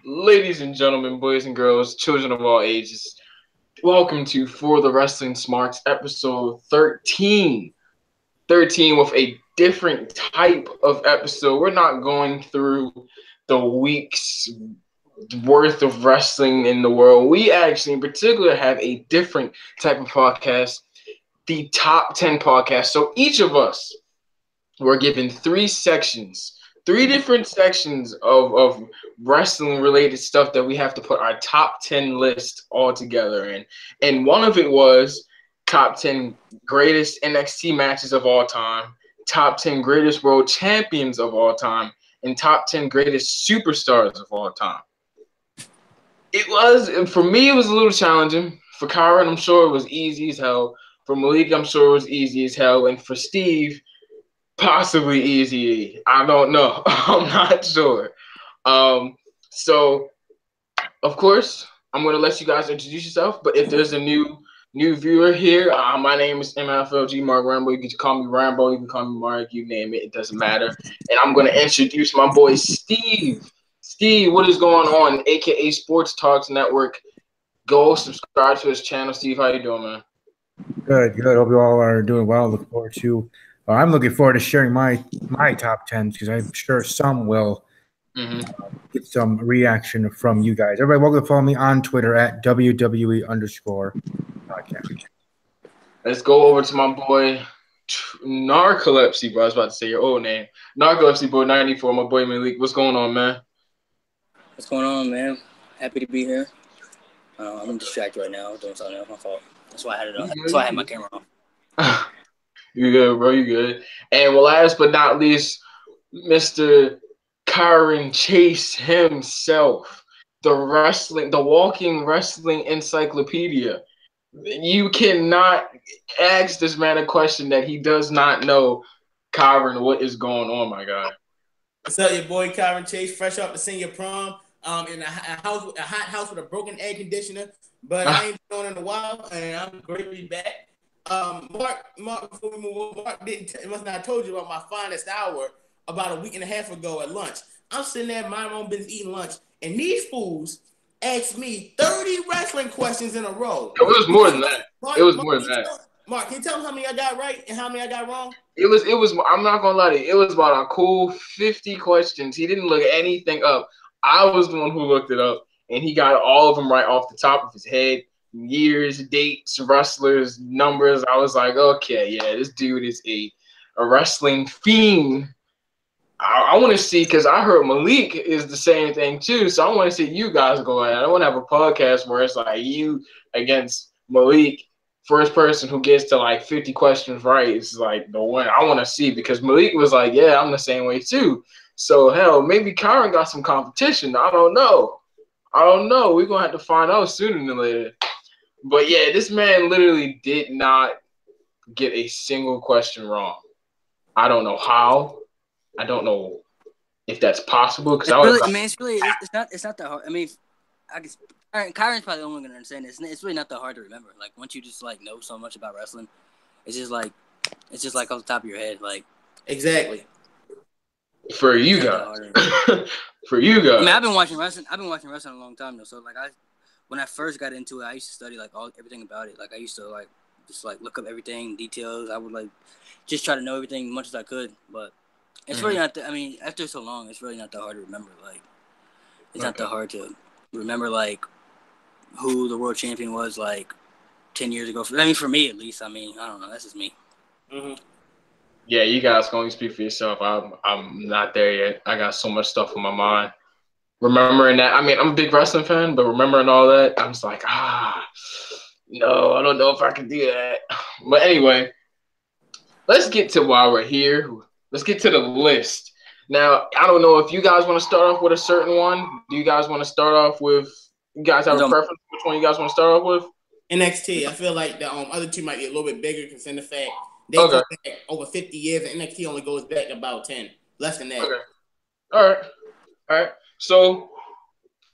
Ladies and gentlemen, boys and girls, children of all ages, welcome to For the Wrestling Smarks, episode 13. 13 with a different type of episode. We're not going through the week's worth of wrestling in the world. We actually, in particular, have a different type of podcast, the Top 10 podcast. So each of us were given three different sections of wrestling related stuff that we have to put our top 10 list all together in. And one of it was top 10 greatest NXT matches of all time, top 10 greatest world champions of all time, and top 10 greatest superstars of all time. For me, it was a little challenging. For Kyron, I'm sure it was easy as hell. For Malik, I'm sure it was easy as hell. And for Steve, possibly easy. I don't know. I'm not sure. So, of course, I'm going to let you guys introduce yourself. But if there's a new viewer here, my name is MFLG Mark Rambo. You can call me Rambo. You can call me Mark. You name it. It doesn't matter. And I'm going to introduce my boy Steve. Steve, what is going on? AKA Sports Talks Network. Go subscribe to his channel. Steve, how you doing, man? Good. Hope you all are doing well. I'm looking forward to sharing my top 10 because I'm sure some will get some reaction from you guys. Everybody, welcome to follow me on Twitter at WWE_podcast. Let's go over to my boy Narcolepsy, bro. I was about to say your old name. Narcolepsy boy 94, my boy Malik. What's going on, man? What's going on, man? Happy to be here. I'm distracted right now. Doing something else. My fault. That's why I had it on. That's why I had my camera on. You good, bro? You good? And last but not least, Mr. Kyron Chase himself, the walking wrestling encyclopedia. You cannot ask this man a question that he does not know. Kyron, what is going on, my guy? What's up, your boy Kyron Chase, fresh off the senior prom, in a hot house with a broken air conditioner, but I ain't been on in a while, and I'm great to be back. Mark, before we move on, Mark must not have told you about my finest hour about a week and a half ago at lunch. I'm sitting there, minding my own business, eating lunch, and these fools asked me 30 wrestling questions in a row. It was more than that. Mark, can you tell me how many I got right and how many I got wrong? It was. I'm not gonna lie to you. It was about a cool 50 questions. He didn't look anything up. I was the one who looked it up, and he got all of them right off the top of his head. Years, dates, wrestlers, numbers. I was like, okay, yeah, this dude is a wrestling fiend. I want to see, because I heard Malik is the same thing too. So I want to see you guys go at it. I want to have a podcast where it's like you against Malik. First person who gets to like 50 questions right is like the one I want to see, because Malik was like, yeah, I'm the same way too. So hell, maybe Kyron got some competition. I don't know. We're going to have to find out sooner than later. But yeah, this man literally did not get a single question wrong. I don't know how. I don't know if that's possible. Because it's not that hard. I mean, I guess Kyron's probably the only one gonna understand this. It's really not that hard to remember. Like once you just like know so much about wrestling, it's just like off the top of your head. Like exactly. For you guys. For you guys. I mean, I've been watching wrestling a long time though. So like when I first got into it, I used to study like everything about it. Like I used to like just like look up everything, details. I would like just try to know everything as much as I could. But it's really not. I mean, after so long, it's really not that hard to remember. Like it's not that hard to remember like who the world champion was like 10 years ago. I mean, for me at least. I mean, I don't know. That's just me. Mm-hmm. Yeah, you guys can only speak for yourself. I'm not there yet. I got so much stuff on my mind. Remembering that, I mean, I'm a big wrestling fan, but remembering all that, I'm just like, no, I don't know if I can do that. But anyway, let's get to while we're here. Let's get to the list. Now, I don't know if you guys want to start off with a certain one. Do you guys want to start off with? You guys have a preference? Which one you guys want to start off with? NXT. I feel like the other two might be a little bit bigger, considering the fact they go back over 50 years, and NXT only goes back about 10, less than that. Okay. All right. So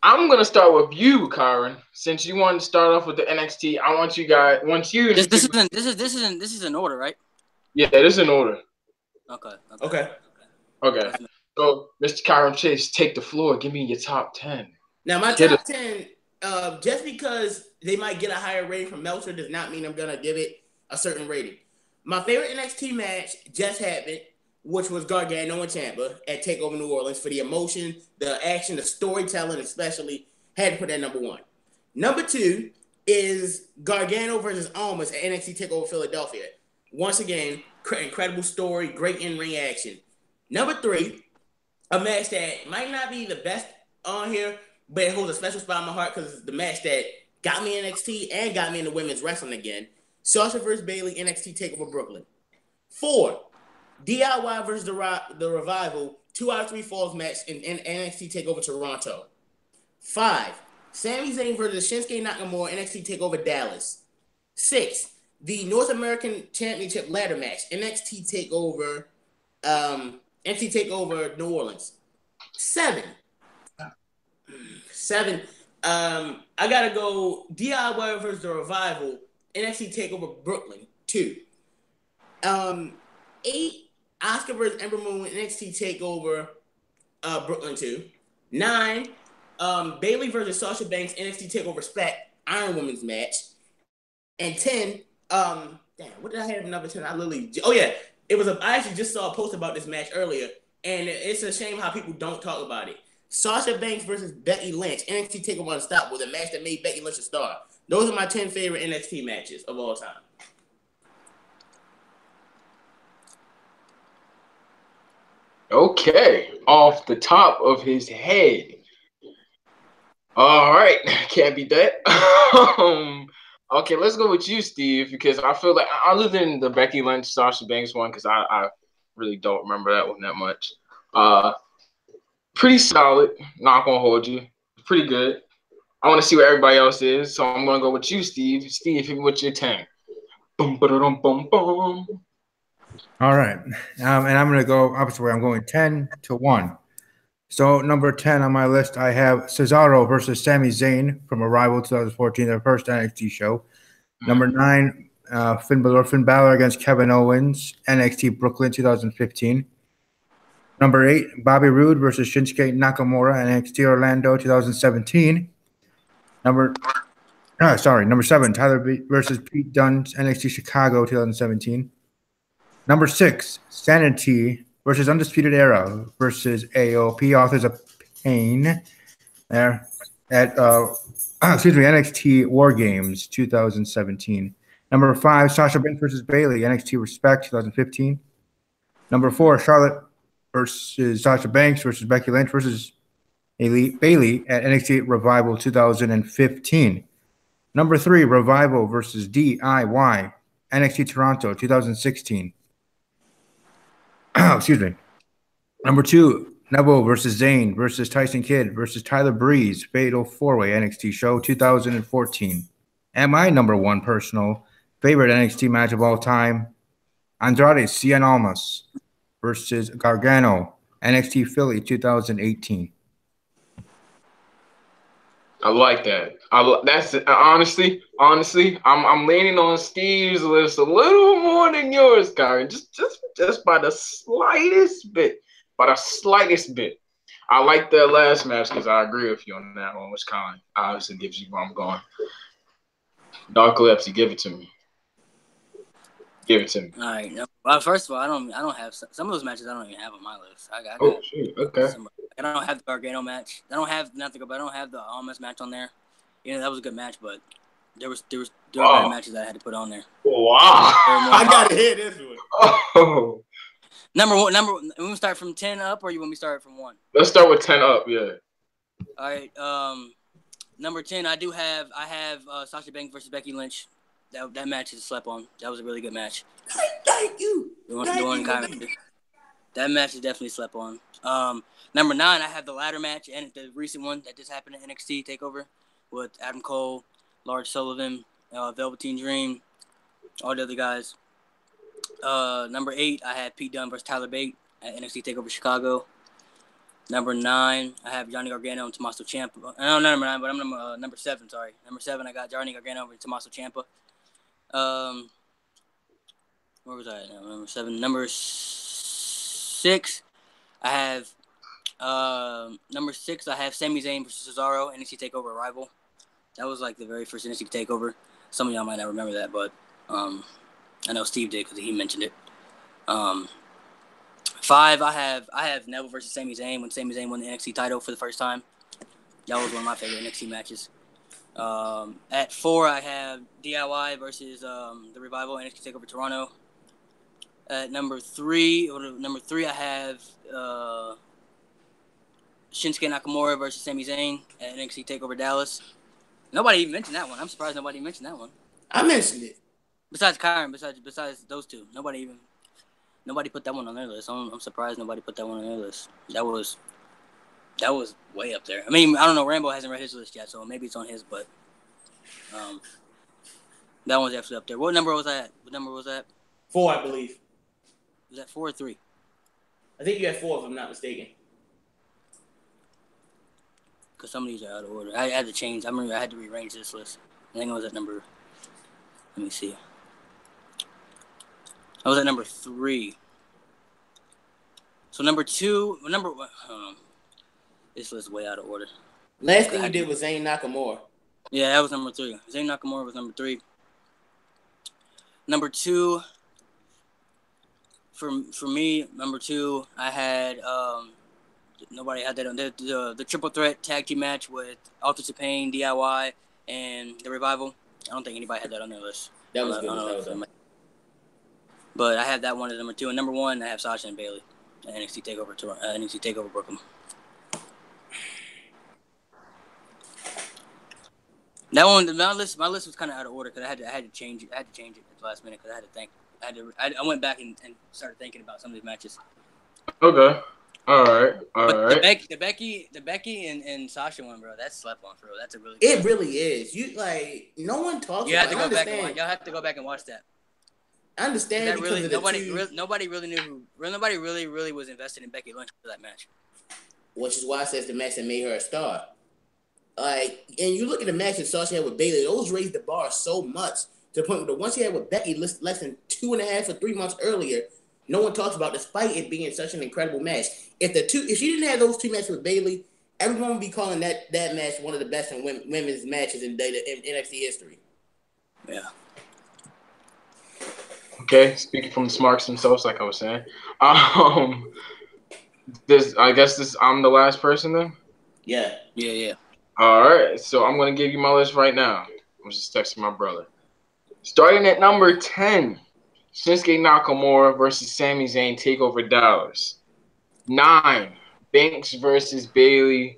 I'm gonna start with you, Kyron. Since you wanted to start off with the NXT, I want you guys. This is in order, right? Yeah, it is in order. Okay. So, Mr. Kyron Chase, take the floor. Give me your top 10. Now, my Get top 10, just because they might get a higher rating from Meltzer does not mean I'm going to give it a certain rating. My favorite NXT match just happened, which was Gargano and Ciampa at TakeOver New Orleans for the emotion, the action, the storytelling, especially. Had to put that number 1. Number 2 is Gargano versus Almas at NXT TakeOver Philadelphia. Once again, incredible story, great in-ring action. Number 3, a match that might not be the best on here, but it holds a special spot in my heart because it's the match that got me NXT and got me into women's wrestling again. Sasha versus Bayley, NXT TakeOver Brooklyn. 4, DIY versus the Revival, 2 out of 3 falls match in NXT TakeOver Toronto. 5, Sami Zayn versus Shinsuke Nakamura, NXT TakeOver Dallas. 6, the North American Championship ladder match, NXT TakeOver New Orleans. 7, I gotta go DIY versus the Revival, NXT TakeOver Brooklyn 2. 8, Asuka versus Ember Moon, NXT TakeOver Brooklyn 2. 9, Bayley versus Sasha Banks, NXT TakeOver Respect Iron Women's match. And 10, what did I have number 10? I actually just saw a post about this match earlier, and it's a shame how people don't talk about it. Sasha Banks versus Becky Lynch, NXT TakeOver Unstoppable, the match that made Becky Lynch a star. Those are my 10 favorite NXT matches of all time. Okay, off the top of his head. All right, can't beat that. Okay, let's go with you, Steve, because I feel like other than the Becky Lynch, Sasha Banks one, because I really don't remember that one that much. Pretty solid. Not gonna hold you. Pretty good. I want to see where everybody else is, so I'm gonna go with you, Steve. Steve, what's your 10? Boom, ba-da-dum, boom, boom. All right. And I'm going to go opposite way. I'm going 10-1. So, number 10 on my list, I have Cesaro versus Sami Zayn from Arrival 2014, their first NXT show. Number 9, Finn Balor against Kevin Owens, NXT Brooklyn 2015. Number 8, Bobby Roode versus Shinsuke Nakamura, NXT Orlando 2017. Number 7, Tyler versus Pete Dunne, NXT Chicago 2017. Number 6, Sanity versus Undisputed Era versus AOP Authors of Pain there at NXT War Games 2017. Number 5, Sasha Banks versus Bayley, NXT Respect 2015. Number 4, Charlotte versus Sasha Banks versus Becky Lynch versus Bayley at NXT Revival 2015. Number 3, Revival versus DIY, NXT Toronto 2016. Excuse me. Number 2, Neville versus Zayn versus Tyson Kidd versus Tyler Breeze, Fatal 4-Way NXT show 2014. And my number 1 personal favorite NXT match of all time, Andrade Cien Almas versus Gargano, NXT Philly 2018. I like that. That's honestly, I'm leaning on Steve's list a little more than yours, Kyron. Just by the slightest bit. I like that last match because I agree with you on that one, which kind of obviously gives you where I'm going. Dark Ellipse, give it to me. Give it to me. All right. No, well, first of all, I don't have some of those matches. I don't even have on my list. Shoot. Okay. I don't have the Gargano match. I don't have nothing, but I don't have the Almas match on there. You know, that was a good match, but there were better matches that I had to put on there. Wow. I gotta hear this one. Oh. Number 1. We want to start from 10 up, or you want me to start from 1? Let's start with 10 up. Yeah. All right. Number 10, I have Sasha Banks versus Becky Lynch. That match is slept on. That was a really good match. Thank you. That match is definitely slept on. Number 9, I have the ladder match and the recent one that just happened at NXT TakeOver with Adam Cole, Lars Sullivan, Velveteen Dream, all the other guys. Number 8, I had Pete Dunne versus Tyler Bate at NXT TakeOver Chicago. Number 9, I have Johnny Gargano and Tommaso Ciampa. No, number 9, but I'm number 7. Sorry, number 7, I got Johnny Gargano and Tommaso Ciampa. Where was I? Number 7. Number 6, I have Number 6, I have Sami Zayn versus Cesaro, NXT TakeOver Arrival. That was like the very first NXT TakeOver. Some of y'all might not remember that, but I know Steve did because he mentioned it. 5, I have Neville versus Sami Zayn when Sami Zayn won the NXT title for the first time. That was one of my favorite NXT matches. At 4, I have DIY versus the Revival NXT TakeOver Toronto. At number 3, I have Shinsuke Nakamura versus Sami Zayn at NXT TakeOver Dallas. Nobody even mentioned that one. I'm surprised nobody mentioned that one. I mentioned it. Besides Kyron, besides those two, nobody put that one on their list. I'm surprised nobody put that one on their list. That was way up there. I mean, I don't know. Rambo hasn't read his list yet, so maybe it's on his. But that one's actually up there. What number was that? 4, I believe. Was that 4 or 3? I think you had 4, if I'm not mistaken. Because some of these are out of order. I had to change. I remember I had to rearrange this list. I think I was at number. Let me see. I was at number 3. So number 2, this list is way out of order. Last thing you did was Zayn Nakamura. Yeah, that was number 3. Zayn Nakamura was number 3. Number 2, for me, number 2, I had nobody had that on the triple threat tag team match with Authors of Pain, DIY, and the Revival. I don't think anybody had that on their list. That was good. But I have that one as number 2, and number 1, I have Sasha and Bayley at NXT TakeOver Brooklyn. That one, my list was kind of out of order because I had to change it. I had to change it at the last minute because I had to think. I went back and started thinking about some of these matches. Okay. All right. The Becky and Sasha one, bro. That's slept on, bro. That's a really. It really is. You like no one talks. You have to go back and watch. Y'all have to go back and watch that. I understand that because really, nobody really knew who. Nobody really was invested in Becky Lynch for that match. Which is why I says the match that made her a star. Like, and you look at the match that Sasha had with Bayley; those raised the bar so much to the point where the one she had with Becky less than 2.5 or 3 months earlier, no one talks about, despite it being such an incredible match. If she didn't have those 2 matches with Bayley, everyone would be calling that match one of the best in women's matches in NXT history. Yeah. Okay, speaking from the Smarks themselves, like I was saying, I'm the last person then. Yeah. All right, so I'm gonna give you my list right now. I'm just texting my brother. Starting at number 10, Shinsuke Nakamura versus Sami Zayn TakeOver Dallas. 9, Banks versus Bayley.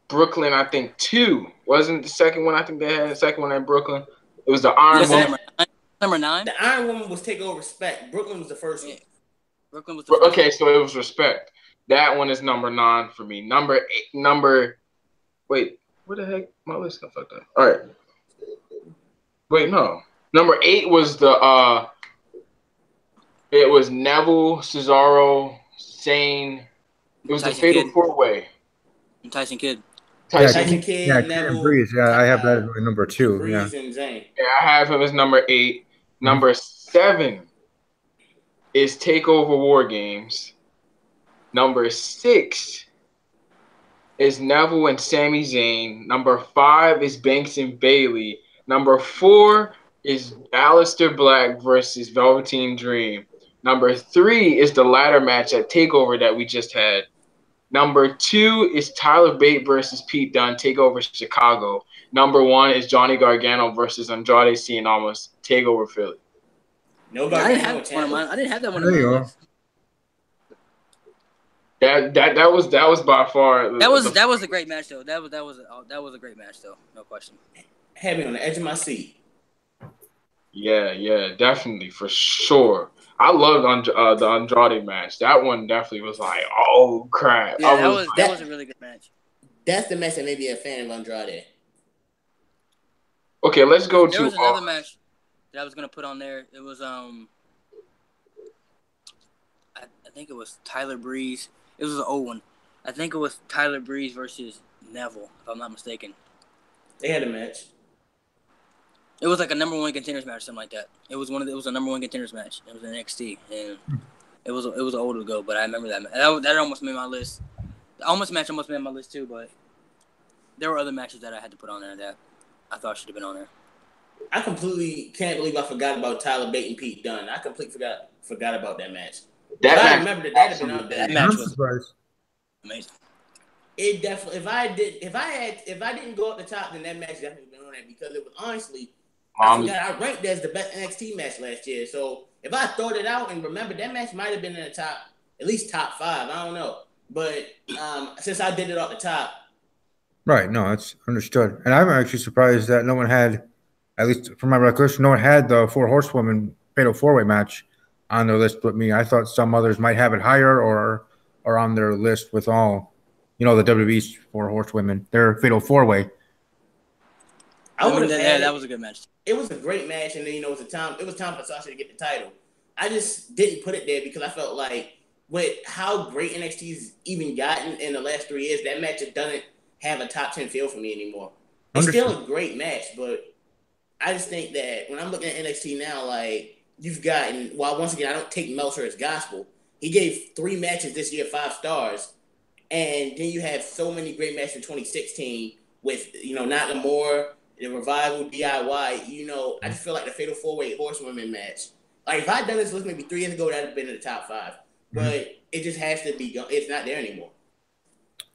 Brooklyn, I think 2. Wasn't the second one? I think they had the second one at Brooklyn. It was the Iron Woman. Number 9? The Iron Woman was TakeOver Respect. Brooklyn was the first one. Brooklyn was the first one. So it was Respect. That one is number 9 for me. Wait, what the heck? My list got fucked up. All right. Wait, no. Number 8 was it was Neville, Cesaro, Zayn. It was the Fatal 4-Way. And Tyson Kidd. Tyson Kidd, Neville. Breeze. Yeah, I have that as number 2. Breeze and Zayn. Yeah, I have him as number 8. Number 7 is TakeOver War Games. Number 6 is Neville and Sami Zayn. Number 5 is Banks and Bayley. Number 4 is Aleister Black versus Velveteen Dream. Number 3 is the ladder match at TakeOver that we just had. Number 2 is Tyler Bate versus Pete Dunne, TakeOver Chicago. Number 1 is Johnny Gargano versus Andrade Cien Almas, TakeOver Philly. No, I didn't have that one on my list. That was by far. That was a great match though. That was a great match though. No question. Had me on the edge of my seat. Yeah, definitely for sure. I loved the Andrade match. That one definitely was like, oh crap. Yeah, that was a really good match. That's the match that made me a fan of Andrade. Okay, let's go to. There was another match that I was gonna put on there. It was I think it was Tyler Breeze. It was an old one. I think it was Tyler Breeze versus Neville, if I'm not mistaken. They had a match. It was like a number 1 contenders match, something like that. It was a number 1 contenders match. It was an NXT, and it was old ago, but I remember that. That almost made my list. The almost match almost made my list too, but there were other matches that I had to put on there that I thought should have been on there. I completely can't believe I forgot about Tyler Bate and Pete Dunne. I completely forgot about that match. I remember that had been up there. That match was amazing. It definitely. If I didn't go up the top, then that match definitely been on there because it was honestly. I ranked as the best NXT match last year. So if I thought it out and remember, that match might have been in the top, at least top 5. I don't know, but since I did it off the top. Right. No, it's understood. And I'm actually surprised that no one had, at least from my recollection, no one had the 4 Horsewomen Fatal 4-Way match on their list with me. I thought some others might have it higher or on their list with all, the WWE's 4 Horsewomen, their Fatal 4-Way. That was a good match. It was a great match, and then it was time for Sasha to get the title. I just didn't put it there because I felt like with how great NXT's even gotten in the last 3 years, that match just doesn't have a top 10 feel for me anymore. It's still a great match, but I just think that when I'm looking at NXT now, like you've gotten, once again, I don't take Meltzer as gospel. He gave 3 matches this year 5 stars, and then you have so many great matches in 2016 with Nakamura, the Revival, DIY. I just feel like the Fatal 4-Way Horsewomen match. Like if I'd done this list maybe 3 years ago, that'd have been in the top 5. But it just has to be. It's not there anymore.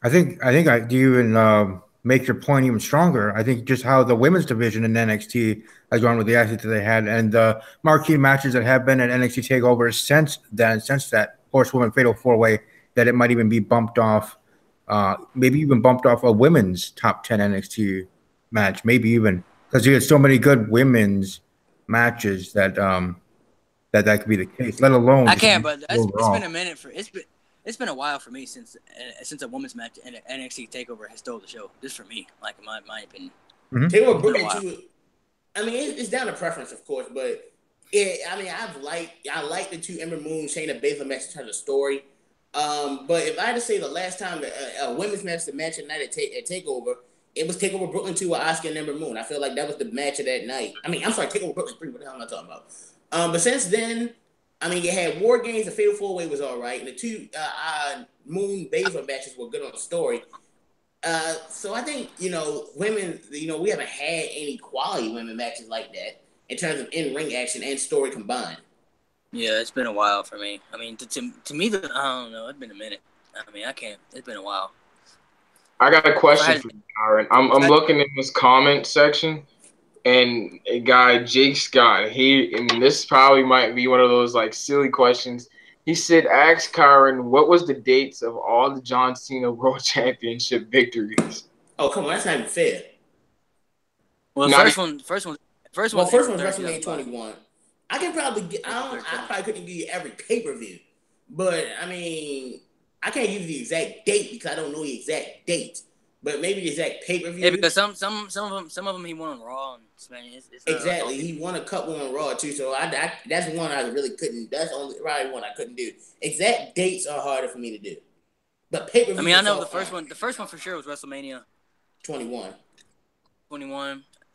I think I do even make your point even stronger. I think just how the women's division in NXT has gone with the assets that they had and the marquee matches that have been at NXT TakeOver since that Horsewoman Fatal 4-Way, that it might even be bumped off, maybe even bumped off a women's top 10 NXT match, maybe even because you had so many good women's matches that that could be the case. Let alone I can't, but it's been a minute it's been a while for me since a women's match in NXT TakeOver has stole the show. Just for me, like in my opinion. TakeOver Brooklyn too. I mean, it's down to preference, of course, but I like the 2 Ember Moon, Shayna Baszler match in terms of story. But if I had to say the last time a women's match, the match at night at TakeOver, it was TakeOver Brooklyn 2 with Asuka and Ember Moon. I feel like that was the match of that night. I mean, I'm sorry, TakeOver Brooklyn 3. What the hell am I talking about? But since then, I mean, you had War Games. The Fatal 4-Way was all right. And the 2 Moon Baszler matches were good on the story. So I think, women, we haven't had any quality women matches like that in terms of in-ring action and story combined. Yeah, it's been a while for me. I mean, to me, I don't know. It's been a minute. I mean, I can't. It's been a while. I got a question for you, Aaron. I'm looking in this comment section, and a guy, Jake Scott, and this probably might be one of those like silly questions. He said, ask Kyron, what was the dates of all the John Cena World Championship victories? Oh, come on, that's not even fair. Well, first one was WrestleMania 21. I probably couldn't give you every pay-per-view, but I mean, I can't give you the exact date because I don't know the exact date. But maybe the exact pay-per-view. Yeah, because some of them he won on Raw and SmackDown. Exactly, he won a couple on Raw too. So that's one I really couldn't. That's probably one I couldn't do. Exact dates are harder for me to do. But pay-per-view. I mean, I know the first one. The first one for sure was WrestleMania 21.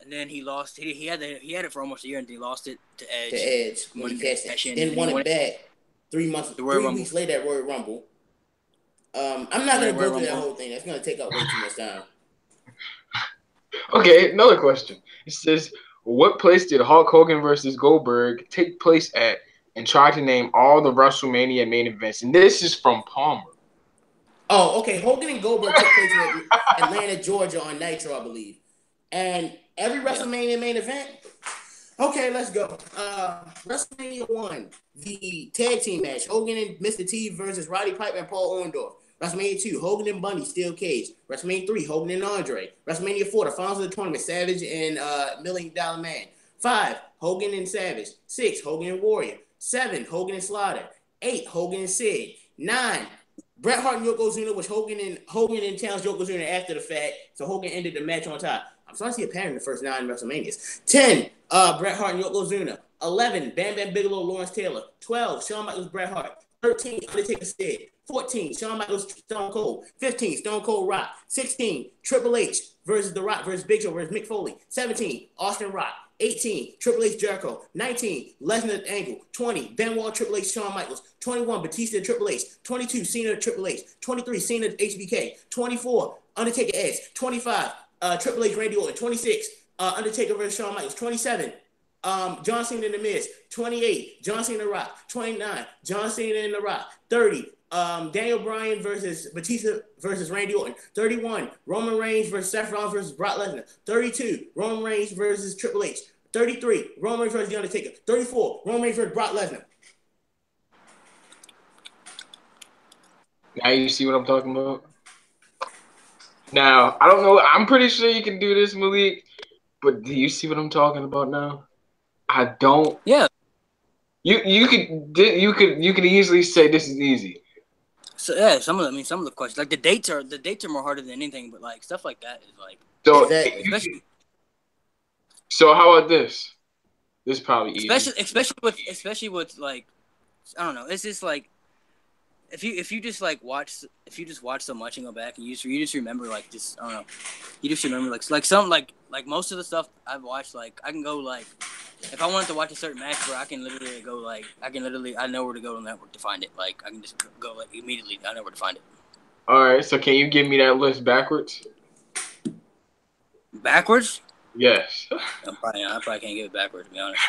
And then he lost. He had it for almost a year, and he lost it to Edge. When he cashed it. Then won it back 3 weeks later at Royal Rumble. I'm not going to go through that whole thing. That's going to take up way too much time. Okay, another question. It says, what place did Hulk Hogan versus Goldberg take place at? And try to name all the WrestleMania main events. And this is from Palmer. Oh, okay. Hogan and Goldberg took place in Atlanta, Georgia on Nitro, I believe. And every WrestleMania main event? Okay, let's go. WrestleMania 1, the tag team match. Hogan and Mr. T versus Roddy Piper and Paul Orndorff. WrestleMania 2, Hogan and Bundy, Steel Cage. WrestleMania 3, Hogan and Andre. WrestleMania 4, the finals of the tournament, Savage and $1 Million Man. 5, Hogan and Savage. 6, Hogan and Warrior. 7, Hogan and Slaughter. 8, Hogan and Sid. 9, Bret Hart and Yokozuna, which Hogan and challenged Yokozuna after the fact, so Hogan ended the match on top. I'm starting to see a pattern in the first 9 WrestleManias. 10, Bret Hart and Yokozuna. 11, Bam Bam Bigelow, Lawrence Taylor. 12, Shawn Michaels, Bret Hart. 13, Undertaker Sid. 14, Shawn Michaels, Stone Cold. 15, Stone Cold Rock. 16, Triple H versus The Rock versus Big Show versus Mick Foley. 17, Austin Rock. 18, Triple H Jericho. 19, Lesnar Angle. 20, Benoit Triple H Shawn Michaels. 21, Batista Triple H. 22, Cena Triple H. 23, Cena HBK. 24, Undertaker Edge. 25, Triple H Randy Orton. 26, Undertaker versus Shawn Michaels. 27, John Cena and The Miz. 28, John Cena and The Rock. 29, John Cena and The Rock. 30, Daniel Bryan versus Batista versus Randy Orton. 31, Roman Reigns versus Seth Rollins versus Brock Lesnar. 32, Roman Reigns versus Triple H. 33, Roman Reigns versus The Undertaker. 34, Roman Reigns versus Brock Lesnar. Now you see what I'm talking about? Now, I don't know. I'm pretty sure you can do this, Malik. But do you see what I'm talking about now? I don't. Yeah. You could easily say this is easy. So yeah, some of the questions, like the dates are more harder than anything, but like stuff like that is like. So, especially. So how about this? This is probably easy. Especially with like, I don't know. It's just like, if you just watch so much and go back and you just remember like just, I don't know. You just remember like some like most of the stuff I've watched, like I can go like, if I wanted to watch a certain match where I can literally go like, I know where to go on the network to find it. Like I can just go like immediately. I know where to find it. All right. So can you give me that list backwards? Backwards? Yes. I probably can't give it backwards, to be honest.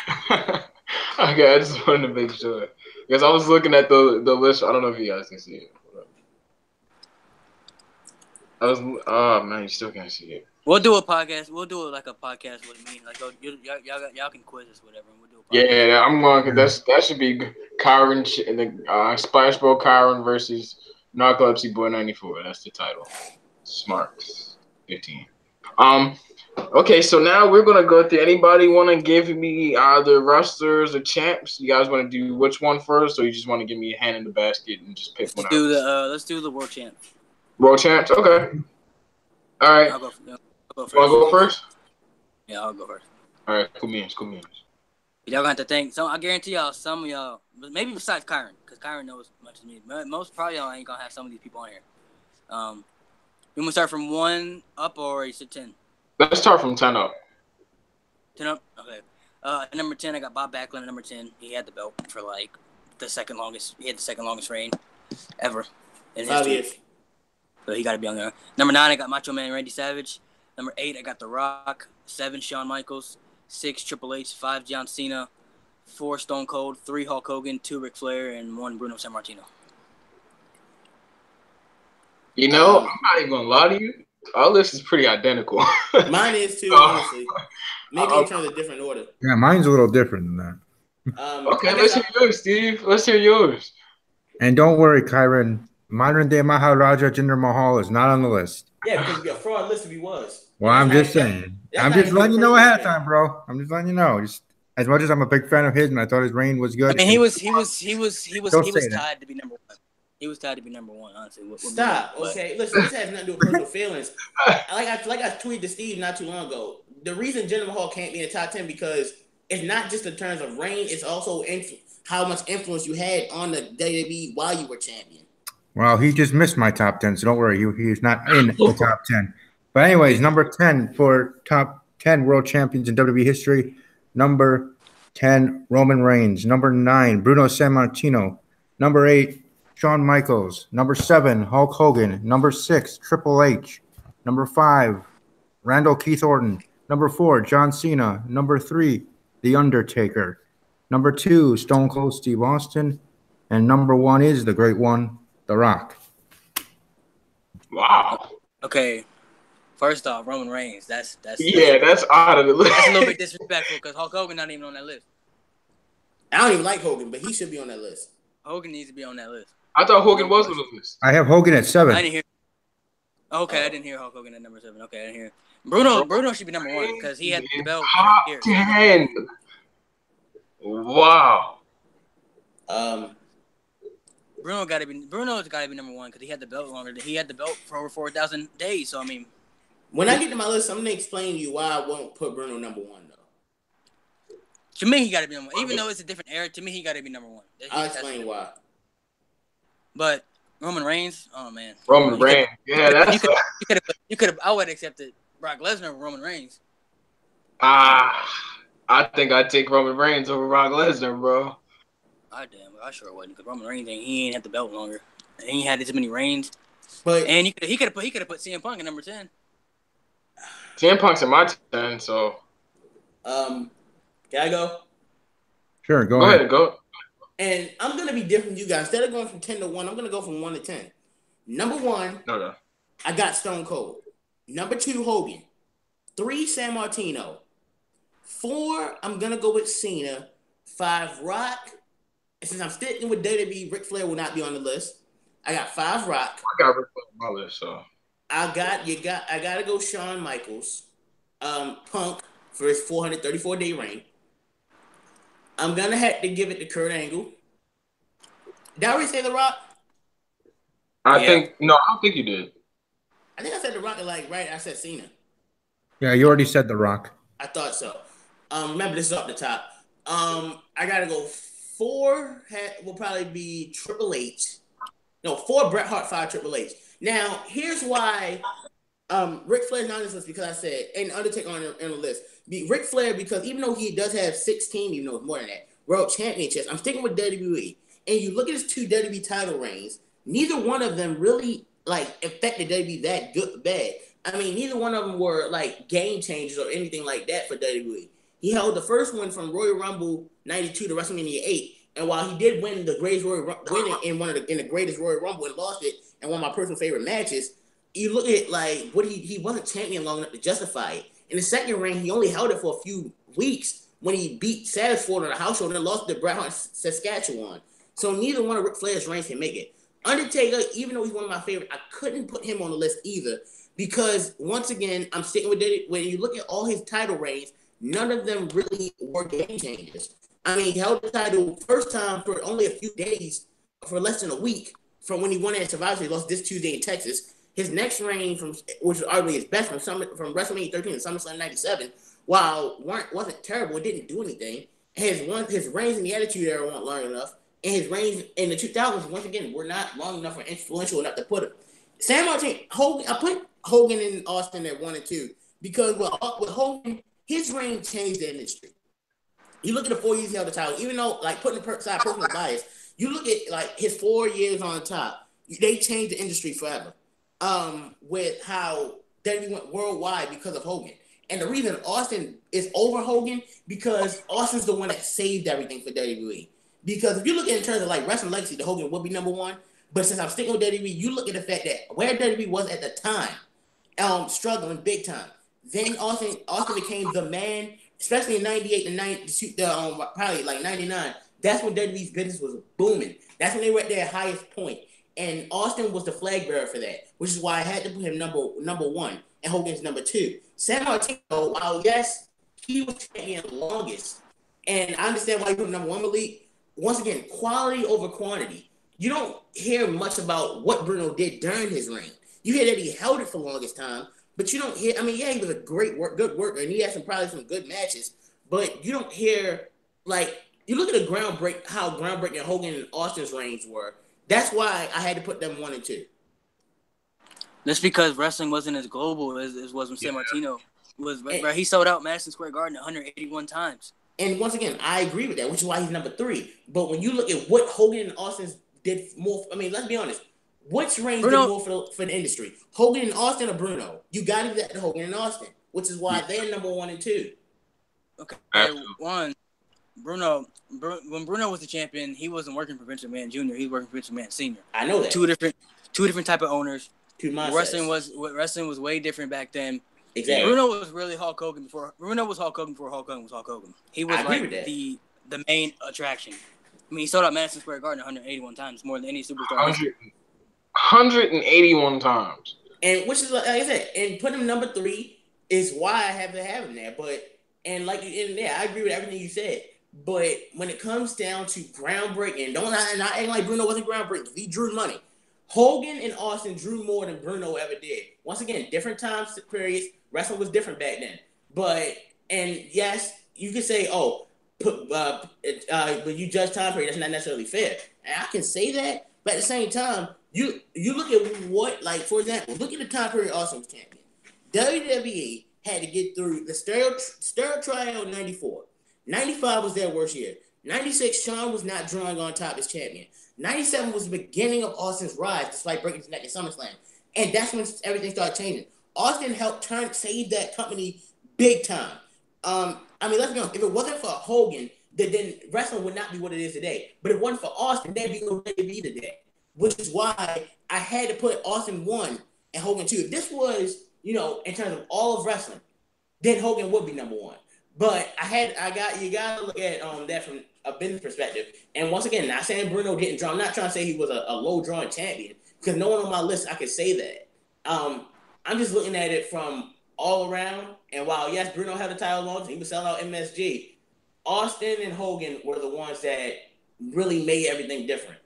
Okay, I just wanted to make sure. Because I was looking at the list. I don't know if you guys can see it. Oh man, you still can't see it. We'll do a podcast. We'll do it like a podcast with me. Like, y'all can quiz us, whatever. And we'll do a podcast. Yeah, I'm going. That should be Kyron and the Splash Bro Kyron versus Narcolepsy Boy 94. That's the title. Smarks 15. Okay, so now we're gonna go through. Anybody want to give me either wrestlers or champs? You guys want to do which one first, or you just want to give me a hand in the basket and just pick one out? Let's do the world champ. World champs. Okay. All right. I'll go first. Want to go first? Yeah, I'll go first. All right. Cool beans. Y'all gonna have to think. So I guarantee y'all, some of y'all, maybe besides Kyron, because Kyron knows as much as me. Most probably y'all ain't gonna have some of these people on here. We gonna start from 1 up, or you said 10? Let's start from 10 up. 10 up? Okay. At number 10, I got Bob Backlund at number 10. He had the belt for like the second longest. He had the second longest reign ever in history. So he got to be on there. Number 9, I got Macho Man Randy Savage. Number 8, I got The Rock. 7, Shawn Michaels. 6, Triple H. 5, John Cena. 4, Stone Cold. 3, Hulk Hogan. 2, Ric Flair. And 1, Bruno Sammartino. You know, I'm not even going to lie to you. Our list is pretty identical. Mine is too, honestly. Maybe in terms of different order. Yeah, mine's a little different than that. Okay, let's hear yours, Steve. Let's hear yours. And don't worry, Kyron. Modern day Maharaja Jinder Mahal is not on the list. Yeah, because we got fraud list if he was. Well, I'm just saying. I'm just letting you know ahead of time, bro. I'm just letting you know. Just as much as I'm a big fan of his, and I thought his reign was good. I mean, he was tied to be number 1. He was tied to be number 1, honestly. Stop. Okay, listen, this has nothing to do with personal feelings. Like I tweeted to Steve not too long ago. The reason Jinder Mahal can't be in the top 10 because it's not just in terms of reign, it's also how much influence you had on the WWE while you were champion. Well, he just missed my top 10, so don't worry. He's not in the top 10. But anyways, number 10 for top 10 world champions in WWE history. Number 10, Roman Reigns. Number 9, Bruno Sammartino. Number 8, Shawn Michaels. Number 7, Hulk Hogan. Number 6, Triple H. Number 5, Randall Keith Orton. Number 4, John Cena. Number 3, The Undertaker. Number 2, Stone Cold Steve Austin. And number 1 is the great one, The Rock. Wow. Okay. First off, Roman Reigns. That's out of the list. That's a little bit disrespectful because Hulk Hogan not even on that list. I don't even like Hogan, but he should be on that list. Hogan needs to be on that list. I thought Hogan was on the list. I have Hogan at 7. I didn't hear. Okay, I didn't hear Hulk Hogan at number 7. Okay, I didn't hear. Bruno should be number 1 because he had the belt. Top 10. Wow. Bruno's got to be number 1 because he had the belt longer. He had the belt for over 4,000 days. So I mean, when I get to my list, I'm gonna explain to you why I won't put Bruno number 1 though. To me, he got to be number 1. Even though it's a different era, to me, he got to be number 1. I'll explain why. But Roman Reigns, oh man, Roman Reigns, yeah, that's you could have. I would have accepted Brock Lesnar over Roman Reigns. I think I'd take Roman Reigns over Brock Lesnar, bro. I sure wouldn't, because Roman Reigns he ain't had the belt longer. And he had this many reigns. But and he could have put CM Punk at number 10. CM Punk's in my 10, so can I go? Sure, go ahead. Go. And I'm gonna be different from you guys. Instead of going from 10 to 1, I'm gonna go from 1 to 10. Number 1, Okay. I got Stone Cold. Number 2, Hogan. 3, San Martino. 4, I'm gonna go with Cena. 5, Rock. And since I'm sticking with WWE, Ric Flair will not be on the list. I got 5, Rock. I got Ric Flair on my list, so I gotta go Shawn Michaels. Punk for his 434-day reign. I'm gonna have to give it to Kurt Angle. Did I already say The Rock? I don't think you did. I think I said The Rock, right? I said Cena. Yeah, you already said The Rock. I thought so. Remember, this is off the top. I gotta go 4 will probably be Triple H. No, 4 Bret Hart, 5 Triple H. Now, here's why Ric Flair's not on this list, because I said, and Undertaker on the list. Ric Flair, because even though he does have 16, even though it's more than that, World Championships, I'm sticking with WWE. And you look at his 2 WWE title reigns, neither one of them really affected WWE that bad. I mean, neither one of them were game changers or anything like that for WWE. He held the first one from Royal Rumble 92 to WrestleMania 8. And while he did win the greatest in the greatest Royal Rumble and lost it in one of my personal favorite matches, you look at what he wasn't champion long enough to justify it. In the second reign, he only held it for a few weeks when he beat Savage on the house show and then lost to Bret Hart in Saskatchewan. So neither one of Ric Flair's reigns can make it. Undertaker, even though he's one of my favorites, I couldn't put him on the list either, because once again, I'm sticking with it. When you look at all his title reigns, none of them really were game changers. I mean, he held the title first time for only a few days, for less than a week, from when he won it at Survivor Series. He lost this Tuesday in Texas. His next reign, which was arguably his best, from WrestleMania 13 to SummerSlam 97, while wasn't terrible, it didn't do anything. His reigns in the Attitude Era weren't long enough, and his reigns in the 2000s, once again, were not long enough or influential enough to put him. San Martin, Hogan, I put Hogan and Austin at 1 and 2, because with Hogan, his reign changed the industry. You look at the 4 years he held the title, even though, putting aside personal bias, you look at, his 4 years on top, they changed the industry forever. With how WWE went worldwide because of Hogan. And the reason Austin is over Hogan, because Austin's the one that saved everything for WWE. Because if you look at it in terms of wrestling legacy, the Hogan would be number 1. But since I'm sticking with WWE, you look at the fact that where WWE was at the time, struggling big time. Then Austin became the man, especially in 98 and 92, probably 99. That's when WWE's business was booming. That's when they were at their highest point. And Austin was the flag bearer for that, which is why I had to put him number 1 and Hogan's number 2. San Martino, while yes, he was champion the longest, and I understand why he put number 1 Malik. Once again, quality over quantity. You don't hear much about what Bruno did during his reign. You hear that he held it for the longest time, but you don't hear. I mean, yeah, he was a good worker, and he had probably some good matches, but you don't hear you look at how groundbreaking Hogan and Austin's reigns were. That's why I had to put them 1 and 2. That's because wrestling wasn't as global as was when San Martino was. He sold out Madison Square Garden 181 times. And once again, I agree with that, which is why he's number 3. But when you look at what Hogan and Austin did more, I mean, let's be honest. Which reigns did more for the industry? Hogan and Austin or Bruno? You got to give that to Hogan and Austin, which is why they're number 1 and 2. Okay, one. When Bruno was the champion, he wasn't working for Vince McMahon Jr. He was working for Vince McMahon Sr. I know that. Two different type of owners. Two mindsets. Wrestling was way different back then. Exactly. Bruno was really Hulk Hogan before Hulk Hogan was Hulk Hogan. He was the main attraction. I mean, he sold out Madison Square Garden 181 times, more than any superstar. 181 times. And which is like I said, and putting him number 3 is why I have to have him there. I agree with everything you said. But when it comes down to groundbreaking, not acting like Bruno wasn't groundbreaking. He drew money. Hogan and Austin drew more than Bruno ever did. Once again, different time periods. Wrestling was different back then. And yes, you could say, but you judge time period. That's not necessarily fair. And I can say that, but at the same time, you look at what, for example, look at the time period Austin was champion. WWE had to get through the Stereo Trial 94. 95 was their worst year. 96, Shawn was not drawing on top as champion. 97 was the beginning of Austin's rise, despite breaking his neck at SummerSlam. And that's when everything started changing. Austin helped save that company big time. I mean, let's be honest. If it wasn't for Hogan, then wrestling would not be what it is today. But if it wasn't for Austin, they'd be what they'd be today. Which is why I had to put Austin 1 and Hogan 2. If this was, in terms of all of wrestling, then Hogan would be number 1. But you gotta look at that from a business perspective. And once again, not saying Bruno didn't draw. I'm not trying to say he was a low drawing champion, because no one on my list I could say that. I'm just looking at it from all around. And while yes, Bruno had the title long, he was selling out MSG. Austin and Hogan were the ones that really made everything different.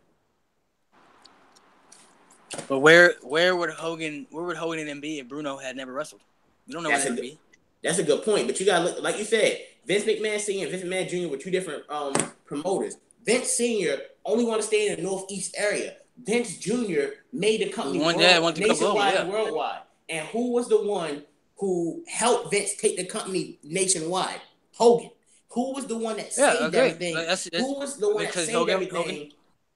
But where would Hogan and them be if Bruno had never wrestled? We don't know where they'd be. That's a good point. But you gotta look, like you said, Vince McMahon Sr. and Vince McMahon Jr. were two different promoters. Vince Sr. only wanted to stay in the Northeast area. Vince Jr. made the company nationwide and worldwide. And who was the one who helped Vince take the company nationwide? Hogan. Who was the one that saved everything? Who was the one that saved everything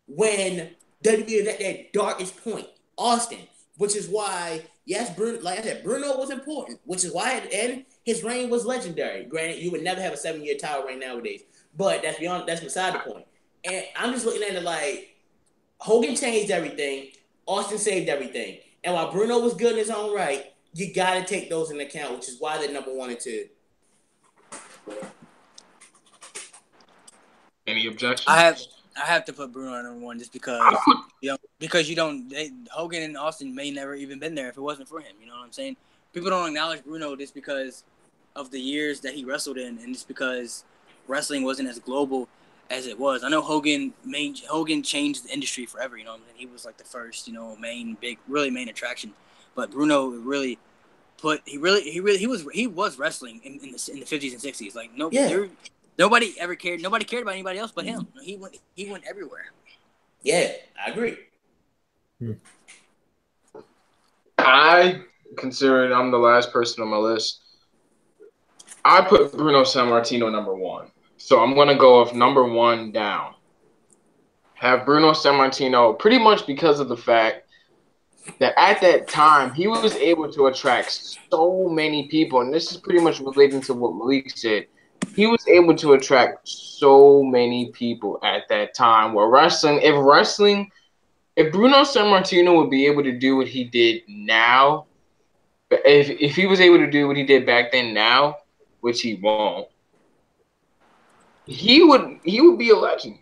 when WWE was at their darkest point? Austin. Which is why, yes, Bruno, like I said, Bruno was important. Which is why at the end, his reign was legendary. Granted, you would never have a 7-year title reign nowadays. But that's beside the point. And I'm just looking at it like Hogan changed everything. Austin saved everything. And while Bruno was good in his own right, you got to take those into account, which is why they're number 1 and 2. Any objections? I have to put Bruno on number 1 just because Hogan and Austin may never even been there if it wasn't for him. You know what I'm saying? People don't acknowledge Bruno just because of the years that he wrestled in, and just because wrestling wasn't as global as it was. I know Hogan changed the industry forever. You know, and he was like the first, main attraction. But Bruno really he was wrestling in the 50s and 60s. Like nobody ever cared. Nobody cared about anybody else but him. He went everywhere. Yeah, I agree. I considering I'm the last person on my list, I put Bruno Sammartino number 1. So I'm going to go of number 1 down. Have Bruno Sammartino pretty much because of the fact that at that time, he was able to attract so many people. And this is pretty much relating to what Malik said. He was able to attract so many people at that time. Where if Bruno Sammartino would be able to do what he did now, if he was able to do what he did back then now, which he won't, he would be a legend.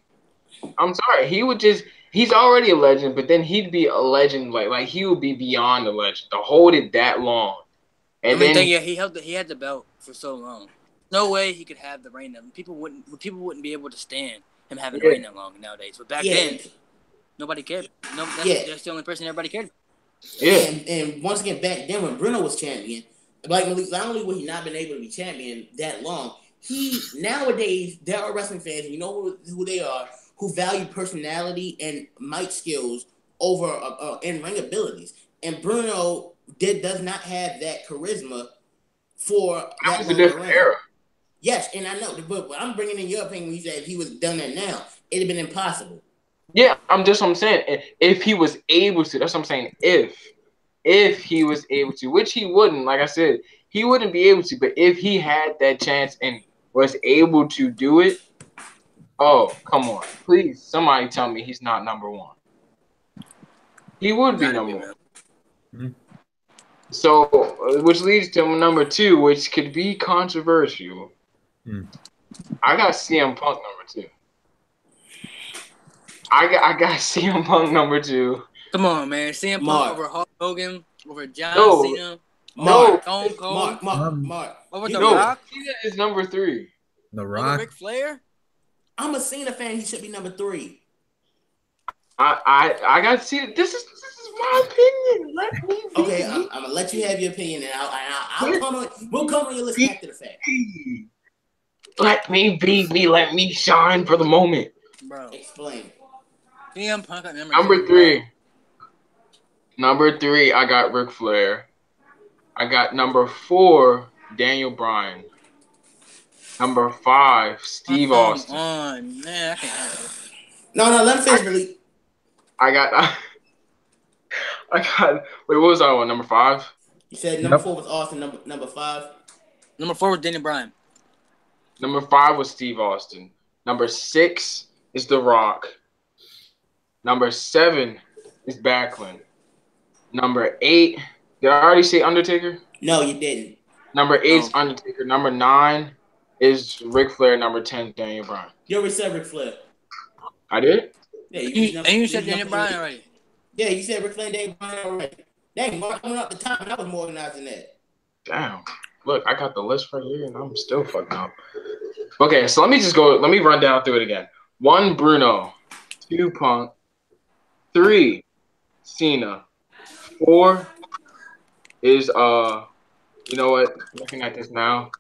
I'm sorry, he's already a legend, but then he'd be a legend like he would be beyond a legend to hold it that long. And he had the belt for so long. No way he could have the reign that people wouldn't be able to stand him having the reign that long nowadays. But back then, nobody cared. That's the only person everybody cared about. Yeah, and once again, back then when Bruno was champion, like Malik, not only would he not been able to be champion that long, nowadays there are wrestling fans, you know who they are, who value personality and mic skills over in-ring abilities. And Bruno does not have that charisma for that was a different era. Yes, and I know, but I'm bringing in your opinion when you said if he was done that now, it'd have been impossible. Yeah, I'm saying. If he was able to, that's what I'm saying. If he was able to, which he wouldn't, like I said, he wouldn't be able to. But if he had that chance and was able to do it, oh, come on. Please, somebody tell me he's not number 1. He would be number 1. Mm-hmm. So, which leads to number 2, which could be controversial. I got CM Punk number 2. I got CM Punk number 2. Come on, man. CM Punk over Hulk Hogan, over John Cena, Mark. Over The Rock. Cena is number 3. The Rock. Over Ric Flair. I'm a Cena fan. He should be number 3. I got Cena. This is my opinion. Let me be. Okay, I'm gonna let you have your opinion, and we'll come on your list after the fact. Let me be me. Let me shine for the moment. Bro, explain. CM Punk at number 3. Number 3, I got Ric Flair. I got number 4, Daniel Bryan. Number 5, Steve Austin. On, man, I can't handle it. No, let him finish, Malik. I got. Wait, what was I on? Number 5? You said number 4 was Austin. Number 5. Number 4 was Daniel Bryan. Number 5 was Steve Austin. Number 6 is The Rock. Number 7 is Backlund. Number 8. Did I already say Undertaker? No, you didn't. Number 8 is Undertaker. Number 9 is Ric Flair. Number 10, Daniel Bryan. You already said Ric Flair. I did? Yeah, you said Daniel Bryan already. Yeah, you said Ric Flair and Daniel Bryan already. Dang, Mark coming up the top, and I was more organized than that. Damn. Look, I got the list right here, and I'm still fucking up. Okay, so let me run down through it again. 1, Bruno. 2, Punk. 3, Cena. 4 is, you know what? Looking at this now,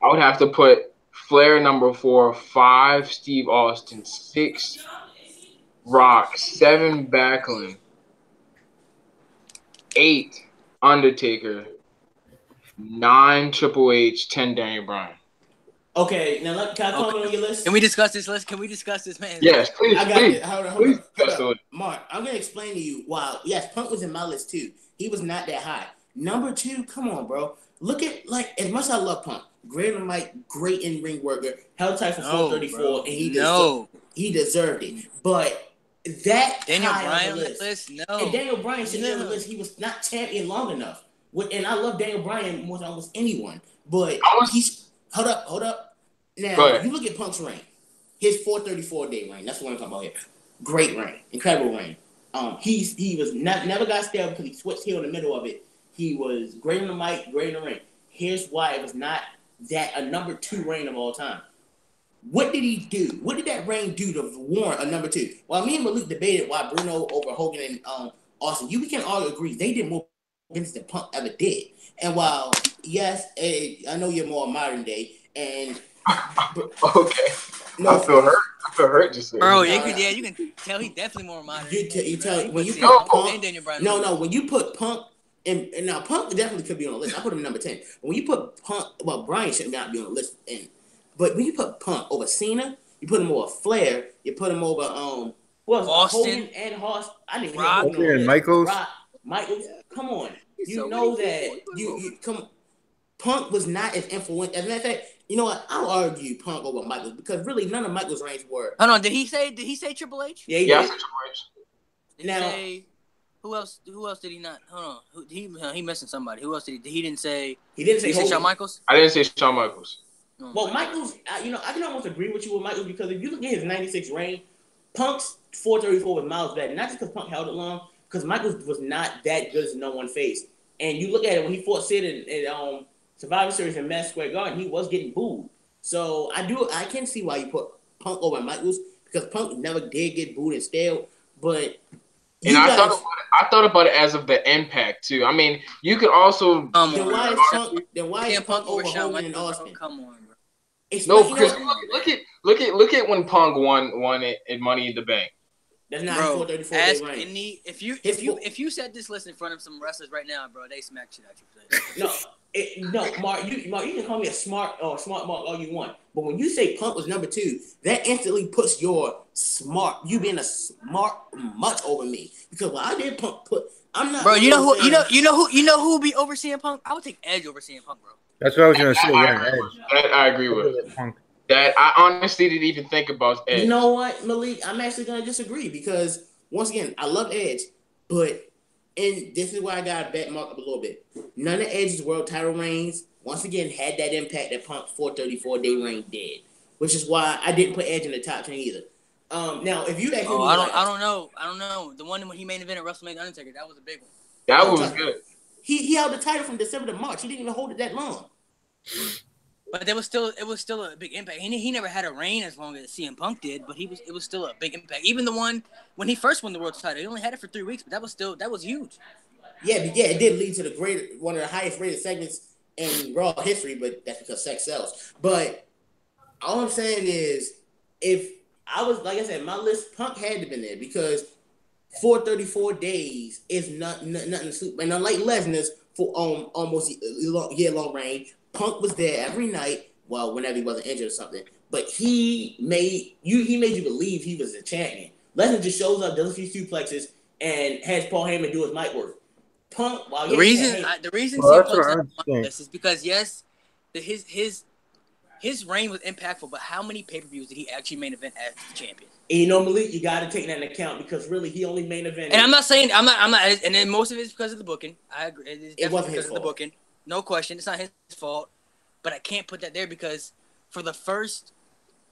I would have to put Flair number 4, 5, Steve Austin, 6, Rock, 7, Backlund, 8, Undertaker, 9, Triple H, 10, Daniel Bryan. Okay, now can I comment on your list? Can we discuss this list? Can we discuss this, man? Yes, please. I got please. it. Hold on. Mark, I'm gonna explain to you why. Yes, Punk was in my list too. He was not that high. Number 2, come on, bro. Look at, like, as much as I love Punk, great on mic, great in ring worker, held tight for 434, and he deserved it. But that Daniel high Bryan on the list, no. And Daniel Bryan should be on the list. He was not champion long enough. And I love Daniel Bryan more than almost anyone. But he's hold up. Now you look at Punk's reign, his 434-day reign. That's what I'm talking about here. Great reign, incredible reign. He was never got stale because he switched heel in the middle of it. He was great on the mic, great in the ring. Here's why it was not that a number 2 reign of all time. What did he do? What did that reign do to warrant a number 2? Well, me and Malik debated why Bruno over Hogan and Austin. We can all agree they did more against than Punk ever did. And while yes, I know you're more modern day, and okay, no, I feel hurt. I feel hurt just saying. Bro, you can tell he definitely more modern. You tell when you put Punk. No, when you put Punk. And now Punk definitely could be on the list. I put him number 10. When you put Punk, well, Bryan should not be on the list. But when you put Punk over Cena, you put him over Flair, you put him over Austin Hogan and Hoss. I didn't Rock and Michaels. Michaels, come on. You know that you come. Punk was not as influential. As a matter of fact, you know what? I'll argue Punk over Michaels because really none of Michaels' reigns were. Hold on, did he say Triple H? Yeah, he did. Triple H. Now. Who else did he not? Hold on. He missing somebody. Who else did he didn't say? He didn't say Shawn Michaels? I didn't say Shawn Michaels. Oh, well, Michaels, I can almost agree with you with Michaels because if you look at his 96 reign, Punk's 434 was miles better. Not just because Punk held it long, because Michaels was not that good as no one faced. And you look at it when he fought Sid in Survivor Series in Madison Square Garden, he was getting booed. So I can see why you put Punk over Michaels because Punk never did get booed and stale, but. And I thought about it as of the impact too. I mean, you could also. Then why is Punk over Hogan and Austin? Come on, bro. No, because look at when Punk won it in Money in the Bank. That's not 434 day reign. If you set this list in front of some wrestlers right now, bro, they smack shit at you. No, Mark, you can call me a smart Mark all you want, but when you say Punk was number 2, that instantly puts you being a smart much over me because when I did Punk I'm not. Bro, you know who would be overseeing Punk? I would take Edge overseeing Punk, bro. That's what I was gonna say. Yeah, Edge. That I agree with. Punk. That I honestly didn't even think about Edge. You know what, Malik? I'm actually gonna disagree because once again, I love Edge, but. And this is why I got to bet Mark up a little bit. None of Edge's world title reigns, once again, had that impact that Punk's 434-day reign did, which is why I didn't put Edge in the top 10 either. Now, if you actually, I don't know. The one when he main evented WrestleMania Undertaker, that was a big one. That was good. He held the title from December to March. He didn't even hold it that long. But it was still a big impact. He never had a reign as long as CM Punk did, but it was still a big impact. Even the one when he first won the world title, he only had it for 3 weeks, but that was huge. Yeah, it did lead to one of the highest rated segments in Raw history, but that's because sex sells. But all I'm saying is, if I was, like I said, my list, Punk had to have been there because 434 days is nothing to sleep. And unlike Lesnar's for almost year-long reign, Punk was there every night, well, whenever he wasn't injured or something. But he made you believe he was a champion. Lesnar just shows up, does a few suplexes, and has Paul Heyman do his mic work. Punk, while the reason CM Punk's not on this is because his reign was impactful, but how many pay-per-views did he actually main event as the champion? And Malik, you got to take that into account because really he only main evented. And I'm not saying I'm not, and then most of it is because of the booking. I agree. It wasn't his fault. Of the booking. No question, it's not his fault. But I can't put that there because for the first,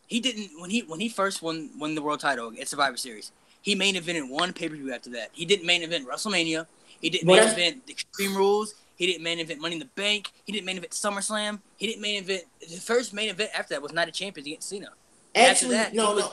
he didn't when he first won the world title at Survivor Series. He main evented one pay-per-view after that. He didn't main event WrestleMania. He didn't main event Extreme Rules. He didn't main event Money in the Bank. He didn't main event SummerSlam. He didn't main event. The first main event after that was Night of Champions against Cena. Actually, no.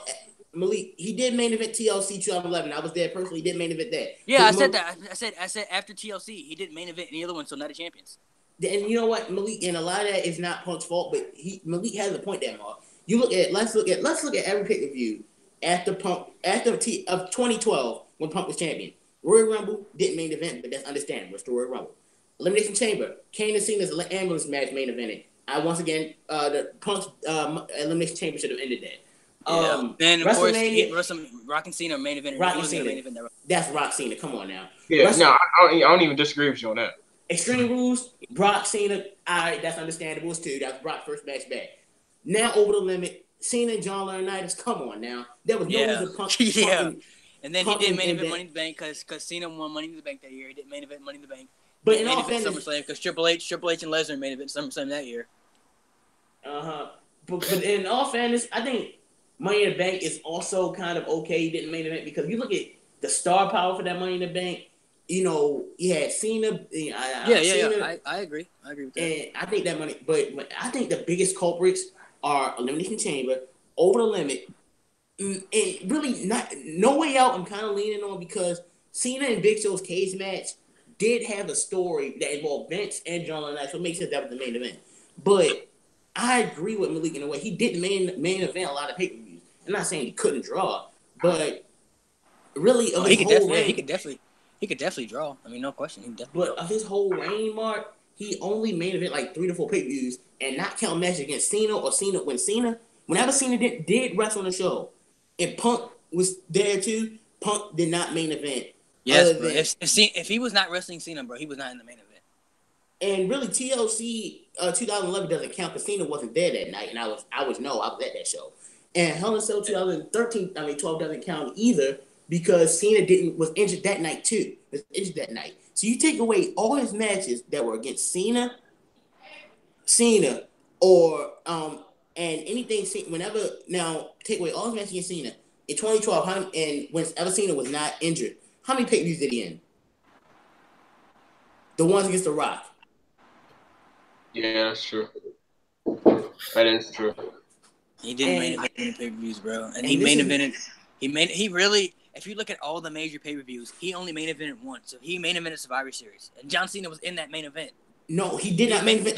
Malik, he did main event TLC 2011. I was there personally. He did main event that. Yeah, I said that. I said after TLC, he didn't main event any other one, so Night of Champions. And you know what, Malik, and a lot of that is not Punk's fault, but Malik has a point there, Mark. You look at let's look at every pay-per-view after 2012 when Punk was champion. Royal Rumble didn't main event, but that's understandable. It's the Royal Rumble. Elimination Chamber, Kane and Cena's ambulance match main evented. Once again, the Punk's Elimination Chamber should have ended that. And of course, Rock and Cena main event. Rock and Cena. That's Rock Cena. Come on now. Yeah, I don't even disagree with you on that. Extreme Rules, Brock Cena. All right, that's understandable too. That's Brock's first match back. Now over the limit, Cena and John Laurinaitis. Come on now. There was no reason Punk. And then he did main event Money in the Bank because Cena won Money in the Bank that year. He didn't main event Money in the Bank. But in all fairness, SummerSlam because Triple H and Lesnar main event SummerSlam that year. But in all fairness, I think Money in the Bank is also kind of okay. He didn't main event because you look at the star power for that Money in the Bank. You know, you had Cena. Cena, I agree. I agree with that. And I think that money, but I think the biggest culprits are Elimination Chamber, Over the Limit, and really No Way Out. I'm kind of leaning on because Cena and Big Show's cage match did have a story that involved Vince and John Laurinaitis, so it makes sense that was the main event. But I agree with Malik in a way. He didn't main event a lot of pay-per-views. I'm not saying he couldn't draw, but really, he could definitely draw. I mean, no question. He definitely. But of his whole reign, Mark, he only main event like 3 to 4 pay-per-views, and not count matches against Cena or whenever Cena did wrestle on the show, and Punk was there too. Punk did not main event. Yes, bro. If he was not wrestling Cena, bro, he was not in the main event. And really, TLC 2011 doesn't count because Cena wasn't there that night, and I was at that show. And Hell in a Cell 12 doesn't count either because Cena was injured that night too. So you take away all his matches that were against Cena, or and anything take away all his matches against Cena in 2012, and whenever Cena was not injured. How many pay-per-views did he in? The ones against The Rock. Yeah, that's true. That is true. He didn't main event any pay-per-views, bro. And he main evented. He really. If you look at all the major pay-per-views, he only main evented once. So he main evented Survivor Series, and John Cena was in that main event. No, he did not main event.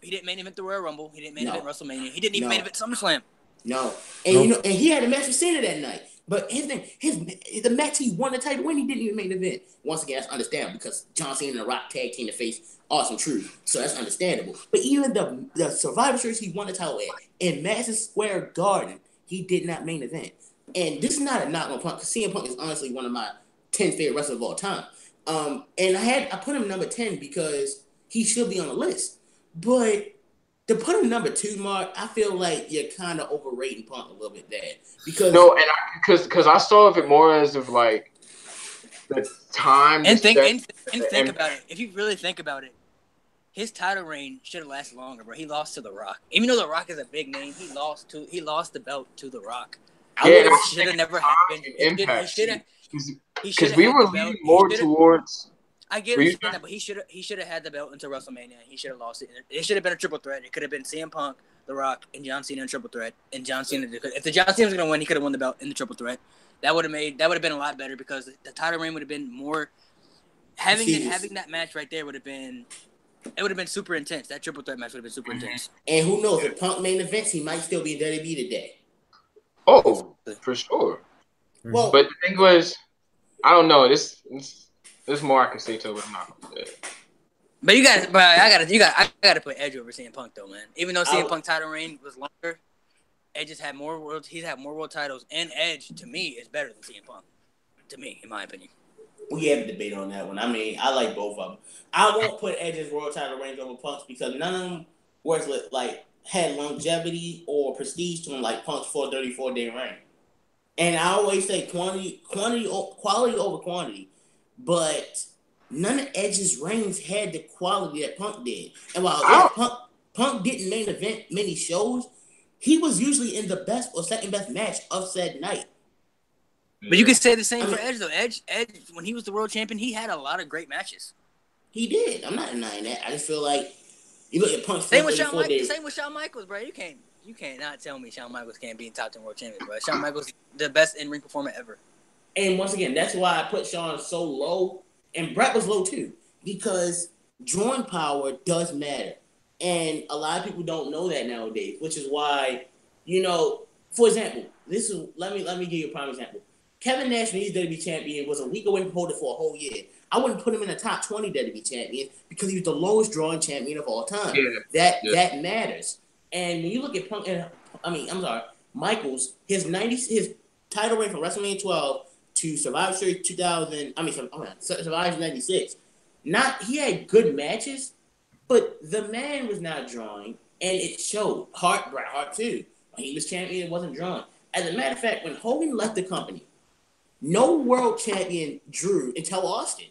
He didn't main event the Royal Rumble. He didn't main event WrestleMania. He didn't even main event SummerSlam. No, and and he had a match with Cena that night. But the match he won the title when he didn't even main event. Once again, that's understandable because John Cena and The Rock tag team to face Awesome Truth, so that's understandable. But even the Survivor Series he won the title at in Madison Square Garden, he did not main event. And this is not a knock on Punk because CM Punk is honestly one of my 10 favorite wrestlers of all time. And I put him number 10 because he should be on the list. But to put him number 2, Mark, I feel like you're kind of overrating Punk a little bit there. Because because I saw it more as of like the time. And think about it. If you really think about it, his title reign should have lasted longer, bro. He lost to The Rock. Even though The Rock is a big name, he lost the belt to The Rock. It should have never happened. Because we were leaning more towards. I get it, but he should have had the belt until WrestleMania. He should have lost it. It should have been a triple threat. It could have been CM Punk, The Rock, and John Cena in triple threat. And John Cena, if the John Cena was going to win, he could have won the belt in the triple threat. That would have been a lot better because the title reign would have been more. Having that match right there would have been super intense. That triple threat match would have been super intense. And who knows? If Punk main events, he might still be in WWE today. Oh, for sure. Well, but the thing was, I don't know. There's more I can say to it, but I'm not going to say it. But I gotta put Edge over CM Punk though, man. Even though CM Punk title reign was longer, Edge has had more world. He's had more world titles, and Edge to me is better than CM Punk. To me, in my opinion. We have a debate on that one. I mean, I like both of them. I won't put Edge's world title reigns over Punk's because none of them was like had longevity or prestige to them like Punk's 434-day reign. And I always say quality over quantity, but none of Edge's reigns had the quality that Punk did. And while Punk didn't main event many shows, he was usually in the best or second best match of said night. But you could say the same for Edge, though. Edge, when he was the world champion, he had a lot of great matches. He did. I'm not denying that. I just feel like you look at Punk's same with Shawn Michaels, bro. You can't not tell me Shawn Michaels can't be in top 10 world champion, bro. Shawn Michaels the best in-ring performer ever. And once again, that's why I put Shawn so low, and Bret was low too, because drawing power does matter, and a lot of people don't know that nowadays. Which is why, for example, let me give you a prime example. Kevin Nash, when he's WWE champion, was a week away from holding for a whole year. I wouldn't put him in the top 20 WWE champions because he was the lowest drawing champion of all time. That matters. And when you look at Michaels, his title reign from WrestleMania 12 to Survivor Series 2000. Survivor 96. He had good matches, but the man was not drawing, and it showed. Bret Hart too. When he was champion, it wasn't drawing. As a matter of fact, when Hogan left the company, no world champion drew until Austin,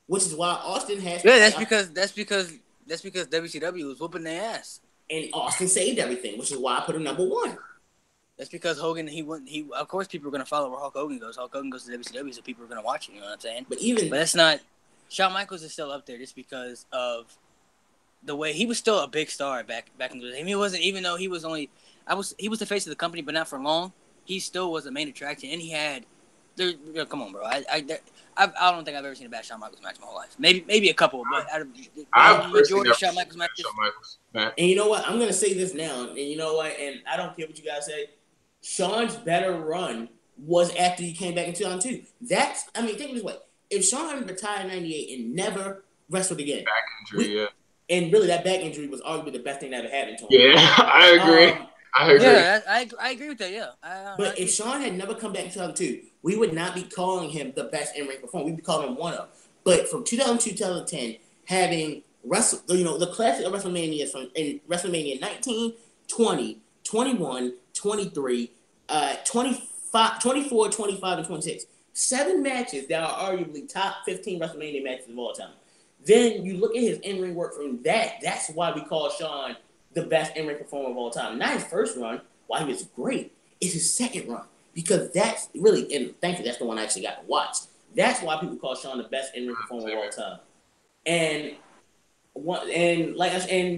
which is why Austin has. Yeah, that's because WCW was whooping their ass, and Austin saved everything, which is why I put him number one. That's because Hogan, of course, people are gonna follow where Hulk Hogan goes. Hulk Hogan goes to WCW, so people are gonna watch it. You know what I'm saying? But that's not. Shawn Michaels is still up there just because of the way he was still a big star back in the day. He wasn't, even though he was he was the face of the company, but not for long. He still was the main attraction, and he had. Come on, bro. I don't think I've ever seen a bad Shawn Michaels match in my whole life. Maybe a couple, but out of the majority of Shawn Michaels matches. And you know what? I'm gonna say this now, and you know what? And I don't care what you guys say. Shawn's better run was after he came back in 2002. Think of it this way: if Shawn retired in '98 and never wrestled again, back injury, and really that back injury was arguably the best thing that ever happened to him. Yeah, I agree. Yeah, I agree with that. Yeah, but if Shawn had never come back in 2002, we would not be calling him the best in-ring performer. We'd be calling him one of. But from 2002 to 2010, having the classic of WrestleMania in WrestleMania 19, 20, 21, 23, 25, 24, 25, and 26. 7 matches that are arguably top 15 WrestleMania matches of all time. Then you look at his in-ring work from that. That's why we call Shawn the best in-ring performer of all time. Not his first run, why he was great. It's his second run. Because that's really, and thankfully that's the one I actually got to watch. That's why people call Shawn the best in-ring performer of all time. And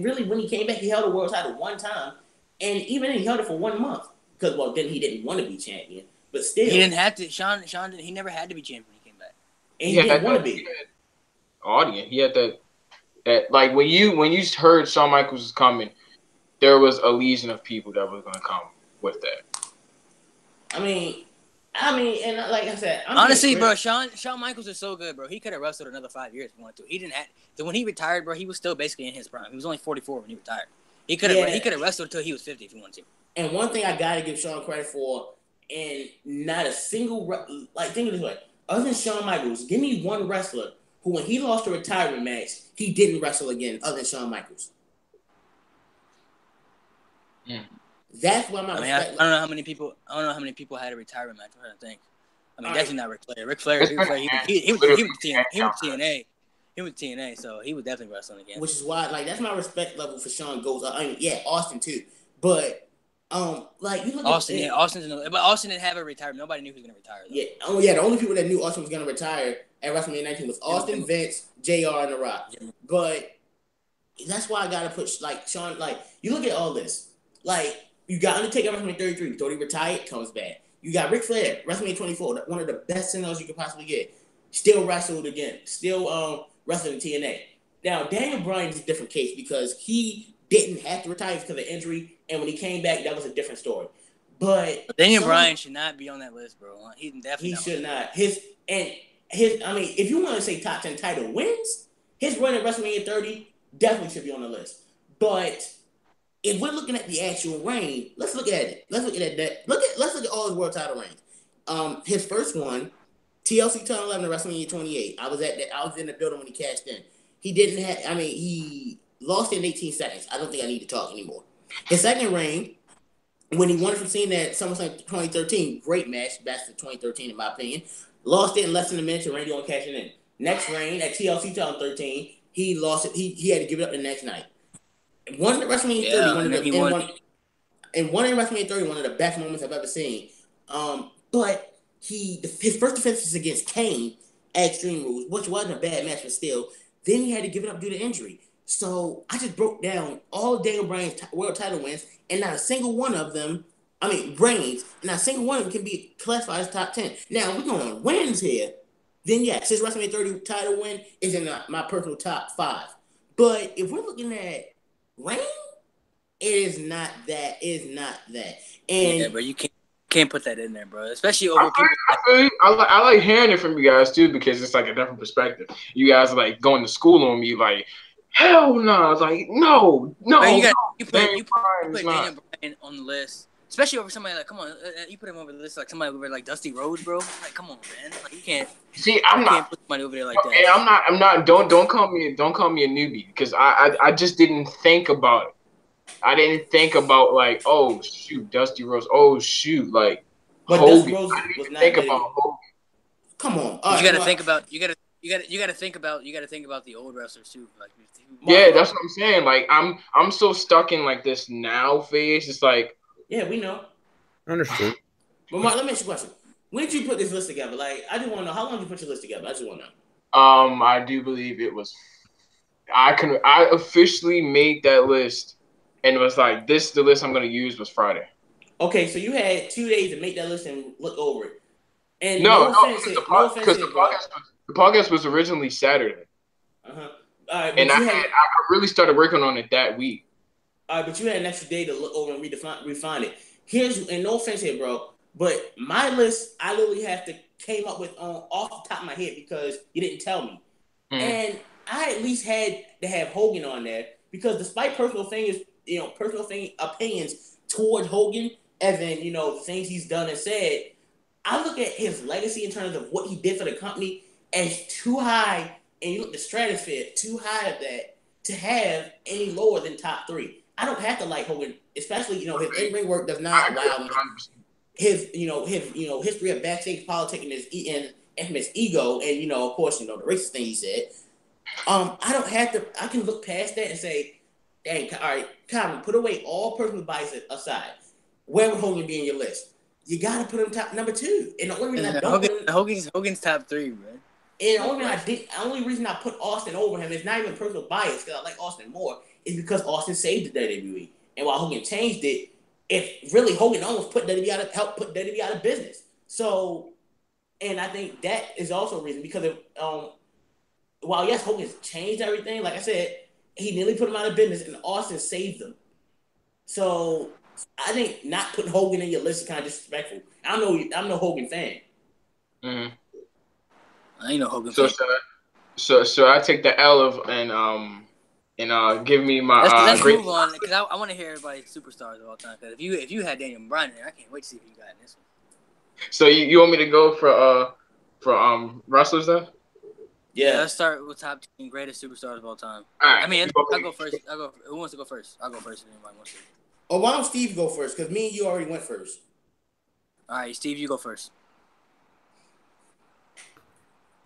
really when he came back, he held the world title one time, and even then he held it for 1 month. Because then he didn't want to be champion, but still he didn't have to. Shawn, he never had to be champion when he came back, and he didn't want to be. Audience, he had that like when you heard Shawn Michaels was coming, there was a legion of people that was going to come with that. I mean, and like I said, honestly, bro, Shawn Michaels is so good, bro. He could have wrestled another 5 years if he wanted to. He didn't have. So when he retired, bro, he was still basically in his prime. He was only 44 when he retired. He could have wrestled until he was 50 if he wanted to. And one thing I gotta give Shawn credit for, and not a single think of it this way: other than Shawn Michaels, give me one wrestler who, when he lost a retirement match, he didn't wrestle again, other than Shawn Michaels. That's why my respect. I don't know how many people had a retirement match. I'm trying to think. Definitely not Ric Flair. Ric Flair, he was TNA. He was TNA, so he was definitely wrestling again. Which is why, that's my respect level for Shawn goes up. Austin too, but you look Austin. Yeah, but Austin didn't have a retirement. Nobody knew he was going to retire. Though. Yeah. The only people that knew Austin was going to retire at WrestleMania 19 was Austin, Vince, JR, and The Rock. Yeah. But that's why I got to put Shawn. You look at all this. You got Undertaker at WrestleMania 33. Thought he retired, comes back. You got Ric Flair, WrestleMania 24, one of the best singles you could possibly get. Still wrestled again. Still wrestling in TNA. Now, Daniel Bryan is a different case because he didn't have to retire because of injury, and when he came back, that was a different story. But Daniel Bryan should not be on that list, bro. He definitely should not. If you want to say top 10 title wins, his run at WrestleMania 30 definitely should be on the list. But if we're looking at the actual reign, let's look at it. Let's look at that. Let's look at all his world title reigns. His first one, TLC 2011 to WrestleMania 28. I was in the building when he cashed in. He didn't have. I mean, he lost in 18 seconds. I don't think I need to talk anymore. His second reign, when he won from Cena at SummerSlam 2013, great match, best of 2013 in my opinion. Lost it in less than a minute to Randy Orton cashing in. Next reign at TLC 2013, he lost it. He had to give it up the next night. One at WrestleMania 30, one in WrestleMania 30, one of the best moments I've ever seen. But his first defense was against Kane at Extreme Rules, which wasn't a bad match, but still. Then he had to give it up due to injury. So I just broke down all Daniel Bryan's world title wins, and not a single one of them, reigns, and not a single one of them can be classified as top 10. Now, we're going on wins here. Then, yes, his WrestleMania 30 title win is in my personal top 5. But if we're looking at reign, it is not that. It is not that. And yeah, bro, you can't put that in there, bro. Especially over people. I like hearing it from you guys too, because it's like a different perspective. You guys are like going to school on me, like hell no. It's like no. You put Daniel Bryan on the list, especially over somebody like, come on, you put him over the list like somebody over like Dusty Rhodes, bro. Like, come on, man. Like, you can't. See, I'm not put somebody over there like that. I'm not. Don't call me a newbie, because I just didn't think about it. I didn't think about like, oh shoot, Dusty Rhodes. Oh shoot, like but Hogan. Dusty Rhodes was not think about Hogan. Come on, you got to think about you got to think about the old wrestlers too. Like, yeah, that's what I'm saying. Like I'm so stuck in like this now phase. It's like, yeah, we know. Understood. But Mark, let me ask you a question. When did you put this list together? Like, I just want to know, how long did you put your list together? I just want to know. I do believe it was. I officially made that list, and it was like, this the list I'm gonna use was Friday. Okay, so you had 2 days to make that list and look over it. And the podcast was originally Saturday. And I really started working on it that week. All right, but you had an extra day to look over and refine it. And no offense here, bro, but my list, I literally came up with off the top of my head because you didn't tell me. Mm-hmm. And I at least had to have Hogan on there because despite personal opinions toward Hogan, as in, the things he's done and said, I look at his legacy in terms of what he did for the company as too high, and you look at the stratosphere, too high of that to have any lower than top 3. I don't have to like Hogan, especially, his in-ring work does not wow me. His history of backstage politics and his infamous ego, and, of course, the racist thing he said. I don't have to, I can look past that and say, dang, all right, Calvin, put away all personal bias aside. Where would Hogan be in your list? You gotta put him top number 2. And the only reason I don't Hogan's top 3, man. And the only reason I put Austin over him is not even personal bias, because I like Austin more, is because Austin saved the WWE. And while Hogan changed it, Hogan almost helped put WWE out of business. So, and I think that is also a reason, because while yes, Hogan's changed everything, like I said, he nearly put him out of business, and Austin saved them. So I think not putting Hogan in your list is kind of disrespectful. I'm no Hogan fan. Mm-hmm. I ain't no Hogan fan. So I take the L of and give me my. Let's move on, because I want to hear everybody's superstars of all time. Because if you had Daniel Bryan there, I can't wait to see who you got in this one. So you want me to go for wrestlers then? Yeah, let's start with top 10 greatest superstars of all time. All right. I mean, I'll go first. Who wants to go first? I'll go first if anybody wants to. Oh, why don't Steve go first? Because me and you already went first. All right, Steve, you go first.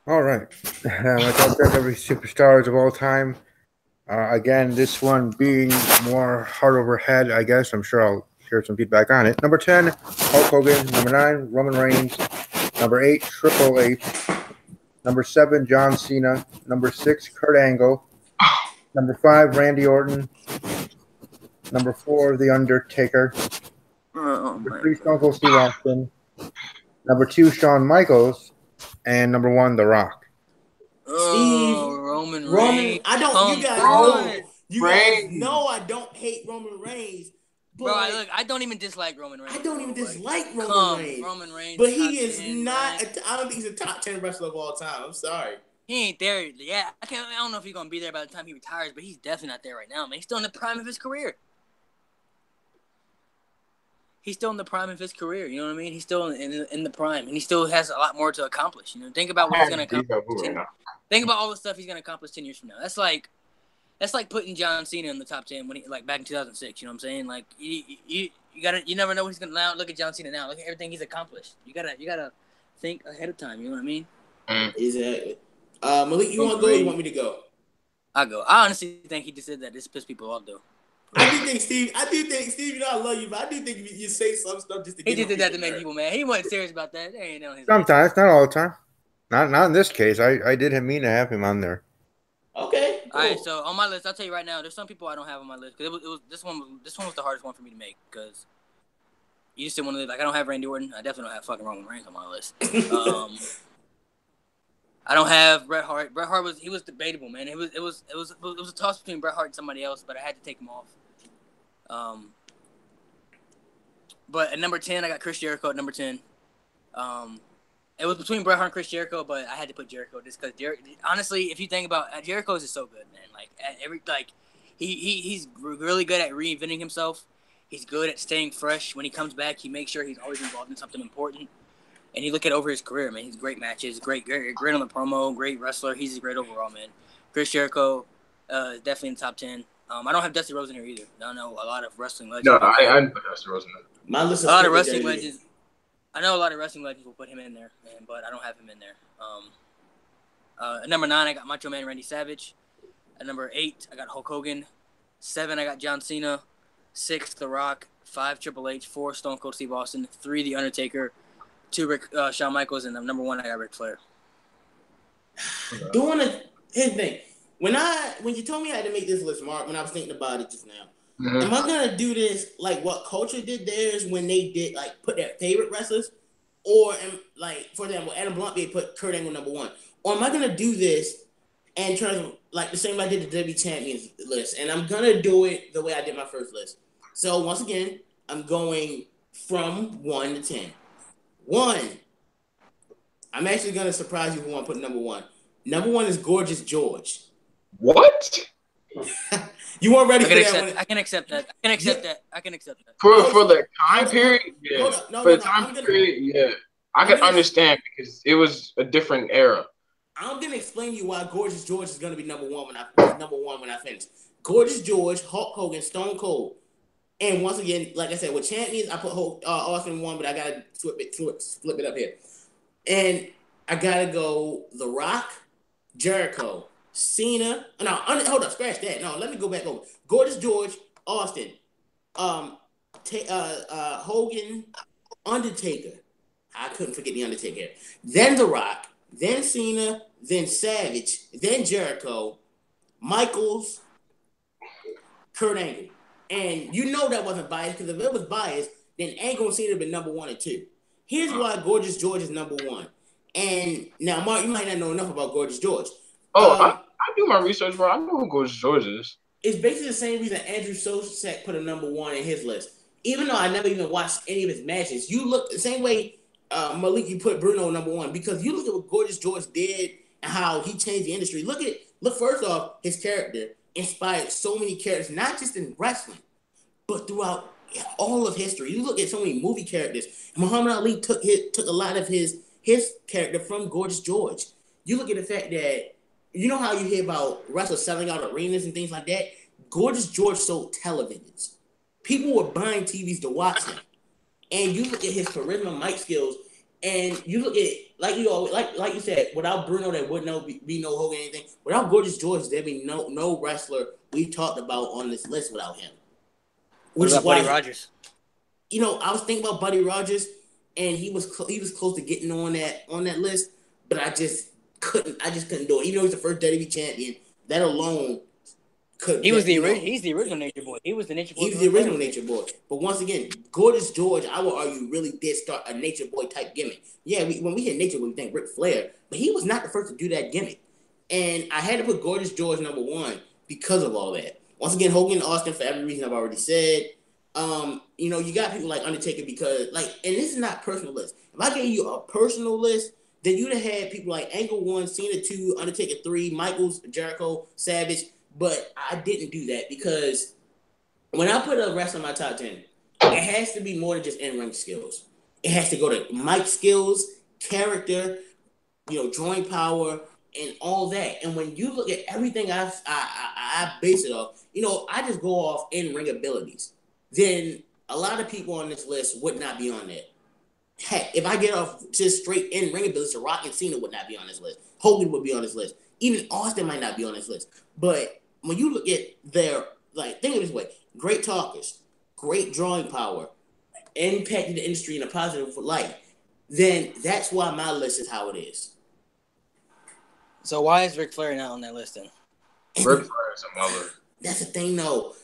All right. My top 10 every superstars of all time. Again, this one being more heart over head, I guess. I'm sure I'll hear some feedback on it. Number 10, Hulk Hogan. Number 9, Roman Reigns. Number 8, Triple H. Number 7, John Cena. Number 6, Kurt Angle. Number 5, Randy Orton. Number 4, The Undertaker. Number 3, Stone Cold Steve Austin. Number 2, Shawn Michaels. And number 1, The Rock. Roman Reigns. I don't. You guys know. You guys know I don't hate Roman Reigns. Bro, I don't even dislike Roman Reigns. I don't even dislike Roman Reigns. Roman Reigns. But he is not. I don't think he's a top 10 wrestler of all time. I'm sorry. He ain't there. Yeah, I don't know if he's gonna be there by the time he retires, but he's definitely not there right now, man. He's still in the prime of his career. He's still in the prime of his career. You know what I mean? He's still in the prime, and he still has a lot more to accomplish. You know, think about what he's gonna accomplish. Think about all the stuff he's gonna accomplish 10 years from now. That's like putting John Cena in the top 10 when he back in 2006. You know what I'm saying? Like you never know what he's gonna. Now look at John Cena now. Look at everything he's accomplished. You gotta think ahead of time. You know what I mean? Exactly. Malik, you want to go or you want me to go? I'll go. I honestly think he just did that. This pissed people off, though. I do think Steve, you know I love you, but I do think you say some stuff just to get He just did that to make people mad. He wasn't serious about that. They ain't on his Sometimes, not all the time. Not in this case. I did mean to have him on there. Okay. Cool. All right, so on my list, I'll tell you right now, there's some people I don't have on my list because this one was the hardest one for me to make because you just didn't want to I don't have Randy Orton. I definitely don't have fucking Roman Reigns on my list. I don't have Bret Hart. Bret Hart was debatable, man. It was a toss between Bret Hart and somebody else, but I had to take him off. But at number 10, I got Chris Jericho at number 10. It was between Bret Hart and Chris Jericho, but I had to put Jericho just because honestly, if you think about Jericho is just so good, man. He's really good at reinventing himself. He's good at staying fresh. When he comes back, he makes sure he's always involved in something important. And you look at over his career, man. He's great matches, great on the promo, great wrestler. He's a great overall, man. Chris Jericho is definitely in the top 10. I don't have Dusty Rhodes in here either. I know a lot of wrestling legends. No, I didn't put Dusty Rhodes in there. My list a lot of wrestling legends. I know a lot of wrestling legends will put him in there, man, but I don't have him in there. At number 9, I got Macho Man Randy Savage. At number 8, I got Hulk Hogan. 7, I got John Cena. 6, The Rock. 5, Triple H. 4, Stone Cold Steve Austin. 3, The Undertaker. 2, Shawn Michaels, and number 1, I got Ric Flair. Here's the thing. When you told me I had to make this list, Mark, when I was thinking about it just now, am I gonna do this like what Culture did theirs when they did like put their favorite wrestlers, or for example, Adam Blunt they put Kurt Angle number 1, or am I gonna do this and try to like the same way I did the WWE Champions list, and I'm gonna do it the way I did my first list. So once again, I'm going from 1 to 10. 1. I'm actually gonna surprise you who I put number 1. Number 1 is Gorgeous George. What? You weren't ready for that. I can accept that. I can accept that. For the time period, yeah. For the time period, yeah. I can understand because it was a different era. I'm gonna explain to you why Gorgeous George is gonna be number 1 when I finish. Gorgeous George, Hulk Hogan, Stone Cold. And once again, like I said, with champions, I put Austin 1, but I gotta flip it up here. And I gotta go The Rock, Jericho, Cena. No, hold up, scratch that. No, let me go back over. Gorgeous George, Austin, Hogan, Undertaker. I couldn't forget the Undertaker. Then The Rock, then Cena, then Savage, then Jericho, Michaels, Kurt Angle. And you know that wasn't biased, because if it was biased, then Angle and Cena would have been number 1 and 2. Here's why Gorgeous George is number 1. And now, Mark, you might not know enough about Gorgeous George. I do my research, bro. I know who Gorgeous George is. It's basically the same reason Andrew Sosek put him number 1 in his list. Even though I never even watched any of his matches, you look the same way Malik, you put Bruno number 1, because you look at what Gorgeous George did and how he changed the industry. Look first off, his character inspired so many characters, not just in wrestling, but throughout all of history. You look at so many movie characters. Muhammad Ali took a lot of his character from Gorgeous George. You look at the fact that, you know how you hear about wrestlers selling out arenas and things like that? Gorgeous George sold televisions. People were buying TVs to watch him. And you look at his charisma, mic skills, and you look at, like you said, without Bruno, there would be no Hogan anything. Without Gorgeous George, there'd be no wrestler we talked about on this list without him. What about Buddy Rogers? You know, I was thinking about Buddy Rogers, and he was close to getting on that list, but I just couldn't do it. Even though he's the first WWE champion, that alone couldn't. He's the original Nature Boy. He was the Nature Boy. He was the original Nature Boy. But once again, Gorgeous George, I would argue, really did start a Nature Boy type gimmick. Yeah, when we hear Nature Boy, we think Ric Flair, but he was not the first to do that gimmick. And I had to put Gorgeous George number 1 because of all that. Once again, Hogan and Austin for every reason I've already said. You got people like Undertaker because, and this is not personal list. If I gave you a personal list, then you'd have had people like Angle 1, Cena 2, Undertaker 3, Michaels, Jericho, Savage. But I didn't do that because when I put a wrestler in my top 10, it has to be more than just in-ring skills. It has to go to mic skills, character, drawing power, and all that. And when you look at everything I base it off, I just go off in-ring abilities. Then a lot of people on this list would not be on that. Heck, if I get off just straight in-ring abilities, Rock and Cena would not be on this list. Hogan would be on this list. Even Austin might not be on this list. But when you look at their, think of it this way, great talkers, great drawing power, impacting the industry in a positive light, then that's why my list is how it is. So why is Ric Flair not on that list then? Ric Flair is a mother. That's the thing, though.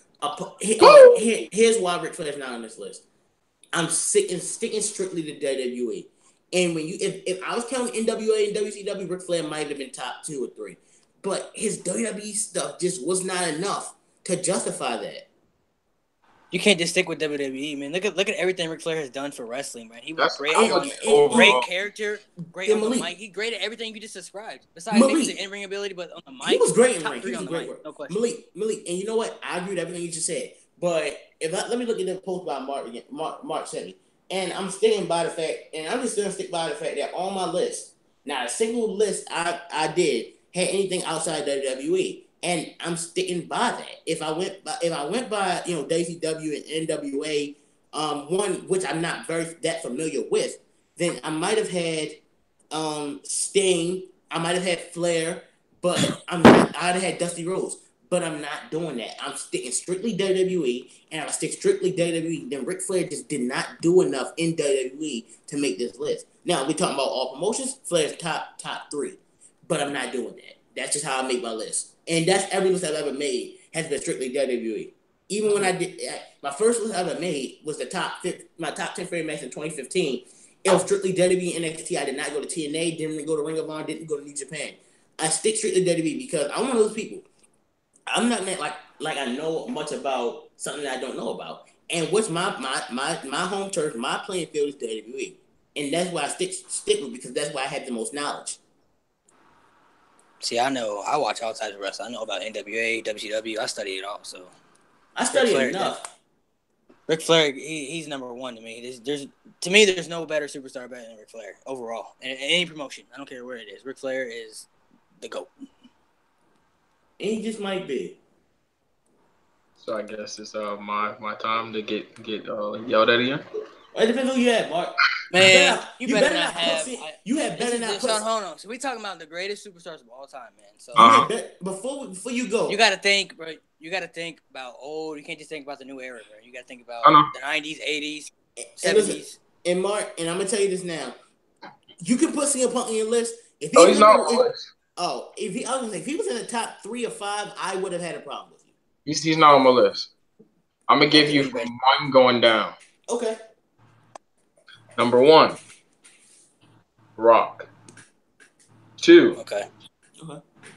Here's why Ric Flair is not on this list. I'm sticking strictly to WWE. And when if I was counting NWA and WCW, Ric Flair might have been top 2 or 3. But his WWE stuff just was not enough to justify that. You can't just stick with WWE, man. Look at everything Ric Flair has done for wrestling, man. He was great great character, great on the mic. He's great at everything you just described. Besides maybe the in-ring ability, but on the mic, he was great in top ring. 3 on the mic, no question. Malik, and you know what? I agree with everything you just said. But let me look at the post by Mark again. Mark said it. And I'm sticking by the fact, and I'm just gonna stick by the fact that on my list, not a single list I did had anything outside WWE. And I'm sticking by that. If I went by WCW and NWA, one which I'm not that familiar with, then I might have had Sting, I might have had Flair, but I'd have had Dusty Rhodes. But I'm not doing that. I'm sticking strictly WWE, and if I stick strictly WWE, then Ric Flair just did not do enough in WWE to make this list. Now we're talking about all promotions. Flair's top 3, but I'm not doing that. That's just how I make my list. And that's every list I've ever made has been strictly WWE. Even when I did my first list I ever made was my top 10 favorite match in 2015. It was strictly WWE and NXT. I did not go to TNA, didn't go to Ring of Honor, didn't go to New Japan. I stick strictly to WWE because I'm one of those people. I'm not like I know much about something that I don't know about. And what's my home turf, my playing field is WWE. And that's why I stick with because that's why I have the most knowledge. See, I watch all types of wrestling. I know about NWA, WCW. I study it all, so. I study enough. Ric Flair, he's number 1 to me. There's no better superstar better than Ric Flair overall. In any promotion. I don't care where it is. Ric Flair is the GOAT. And he just might be. So I guess it's my time to get yelled at again. It depends who you have, Mark. Man, you better not have. You have better not put. Hold on. So we talking about the greatest superstars of all time, man. So before you go, you got to think, bro. You got to think about old. You can't just think about the new era, bro. You got to think about the 90s, 80s, 70s. And Mark, and I'm gonna tell you this now. You can put CM Punk on your list. He's not on the list. Oh, if he was in the top 3 or 5, I would have had a problem with you. He's not on my list. I'm gonna give you from 1 going down. Okay. Number 1, Rock. 2, okay.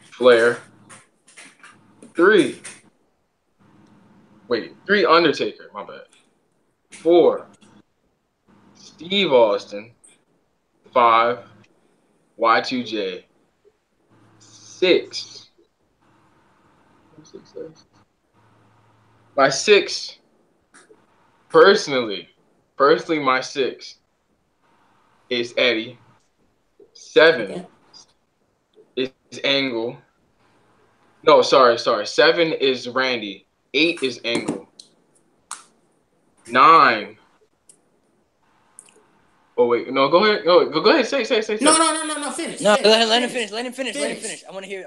Flair. 3, Undertaker. My bad. 4, Steve Austin. 5, Y2J. 6. My 6. Personally, my 6 is Eddie. 7 is Angle. No, sorry. 7 is Randy. 8 is Angle. 9. Oh wait, no, go ahead. Go ahead. Say. No. Finish. No, finish. let him finish. Let him finish. I want to hear.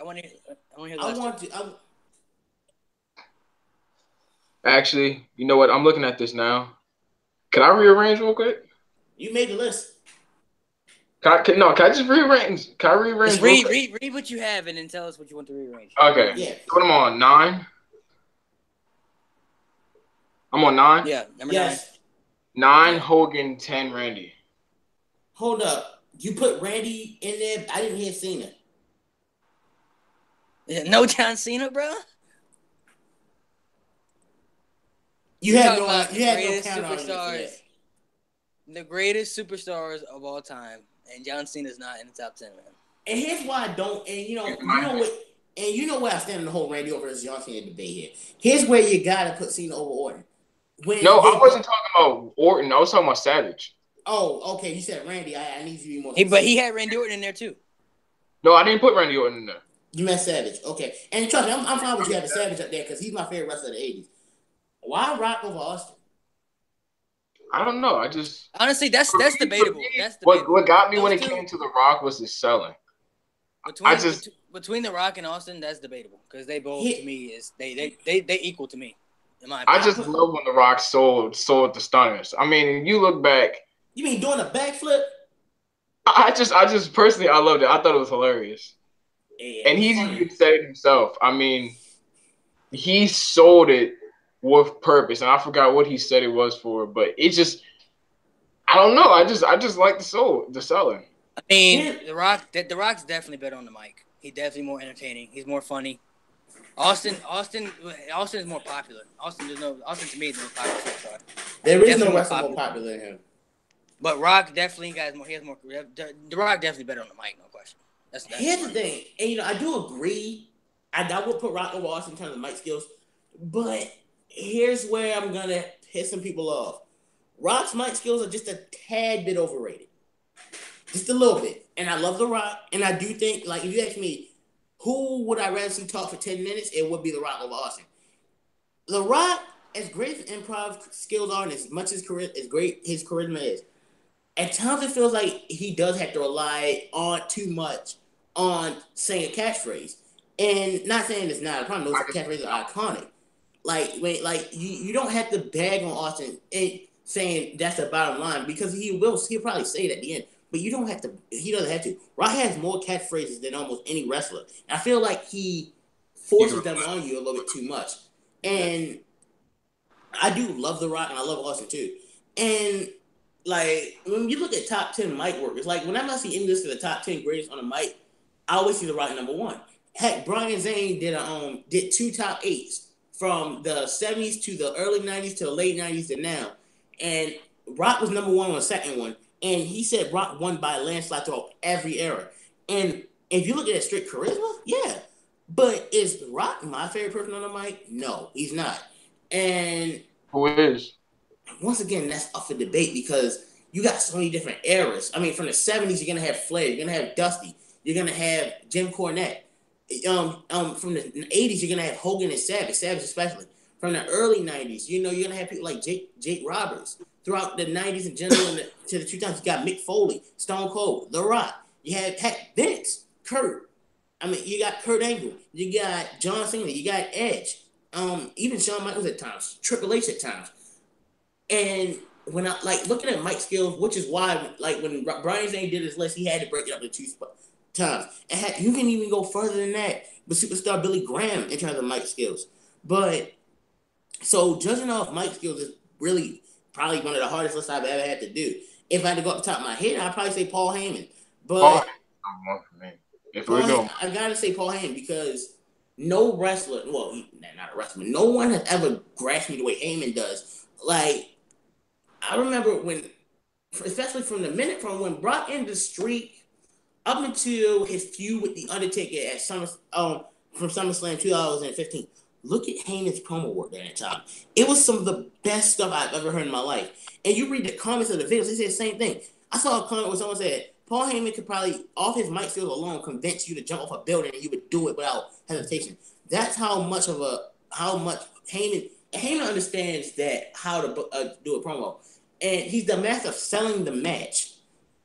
Actually, you know what? I'm looking at this now. Can I rearrange real quick? You made the list. Can I just rearrange? Can I rearrange? Just read what you have and then tell us what you want to rearrange. Okay. Yeah. Put them on 9. I'm on 9. Yeah. Number 9 Hogan, 10 Randy. Hold up. You put Randy in there. I didn't hear Cena. No John Cena, bro. You had no count on it. The greatest superstars of all time. And John Cena's not in the top 10, man. And here's why I don't. And you know what. And you know where I stand in the whole Randy Orton versus John Cena debate here. Here's where you gotta put Cena over Orton. I wasn't talking about Orton. I was talking about Savage. Oh, okay. You said Randy. I need you to be more. But he had Randy Orton in there too. No, I didn't put Randy Orton in there. You meant Savage. Okay. And trust me, I'm fine with you having Savage up there because he's my favorite wrestler of the 80s. Why Rock over Austin? I don't know. Honestly, that's debatable. That's debatable. What got me when it came to The Rock was his selling. Between The Rock and Austin, that's debatable because they both to me is they equal to me. In my opinion. I just love when The Rock sold the Stunners. I mean, you look back. You mean doing a backflip? I just personally, I loved it. I thought it was hilarious. Yeah, and he's even said it himself. I mean, he sold it with purpose, and I forgot what he said it was for, but it just, I don't know. I just like the selling. I mean, The Rock's definitely better on the mic. He's definitely more entertaining. He's more funny. Austin is more popular. Austin to me is the most popular superstar. There is no wrestler more popular than him. But Rock definitely got more. He has more. The Rock definitely better on the mic, no question. Here's the thing, and I do agree. I would put Rock over Austin in terms of mic skills, but here's where I'm gonna piss some people off. Rock's mic skills are just a tad bit overrated, just a little bit. And I love The Rock, and I do think, like, if you ask me, who would I rather see talk for 10 minutes? It would be The Rock over Austin. The Rock, as great as improv skills are, and as much as great his charisma is, at times it feels like he does have to rely on too much on saying a catchphrase. And not saying it's not a problem, those catchphrases are iconic. You don't have to bag on Austin and saying that's the bottom line because he'll probably say it at the end. But you don't have to. He doesn't have to. Rock has more catchphrases than almost any wrestler. And I feel like he forces them on you a little bit too much. And I do love The Rock, and I love Austin too. And like when you look at top 10 mic work, it's like whenever I see any list of the top 10 greatest on a mic, I always see The Rock number one. Heck, Brian Zane did 2 top 8s from the 70s to the early 90s to the late 90s to now. And Rock was number one on the second one. And he said Rock won by a landslide throughout every era. And if you look at strict charisma, yeah. But is Rock my favorite person on the mic? No, he's not. And who is? Once again, that's up for debate because you got so many different eras. I mean, from the 70s, you're gonna have Flair, you're gonna have Dusty, you're gonna have Jim Cornette. From the 80s, you're gonna have Hogan and Savage especially. From the early 90s, you're gonna have people like Jake Roberts. Throughout the 90s in general to the 2000s, you got Mick Foley, Stone Cold, The Rock. You had Vince, Kurt. I mean, you got Kurt Angle. You got John Cena. You got Edge. Even Shawn Michaels at times. Triple H at times. And when I looking at mic skills, which is why when Brian Zane did his list, he had to break it up into 2 times. And you can even go further than that with superstar Billy Graham in terms of mic skills. But so judging off mic skills is really probably one of the hardest lists I've ever had to do. If I had to go off the top of my head, I'd probably say Paul Heyman. But I gotta say Paul Heyman because no wrestler, well, not a wrestler, no one has ever grasped me the way Heyman does. Like, I remember especially from when Brock ended the streak up until his feud with The Undertaker at from SummerSlam 2015. Look at Heyman's promo work during that time. It was some of the best stuff I've ever heard in my life. And you read the comments of the videos, they say the same thing. I saw a comment where someone said, Paul Heyman could probably, off his mic skills alone, convince you to jump off a building and you would do it without hesitation. That's how much Heyman understands how to do a promo. And he's the master of selling the match.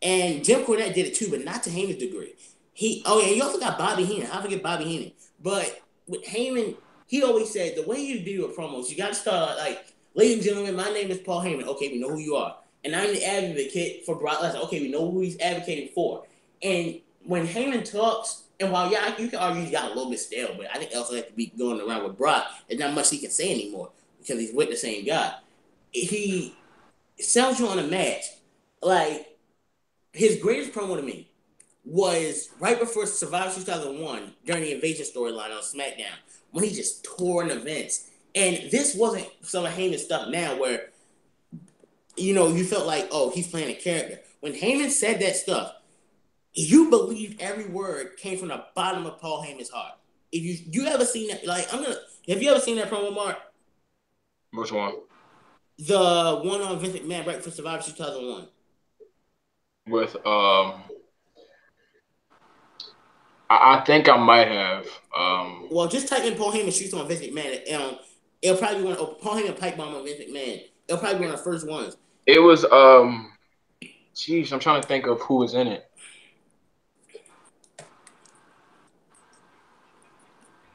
And Jim Cornette did it too, but not to Heyman's degree. You also got Bobby Heenan. I forget Bobby Heenan. But with Heyman, he always said, the way you do your promos, you got to start like, ladies and gentlemen, my name is Paul Heyman. Okay, we know who you are. And I'm the advocate for Brock Lesnar. Okay, we know who he's advocating for. And when Heyman talks, and while you can argue he got a little bit stale, but I think also have to be going around with Brock. There's not much he can say anymore because he's with the same guy. He sells you on a match. Like, his greatest promo to me was right before Survivor 2001 during the Invasion storyline on SmackDown when he just tore in events. And this wasn't some of Heyman's stuff now where, you felt like, oh, he's playing a character. When Heyman said that stuff, you believe every word came from the bottom of Paul Heyman's heart. If you ever seen that, like have you ever seen that promo, Mark? Which one? The one on Vince McMahon right for Survivor 2001. With I think I might have. Well, just type in Paul Heyman streets on Vince McMahon. It'll probably be one of Paul Heyman pipe bomb on Vince McMahon. It'll probably be one of the first ones. It was Jeez, I'm trying to think of who was in it.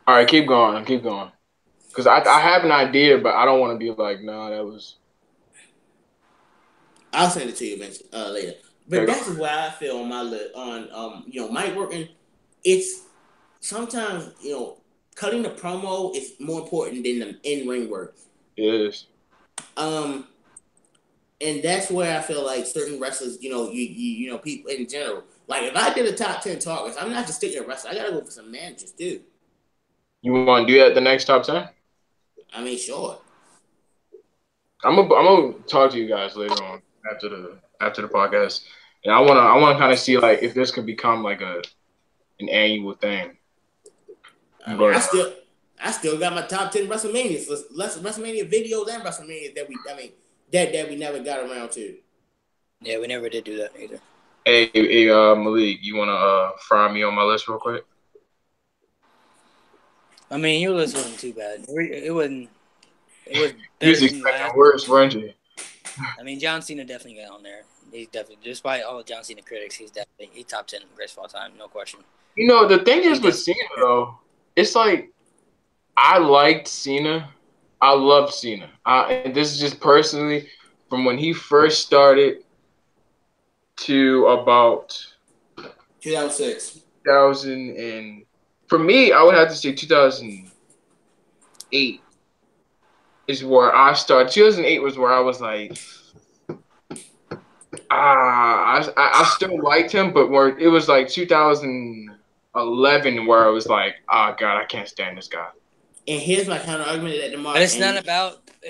All right, keep going. Because I have an idea, but I don't want to be like, no, that was. I'll send it to you later. But that's why I feel on my mic working. It's sometimes cutting the promo is more important than the in-ring work. It is. And that's where I feel like certain wrestlers, people in general. Like if I did a top 10 targets, I'm not just sticking to wrestlers. I gotta go for some managers too. You want to do that the next top 10? I mean, sure. I'm gonna talk to you guys later on after the podcast, and I wanna kind of see like if this could become like an annual thing. I mean, I still got my top 10 WrestleManias, less WrestleMania videos and WrestleMania that we never got around to. Yeah, we never did do that either. Hey, Malik, you wanna fire me on my list real quick? I mean, your list wasn't too bad. It wasn't. It was You was expecting worse, weren't you? I mean, John Cena definitely got on there. He's definitely, despite all the John Cena critics, he's top 10 greatest of all time, no question. You know, the thing is with Cena though, it's like I liked Cena. I loved Cena. And this is just personally from when he first started to about 2006. 2000 and for me, I would have to say 2008 is where I started. 2008 was where I was like, I still liked him, but where it was like 2011 where I was like, oh God, I can't stand this guy. And here's my counter argument that the market. But it's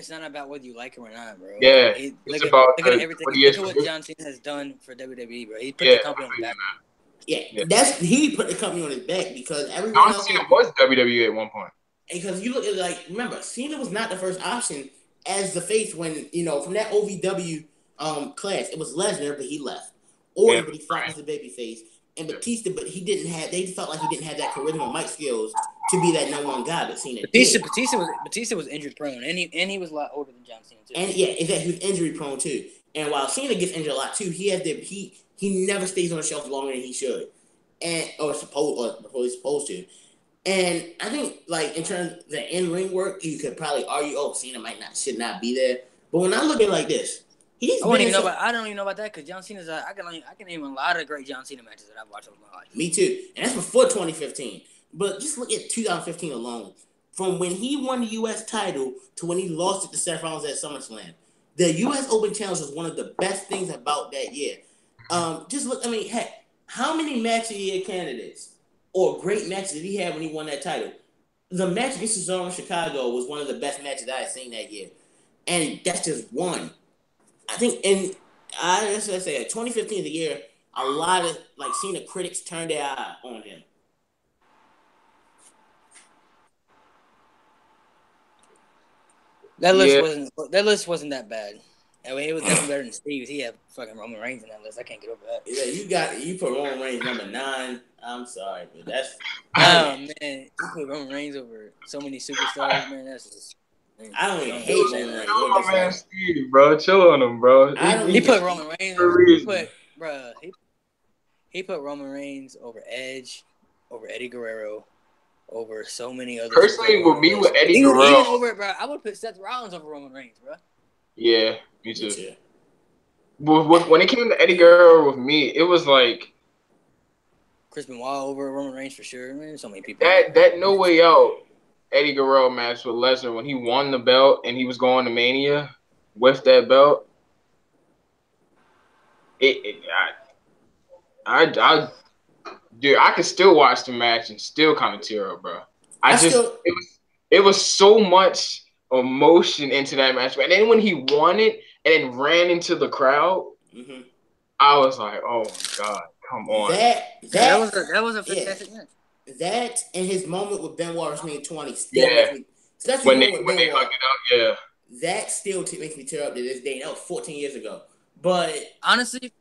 not about whether you like him or not, bro. Yeah, look at everything. Look at what John Cena has done for WWE, bro. He put the company on his back. Yeah, he put the company on his back because everyone else was WWE at one point. Because you look at remember, Cena was not the first option as the face when from that OVW class. It was Lesnar, but he left. Orton, but he fought as a babyface, and Batista, but he didn't have. They felt like he didn't have that charisma, mic skills to be that number one guy. But Cena, Batista was injury prone, and he was a lot older than John Cena too. And yeah, exactly, he was injury prone too. And while Cena gets injured a lot too, he never stays on the shelf longer than he should, before he's supposed to. And I think, like, in terms of the in-ring work, you could probably argue, Cena should not be there. But when I look at it like this, I don't even know about that because John Cena's. I can name a lot of great John Cena matches that I've watched over my life. Me too, and that's before 2015. But just look at 2015 alone, from when he won the U.S. title to when he lost it to Seth Rollins at SummerSlam. The U.S. Open Challenge was one of the best things about that year. Just look. I mean, heck, how many match of the year candidates or great matches did he have when he won that title? The match against Cesaro in Chicago was one of the best matches I had seen that year. And that's just one. I think, and I say 2015 is the year a lot of Cena critics turned their eye on him. That list wasn't that bad. I mean, it was definitely better than Steve's. He had fucking Roman Reigns in that list. I can't get over that. Yeah, you put Roman Reigns number 9. I'm sorry, but that's. Oh man, you put Roman Reigns over so many superstars, man. That's just. I don't even hate Roman Reigns. Oh man, Steve, bro, chill on him, bro. He put Roman Reigns. He put Roman Reigns over Edge, over Eddie Guerrero, over so many other. Personally, with Eddie Guerrero, even over, bro, I would put Seth Rollins over Roman Reigns, bro. Yeah, me too. When it came to Eddie Guerrero with me, it was like Chris Benoit over Roman Reigns for sure. Man, so many people. That No Way Out Eddie Guerrero match with Lesnar when he won the belt and he was going to Mania with that belt. Dude, I could still watch the match and still kind of tear up, bro. It was so much emotion into that match, and then when he won it and then ran into the crowd, I was like, oh my God, come on. That was a fantastic match. That and his moment with Benoit WrestleMania 20 still Yeah. makes me, especially When the they moment with Benoit. hug it out, That still makes me tear up to this day. That was 14 years ago. But honestly,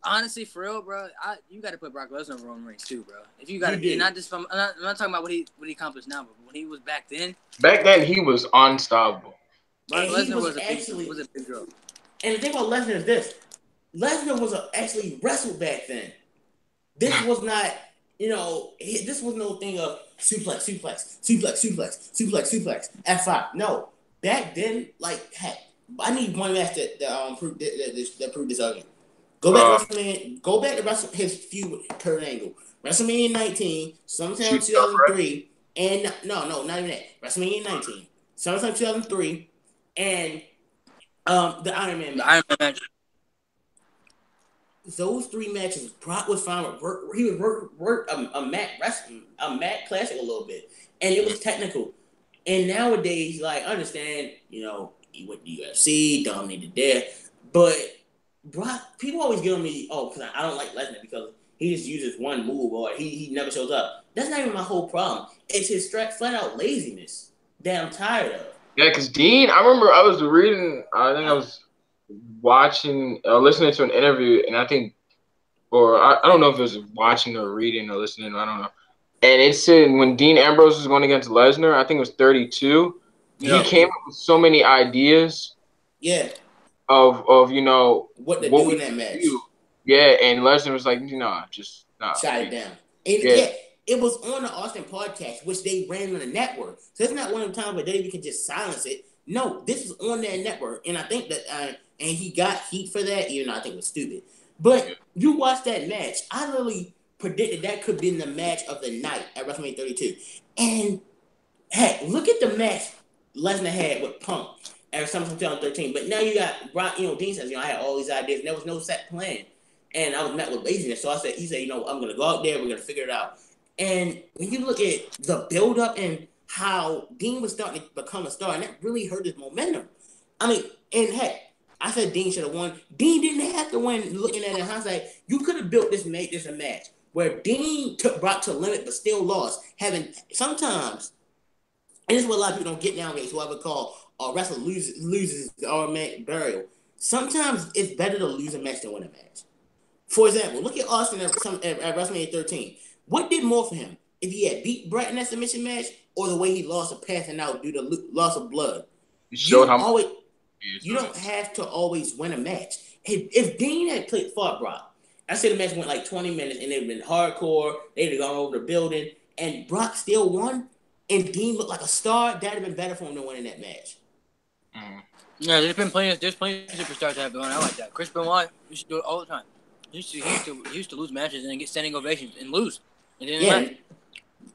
for real, bro, you got to put Brock Lesnar over Roman Reigns too, bro. If you got to, not just from, I'm not talking about what he accomplished now, but when he was back then. Back then, he was unstoppable. Brock Lesnar was a big draw. And the thing about Lesnar is this: Lesnar was actually wrestled back then. This was not, this was no thing of suplex, F5. No, back then, like, heck, I need one match that prove this argument. Go back to WrestleMania. Go back to his feud with Kurt Angle. WrestleMania 19, sometime 2003, and no, not even that. WrestleMania 19, sometime 2003, and the Iron Man match. Those three matches, Brock was fine. He would work a mat classic a little bit, and it was technical. And nowadays, like, I understand, he went to UFC, dominated there, but Brock, people always give me, because I don't like Lesnar because he just uses one move or he never shows up. That's not even my whole problem. It's his flat out laziness that I'm tired of. Yeah, because Dean, I remember I was reading, I think I was watching, listening to an interview, and I think, or I don't know if it was watching or reading or listening, I don't know. And it said when Dean Ambrose was going against Lesnar, I think it was 32, he came up with so many ideas. Yeah. Of what to do in that match. Yeah, and Lesnar was like, just shut it down. And it was on the Austin podcast, which they ran on the network. So it's not one of the times where David can just silence it. No, this was on their network, and I think that and he got heat for that, even though I think it was stupid. But you watch that match, I literally predicted that could be the match of the night at WrestleMania 32. And heck, look at the match Lesnar had with Punk at SummerSlam 2013. But now you got Brock, Dean says, I had all these ideas, and there was no set plan. And I was met with laziness. So he said, I'm going to go out there, we're going to figure it out. And when you look at the build-up and how Dean was starting to become a star, and that really hurt his momentum. I mean, and heck, I said Dean should have won. Dean didn't have to win. Looking at it in hindsight, you could have built this a match where Dean took Brock to the limit but still lost. Sometimes, and this is what a lot of people don't get nowadays, what I would call a wrestler loses or burial. Sometimes it's better to lose a match than win a match. For example, look at Austin at WrestleMania 13. What did more for him? If he had beat Bret in that submission match or the way he lost a passing out due to loss of blood? You don't have to always win a match. If Dean had fought Brock, I said the match went like 20 minutes and they'd been hardcore, they'd have gone over the building, and Brock still won, and Dean looked like a star, that'd have been better for him than winning that match. Yeah, there's plenty of superstars that have gone out like that. Chris Benoit used to do it all the time. He used to lose matches and then get standing ovations and lose.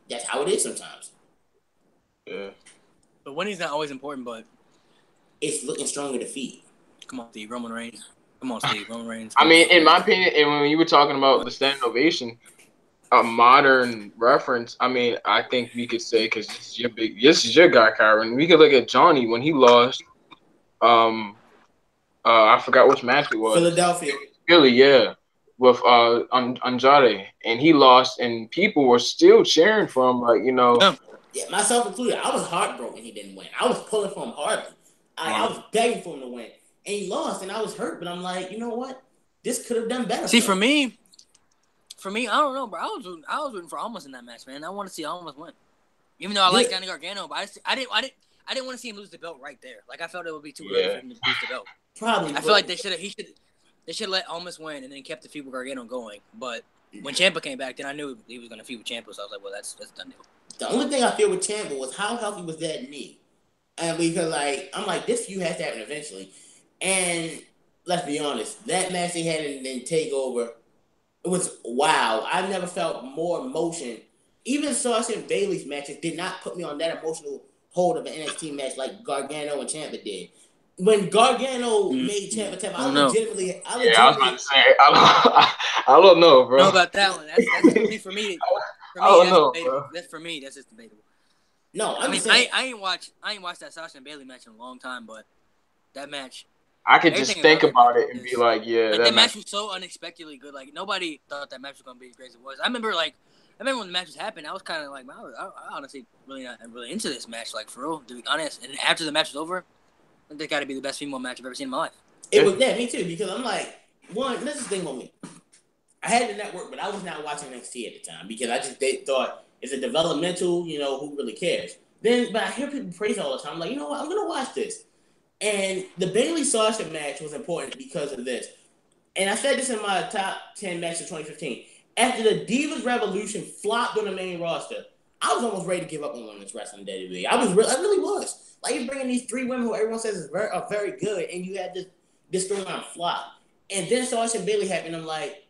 That's how it is sometimes. Yeah. But winning's not always important, but it's looking strong in defeat. Come on, Steve. Roman Reigns. Roman Reigns. I mean, in my opinion, and when you were talking about the standing ovation, a modern reference, I mean, I think we could say, because this is your guy, Kyron. We could look at Johnny when he lost. I forgot which match it was. Philadelphia. Philly, yeah, with Andrade, and he lost, and people were still cheering for him, Yeah, myself included. I was heartbroken he didn't win. I was pulling for him hardly. I was begging for him to win, and he lost, and I was hurt. But I'm like, you know what? This could have done better. See, for me, I don't know, bro. I was rooting for Almas in that match, man. I want to see Almas win, even though I like Johnny Gargano, but I didn't want to see him lose the belt right there. Like, I felt it would be too early for him to lose the belt. Probably. I feel like they should let Almas win and then kept the feud with Gargano going. But when Ciampa came back, then I knew he was going to feud with Ciampa, so I was like, well, that's done deal. The only thing I feel with Ciampa was how healthy was that knee. And because, I'm like, this feud has to happen eventually. And let's be honest, that match they had in TakeOver, it was wow. I've never felt more emotion. Even Sasha and Bayley's matches did not put me on that emotional hold of an NXT match like Gargano and Ciampa did. When Gargano made Ciampa tap, I legitimately. I was about to say, I don't know, bro. Know about that one. That's for me. I don't know, bro. That's for me. That's just debatable. No, I ain't watched that Sasha and Bayley match in a long time, but that match, I could just think about it and be like, yeah, like that match was so unexpectedly good. Like nobody thought that match was gonna be as great as it was. I remember when the matches happened, I was kind of like, man, I honestly not really into this match, like for real, to be honest. And after the match was over, I think that got to be the best female match I've ever seen in my life. It was me too, because I'm like, this is the thing with me. I had the network, but I was not watching NXT at the time because I just thought it's a developmental, who really cares? But I hear people praise it all the time. I'm like, you know what? I'm gonna watch this. And the Bayley Sasha match was important because of this. And I said this in my top 10 matches of 2015. After the Divas Revolution flopped on the main roster, I was almost ready to give up on women's wrestling in WWE. I really was. Like, you're bringing these 3 women who everyone says are very good, and you had this storyline flop. And then Sasha and Bayley happened, and I'm like,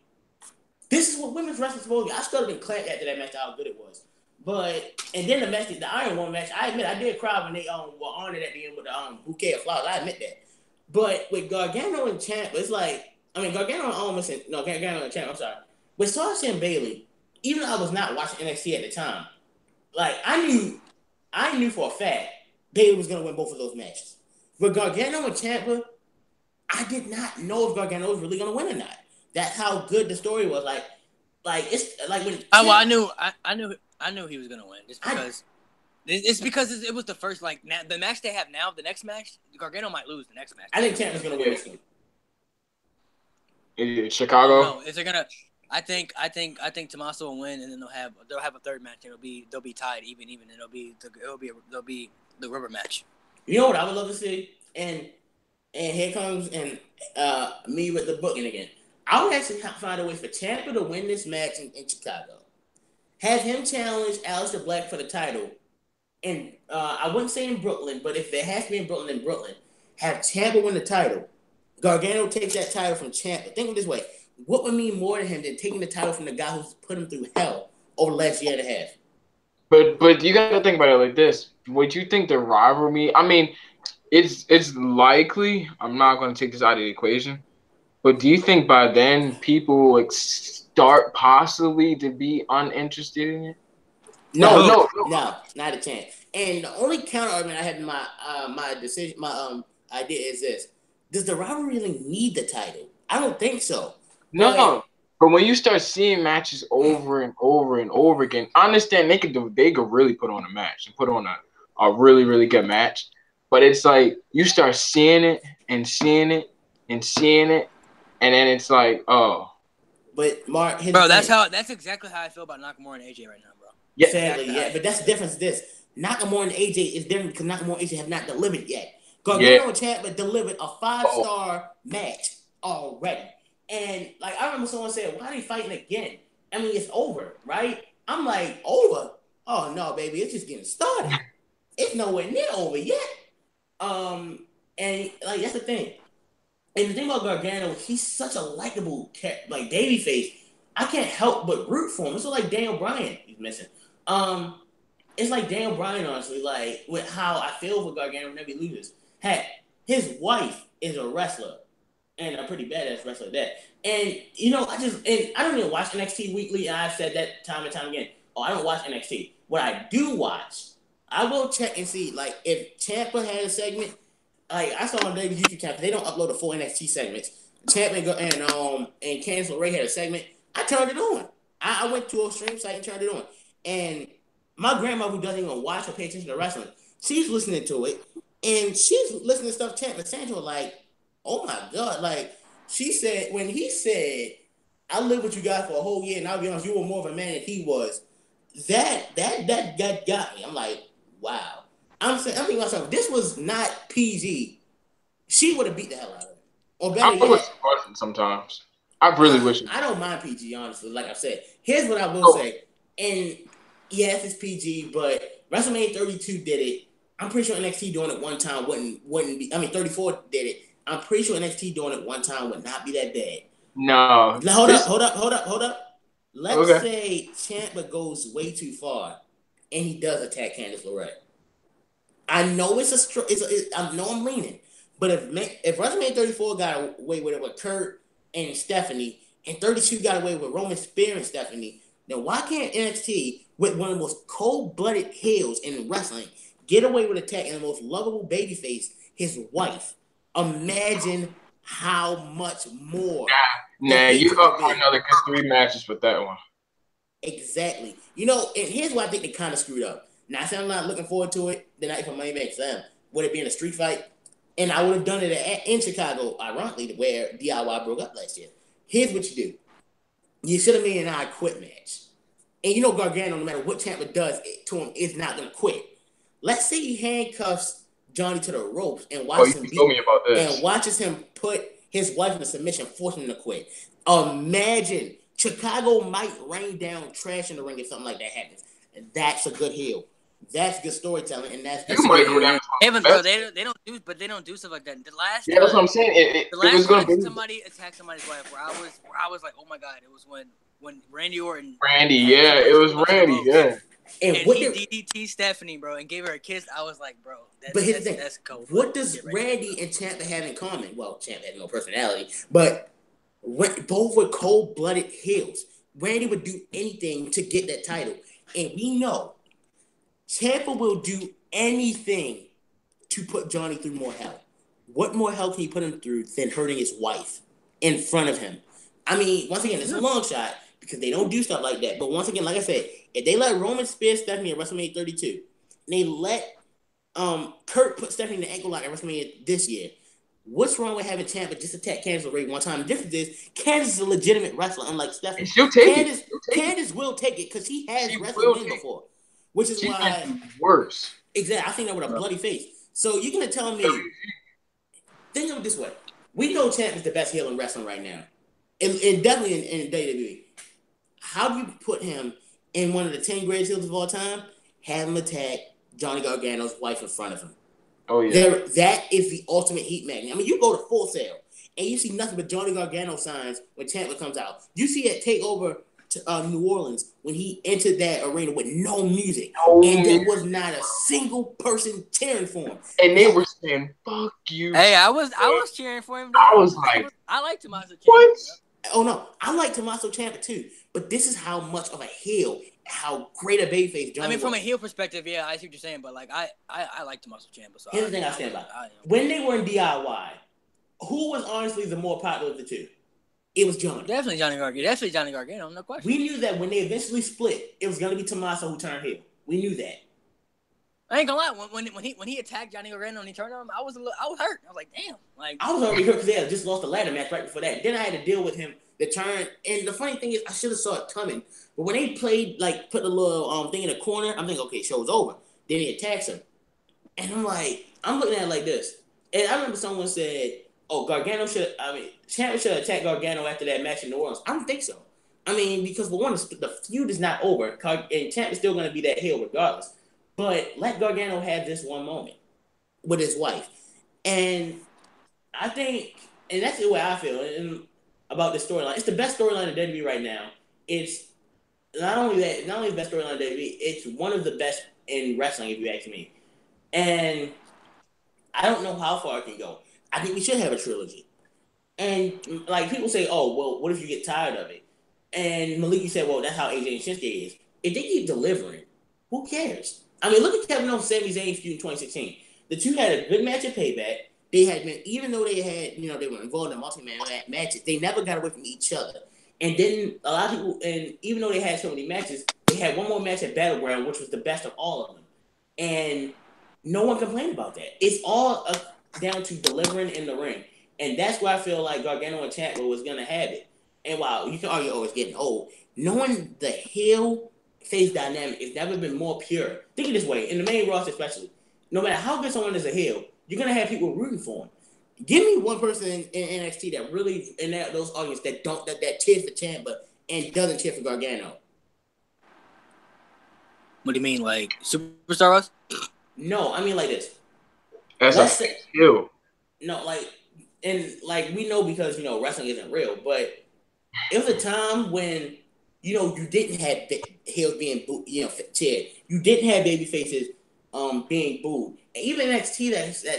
this is what women's wrestling is supposed to be. I still been clapped after that match how good it was. And then the Iron Woman match, I admit I did cry when they were honored at the end with the bouquet of flowers. I admit that. But with Gargano and Ciampa, it's like, Gargano and Gargano and Ciampa, I'm sorry. With Sasha and Bayley, even though I was not watching NXT at the time, like I knew for a fact Bayley was gonna win both of those matches. With Gargano and Ciampa, I did not know if Gargano was really gonna win or not. That's how good the story was. Like it's like when. I knew he was gonna win just because. It's because it was the first the match they have now. The next match, Gargano might lose the next match. I think Ciampa's gonna win this one. In Chicago. No, is it gonna? I think Tommaso will win, and then they'll have a third match, and they'll be tied even, and it'll be the rubber match. You know what I would love to see, and here comes me with the booking again. I would actually find a way for Ciampa to win this match in Chicago. Have him challenge Aleister Black for the title. And I wouldn't say in Brooklyn, but if it has to be in Brooklyn, then Brooklyn. Have Ciampa win the title. Gargano takes that title from Ciampa. Think of it this way. What would mean more to him than taking the title from the guy who's put him through hell over the last year and a half? But you got to think about it like this. Would you think the rivalry? I mean, it's likely. I'm not going to take this out of the equation. But do you think by then people start possibly to be uninterested in it? No, not a chance. And the only counter argument I had in my decision, my idea is this: does the rivalry really need the title? I don't think so. No. But when you start seeing matches over and over and over again, I understand they could really put on a match and put on a really, really good match. But it's like you start seeing it and seeing it and seeing it, and then it's like, oh. But Mark, bro, that's exactly how I feel about Nakamura and AJ right now, bro. Yeah, sadly, yeah. But that's the difference. Nakamura and AJ is different because Nakamura and AJ have not delivered yet. Gargano and Ciampa delivered a 5-star match already. And I remember someone said, "Why are they fighting again?" I mean, it's over, right? I'm like, over? Oh no, baby, it's just getting started. It's nowhere near over yet. And that's the thing. And the thing about Gargano, he's such a likable babyface. I can't help but root for him. It's like Daniel Bryan. He's missing. It's like Daniel Bryan, honestly, with how I feel for Gargano whenever he loses. Heck, his wife is a wrestler. And a pretty badass wrestler at that. And, I don't even watch NXT weekly, and I've said that time and time again. Oh, I don't watch NXT. What I do watch, I will check and see, if Ciampa had a segment, I saw on David's YouTube channel, they don't upload the full NXT segments. Ciampa and Candice LeRae had a segment. I turned it on. I went to a stream site and turned it on. And my grandma, who doesn't even watch or pay attention to wrestling, she's listening to it, and she's listening to stuff Ciampa saying to her, oh my God, she said, when he said, I lived with you guys for a whole year, and I'll be honest, you were more of a man than he was, that got me. I'm like, wow. I'm thinking myself, this was not PG. She would have beat the hell out of him. Or better I wish it wasn't sometimes. I really wish it. I don't mind PG, honestly, like I said. Here's what I will say. And yes, it's PG, but WrestleMania 32 did it. I'm pretty sure NXT doing it one time wouldn't be. 34 did it. I'm pretty sure NXT doing it one time would not be that bad. No. Hold up. Let's say Ciampa goes way too far, and he does attack Candice LeRae. I know I know I'm leaning, but if WrestleMania 34 got away with it with Kurt and Stephanie, and 32 got away with Roman Spear and Stephanie, then why can't NXT, with one of the most cold-blooded heels in wrestling, get away with attacking the most lovable babyface, his wife? Imagine how much more. Nah, you up for another good 3 matches with that one. Exactly. You know, and here's why I think they kind of screwed up. Now, I said I'm not looking forward to it. The night for Money Bank Sam, would it be in a street fight? And I would have done it in Chicago, ironically, where DIY broke up last year. Here's what you do. You should have made an I Quit match. And you know Gargano, no matter what Ciampa does to him, is not going to quit. Let's say he handcuffs Johnny to the ropes and watches him told me about this. and watches him put his wife in a submission, forcing him to quit. Imagine Chicago might rain down trash in the ring if something like that happens. And that's a good heel. That's good storytelling, and that's you might go down. Even bro, they don't do stuff like that. The last that's what I'm saying. The last was going to be somebody attacked somebody's wife, where I was like, oh my god, it was when Randy Orton. It was Randy, yeah. And he DDT Stephanie, bro, and gave her a kiss. I was like, bro, that's cold. What does Randy and Ciampa have in common? Well, Ciampa has no personality, but both were cold-blooded heels. Randy would do anything to get that title, and we know Ciampa will do anything to put Johnny through more hell. What more hell can you put him through than hurting his wife in front of him? I mean, once again, it's a long shot because they don't do stuff like that. But once again, like I said, if they let Roman spear Stephanie at WrestleMania 32, and they let Kurt put Stephanie in the ankle lock at WrestleMania this year, what's wrong with having Ciampa just attack Candice LeRae one time? The difference is Candice is a legitimate wrestler, unlike Stephanie. And she'll take it. Candice will take it because he has wrestled before. Which is why worse. Exactly. I think that with a bloody face. So you're gonna tell me, think of it this way. We know Ciampa is the best heel in wrestling right now. And definitely in WWE. How do you put him in one of the 10 greatest heels of all time? Have him attack Johnny Gargano's wife in front of him. Oh yeah. That is the ultimate heat magnet. I mean, you go to Full Sail and you see nothing but Johnny Gargano signs when Ciampa comes out. You see it take over New Orleans when he entered that arena with no music, and there was not a single person cheering for him. And they were saying, "Fuck you." Hey, I was cheering for him. I was like, I like Tommaso Ciampa. What? Oh no, I like Tommaso Ciampa too. But this is how much of a heel, how great a babyface Johnny. I mean, from a heel perspective, yeah, I see what you're saying. But like, I like Tommaso Ciampa. So here's the thing I stand by. When they were in DIY, who was honestly the more popular of the two? It was Johnny. Definitely Johnny Gargano, no question. We knew that when they eventually split, it was going to be Tommaso who turned heel. We knew that. I ain't gonna lie. When he attacked Johnny Gargano and he turned on him, I was hurt. I was like, damn. Like I was already hurt because they had just lost the ladder match right before that. Then I had to deal with him the turn. And the funny thing is, I should have saw it coming. But when they played, like, put the little thing in the corner, I'm thinking, okay, show's over. Then he attacks him, and I'm looking at it like this. And I remember someone said, "Oh, Ciampa should attack Gargano after that match in New Orleans." I don't think so. I mean, because for one, the feud is not over, and Ciampa's still going to be that heel regardless. But let Gargano have this one moment with his wife, and I think, and that's the way I feel about this storyline. It's the best storyline in WWE right now. It's not only the best storyline in WWE. It's one of the best in wrestling, if you ask me. And I don't know how far it can go. I think we should have a trilogy. And like people say, oh, well, what if you get tired of it? And Malik, you said, well, that's how AJ and Shinsuke is. If they keep delivering, who cares? I mean, look at Kevin Owens and Sami Zayn feud in 2016. The two had a good match at Payback. They had been, even though they had, they were involved in multi-man matches, they never got away from each other. And then a lot of people, and even though they had so many matches, they had one more match at Battleground, which was the best of all of them. And no one complained about that. It's all down to delivering in the ring. And that's why I feel like Gargano and Ciampa was going to have it. And while you can argue, oh, it's getting old, knowing the heel face dynamic has never been more pure. Think of it this way, in the main roster especially, no matter how good someone is a heel, you're going to have people rooting for him. Give me one person in NXT that really, in those audience, that cheers for Ciampa and doesn't cheer for Gargano. What do you mean, like superstars? No, I mean like this. Let's say you. No, we know because wrestling isn't real, but it was a time when you didn't have heels being cheered. You didn't have baby faces being booed. And even NXT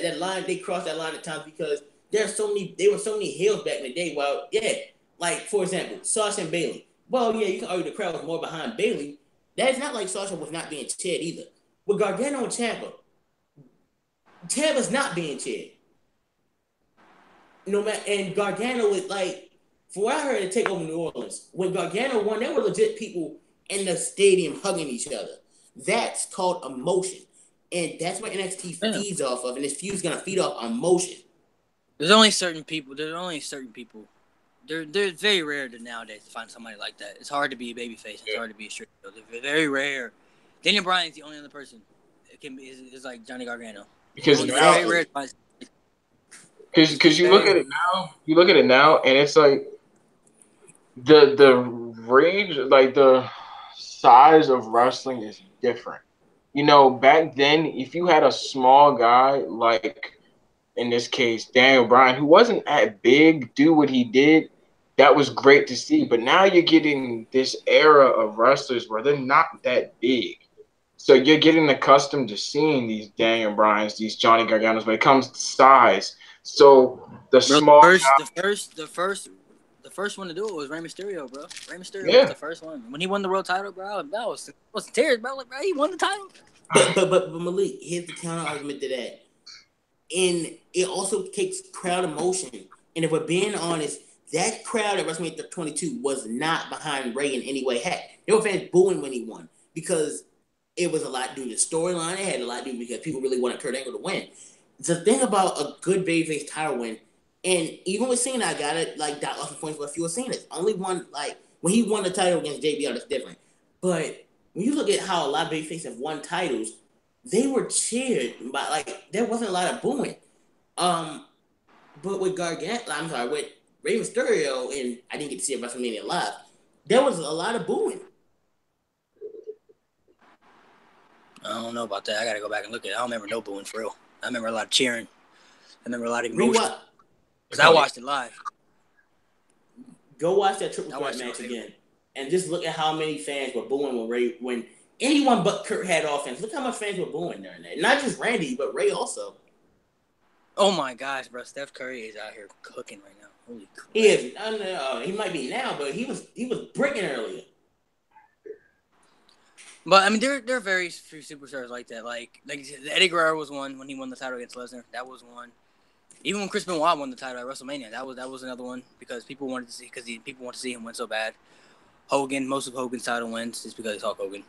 that line, they crossed that line at times because there were so many heels back in the day. Well, yeah, like for example, Sasha and Bayley. Well, yeah, you can argue the crowd was more behind Bayley. That's not like Sasha was not being cheered either. With Gargano and Ciampa's not being cheered. no matter, and Gargano was like, for what I heard, to take over New Orleans. When Gargano won, there were legit people in the stadium hugging each other. That's called emotion, and that's what NXT feeds off of, and this feud's gonna feed off emotion. There's only certain people. They're very rare nowadays to find somebody like that. It's hard to be a babyface. It's hard to be a straight heel. They're very rare. Daniel Bryan's the only other person. It can be is like Johnny Gargano. Because now, very rare. Because you look at it now, and it's like the range, like the size of wrestling is different. You know, back then, if you had a small guy like in this case Daniel Bryan, who wasn't that big, do what he did, that was great to see. But now you're getting this era of wrestlers where they're not that big. So you're getting accustomed to seeing these Daniel Bryans, these Johnny Garganos when it comes to size. So the first one to do it was Rey Mysterio, bro. Rey Mysterio was the first one. When he won the world title, bro, that was tears, bro. Like, bro, he won the title. But Malik, here's the counter argument to that. And it also takes crowd emotion. And if we're being honest, that crowd at WrestleMania 22 was not behind Rey in any way. Heck, there were fans booing when he won because it was a lot due to the storyline. It had a lot to do because people really wanted Kurt Angle to win. The thing about a good babyface title win, and even with Cena, I got it like Doc Austin points with a few of Cena's. Only one, like when he won the title against JBL, that's different. But when you look at how a lot of babyfaces have won titles, they were cheered by, like, there wasn't a lot of booing. But with with Rey Mysterio, and I didn't get to see it WrestleMania live, there was a lot of booing. I don't know about that. I gotta go back and look at it. I don't remember no booing for real. I remember a lot of cheering. I remember a lot of emotion. Because I watched it live. Go watch that triple threat match again. And just look at how many fans were booing when anyone but Kurt had offense. Look how much fans were booing during that. Not just Randy, but Ray also. Oh my gosh, bro! Steph Curry is out here cooking right now. Holy crap! He is. He might be now, but he was bricking earlier. But I mean, there are very few superstars like that. Like Eddie Guerrero was one when he won the title against Lesnar. That was one. Even when Chris Benoit won the title at WrestleMania, that was another one because people wanted to see him win so bad. Hogan, most of Hogan's title wins is because he's Hulk Hogan.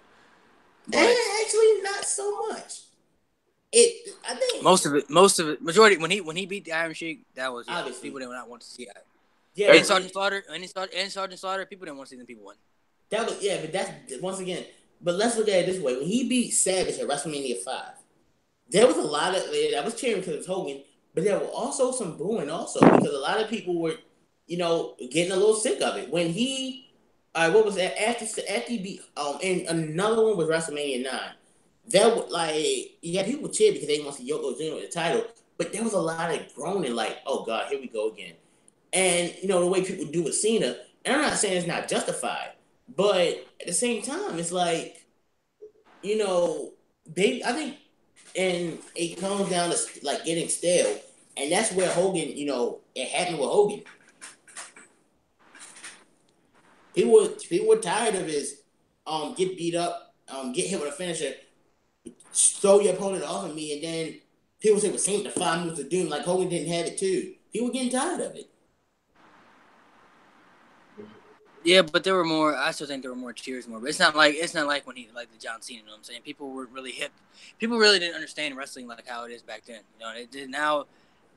But actually, not so much. I think most of it, majority when he beat the Iron Sheik, that was people did not want to see it. Yeah, and Sergeant Slaughter, people didn't want to see them people win. That was but that's once again. But let's look at it this way: when he beat Savage at WrestleMania 5, there was a lot of that was cheering because it was Hogan, but there were also some booing also because a lot of people were, getting a little sick of it when he. What was that? After he beat and another one was WrestleMania 9. That was people cheer because they want to see Yokozuna with the title, but there was a lot of groaning, like, "Oh God, here we go again." And the way people do with Cena, and I'm not saying it's not justified, but at the same time, it's like, baby, I think, and it comes down to like getting stale, and that's where Hogan, it happened with Hogan. People were tired of his get beat up, get hit with a finisher, throw your opponent off of me, and then people say, well, Saint the 5 moves of doom, like Hogan didn't have it too. People were getting tired of it. Yeah, but there were more. I still think there were more cheers, but it's not like when he like the John Cena. You know what I'm saying? People were really hip. People really didn't understand wrestling like how it is back then. It did now.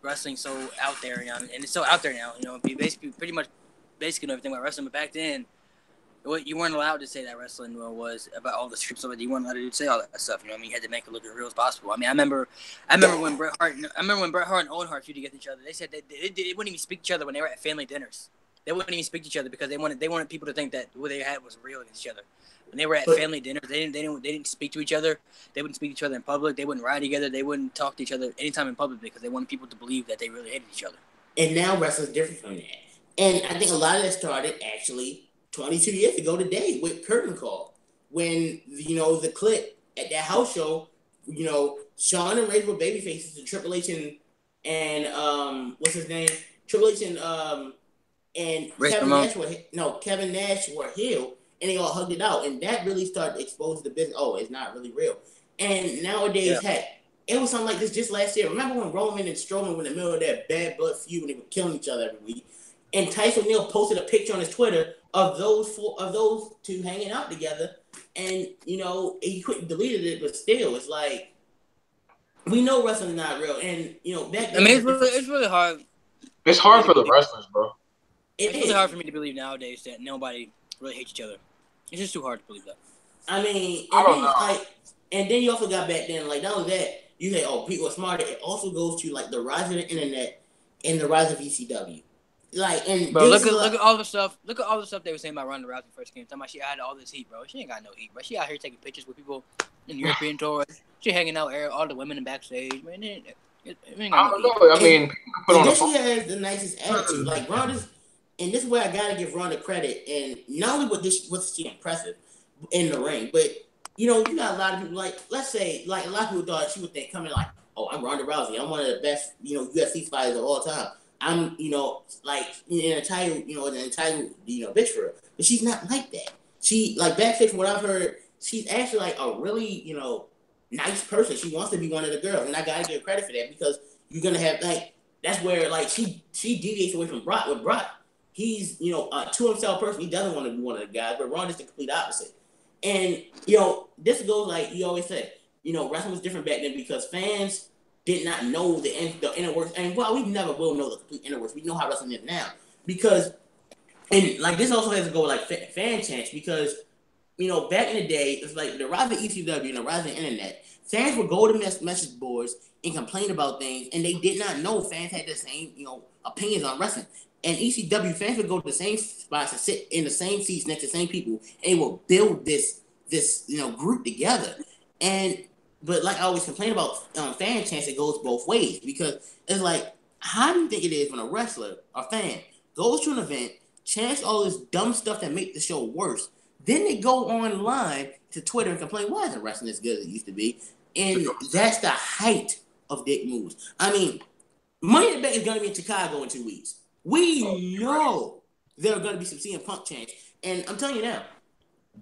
Wrestling's so out there, and it's so out there now. Be basically pretty much know everything about wrestling. But back then, you weren't allowed to say that wrestling was about all the scripts of it. You weren't allowed to say all that stuff. You had to make it look as real as possible. I mean, I remember when Bret Hart and Owen Hart feuded against each other. They said they wouldn't even speak to each other when they were at family dinners. They wouldn't even speak to each other because they wanted people to think that what they had was real against each other. When they were at family dinners, they didn't speak to each other. They wouldn't speak to each other in public. They wouldn't ride together. They wouldn't talk to each other anytime in public because they wanted people to believe that they really hated each other. And now wrestling's different from that. And I think a lot of that started actually 22 years ago today with Curtain Call. When, the clip at that house show, Shawn and Razor were babyfaces and Triple H and what's his name? Triple H and Kevin Nash were heel, and they all hugged it out, and that really started to expose the business. Oh, it's not really real. And nowadays, It was something like this just last year. Remember when Roman and Strowman were in the middle of that bad blood feud and they were killing each other every week? And Tyson O'Neil posted a picture on his Twitter of those two hanging out together, and he quickly deleted it, but still, it's like we know wrestling's not real, and back then. I mean, it's really hard. It's hard for the wrestlers, bro. It's really hard for me to believe nowadays that nobody really hates each other. It's just too hard to believe that. I mean, and then you also got back then, like, not only that, you say, oh, people are smarter. It also goes to, like, the rise of the internet and the rise of ECW. Like, and bro, look at all the stuff. Look at all the stuff they were saying about Ronda Rousey first came. Talking about she had all this heat, bro. She ain't got no heat, bro. She out here taking pictures with people in the European tour. She hanging out with all the women in backstage, man. It ain't got no heat. I mean, she has the nicest attitude. Like, Ronda's, and this is where I gotta give Ronda credit. And not only was she impressive in the ring, but you got a lot of people, like, let's say, like, a lot of people thought she would think coming like, oh, I'm Ronda Rousey. I'm one of the best, UFC fighters of all time. I'm, like, in a title, bitch for her. But she's not like that. She, like, backstage from what I've heard, she's actually, like, a really, nice person. She wants to be one of the girls. And I gotta give her credit for that because you're gonna have, like, that's where, like, she deviates away from Brock. With Brock, he's, a to himself person. He doesn't want to be one of the guys, but Ronda's the complete opposite. And, this goes like you always say, wrestling was different back then because fans did not know the inner works. And, well, we never will know the complete inner works. We know how wrestling is now. Because, and, like, this also has to go with, like, fan chants because, back in the day, it's like the rise of ECW and the rise of the internet, fans would go to message boards and complain about things, and they did not know fans had the same, opinions on wrestling. And ECW fans would go to the same spots and sit in the same seats next to the same people, and they will build this group together. But like I always complain about fan chants, it goes both ways because it's like, how do you think it is when a wrestler or fan goes to an event, chants all this dumb stuff that make the show worse, then they go online to Twitter and complain, why isn't wrestling as good as it used to be? And that's the height of dick moves. I mean, Money in the Bank is going to be in Chicago in 2 weeks. We know there are going to be some CM Punk chants. And I'm telling you now.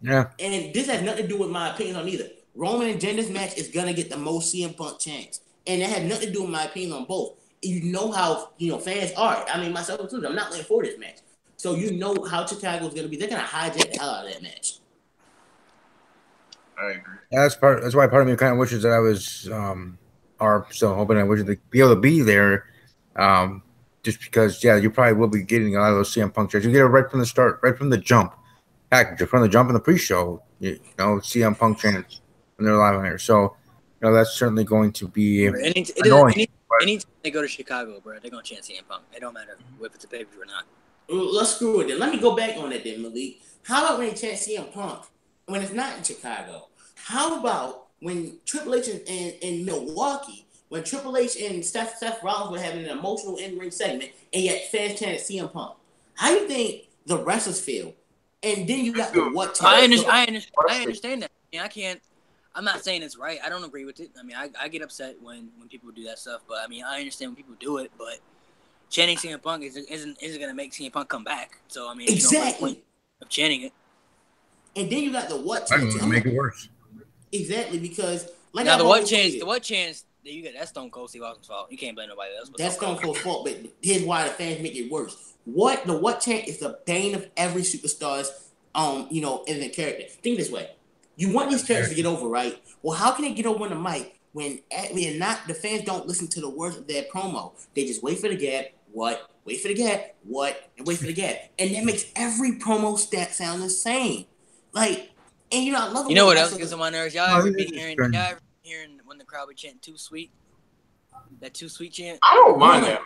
Yeah. And this has nothing to do with my opinion on either. Roman and Jinder's match is going to get the most CM Punk chants. And that has nothing to do with my opinion on both. You know how, fans are. I mean, myself included. I'm not looking forward to this match. So you know how Chicago's going to be. They're going to hijack the hell out of that match. I agree. Yeah, that's why part of me kind of wishes that I was, or still hoping I wish to be able to be there. Just because, yeah, you probably will be getting a lot of those CM Punk chants. You get it right from the start, right from the jump. Package from the jump in the pre-show, CM Punk chants when they're live on here. So, that's certainly going to be annoying. Anytime they go to Chicago, bro, they're going to chant CM Punk. It don't matter if it's a pay-per-view or not. Well, let's screw it then. Let me go back on that then, Malik. How about when they chant CM Punk when it's not in Chicago? How about when Triple H in Milwaukee, when Triple H and Seth Rollins were having an emotional in-ring segment, and yet fans chanted CM Punk? How do you think the wrestlers feel? And then you got the what chant. I understand that. I mean, I'm not saying it's right. I don't agree with it. I mean, I get upset when people do that stuff. But I mean, I understand when people do it. But chanting CM Punk isn't going to make CM Punk come back. So I mean, exactly. No point of chanting it. And then you got the what chant. I'm going to make it worse. Exactly, because like now the what chance that you get, that's Stone Cold Steve Austin's fault. You can't blame nobody else. That's Stone Cold's fault. But here's why the fans make it worse. The what chant is the bane of every superstar's in the character. Think this way. You want these characters to get over, right? Well, how can they get over on the mic when the fans don't listen to the words of their promo? They just wait for the gap, what, wait for the gap, what, and wait for the gap. And that makes every promo stat sound the same. Like, and I love it. You know what else gets on my nerves? Y'all ever been hearing when the crowd would chant "Too Sweet"? That "Too Sweet" chant. I don't mind that.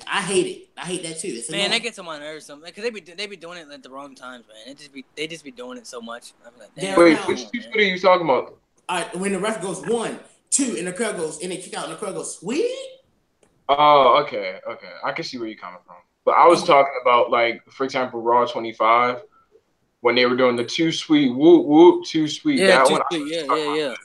I hate it. I hate that too. It's man, that gets on my nerves something because they be doing it at the wrong times, man. They just be doing it so much. I'm like, damn. Wait, which Too Sweet are you talking about? All right, when the ref goes 1, 2, and the crowd goes, and they kick out, and the crowd goes, "Sweet." Oh, okay. I can see where you're coming from. But I was talking about, like, for example, Raw 25, when they were doing the "Too Sweet," whoop whoop, "Too Sweet." Yeah, that too one. sweet. Yeah.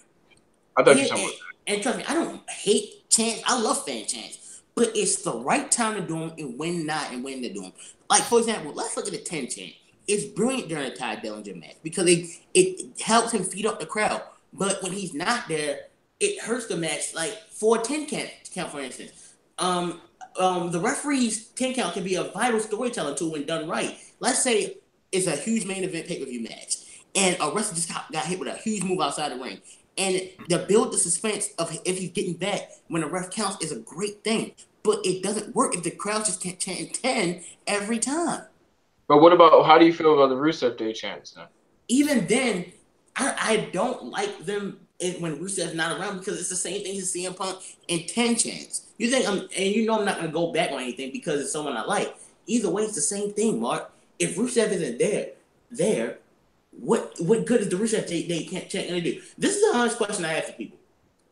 I thought you were talking about. And trust me, I don't hate chants. I love fan chants, but it's the right time to do them and when not, and when to do them. Like, for example, let's look at the 10 chant. It's brilliant during the Ty Dillinger match because it helps him feed up the crowd. But when he's not there, it hurts the match. Like for a 10 count, for instance, the referee's 10 count can be a vital storytelling tool when done right. Let's say it's a huge main event pay-per-view match, and a wrestler just got hit with a huge move outside the ring. And the build the suspense of if he's getting back when the ref counts is a great thing. But it doesn't work if the crowd just can't chant 10 every time. But what about, how do you feel about the Rusev Day chants then? Even then, I don't like them when Rusev's not around because it's the same thing as CM Punk and 10 chants. You think and you know I'm not going to go back on anything because it's someone I like. Either way, it's the same thing, Mark. If Rusev isn't there, what good is the Rusev Day chant going to do? This is the honest question I ask people.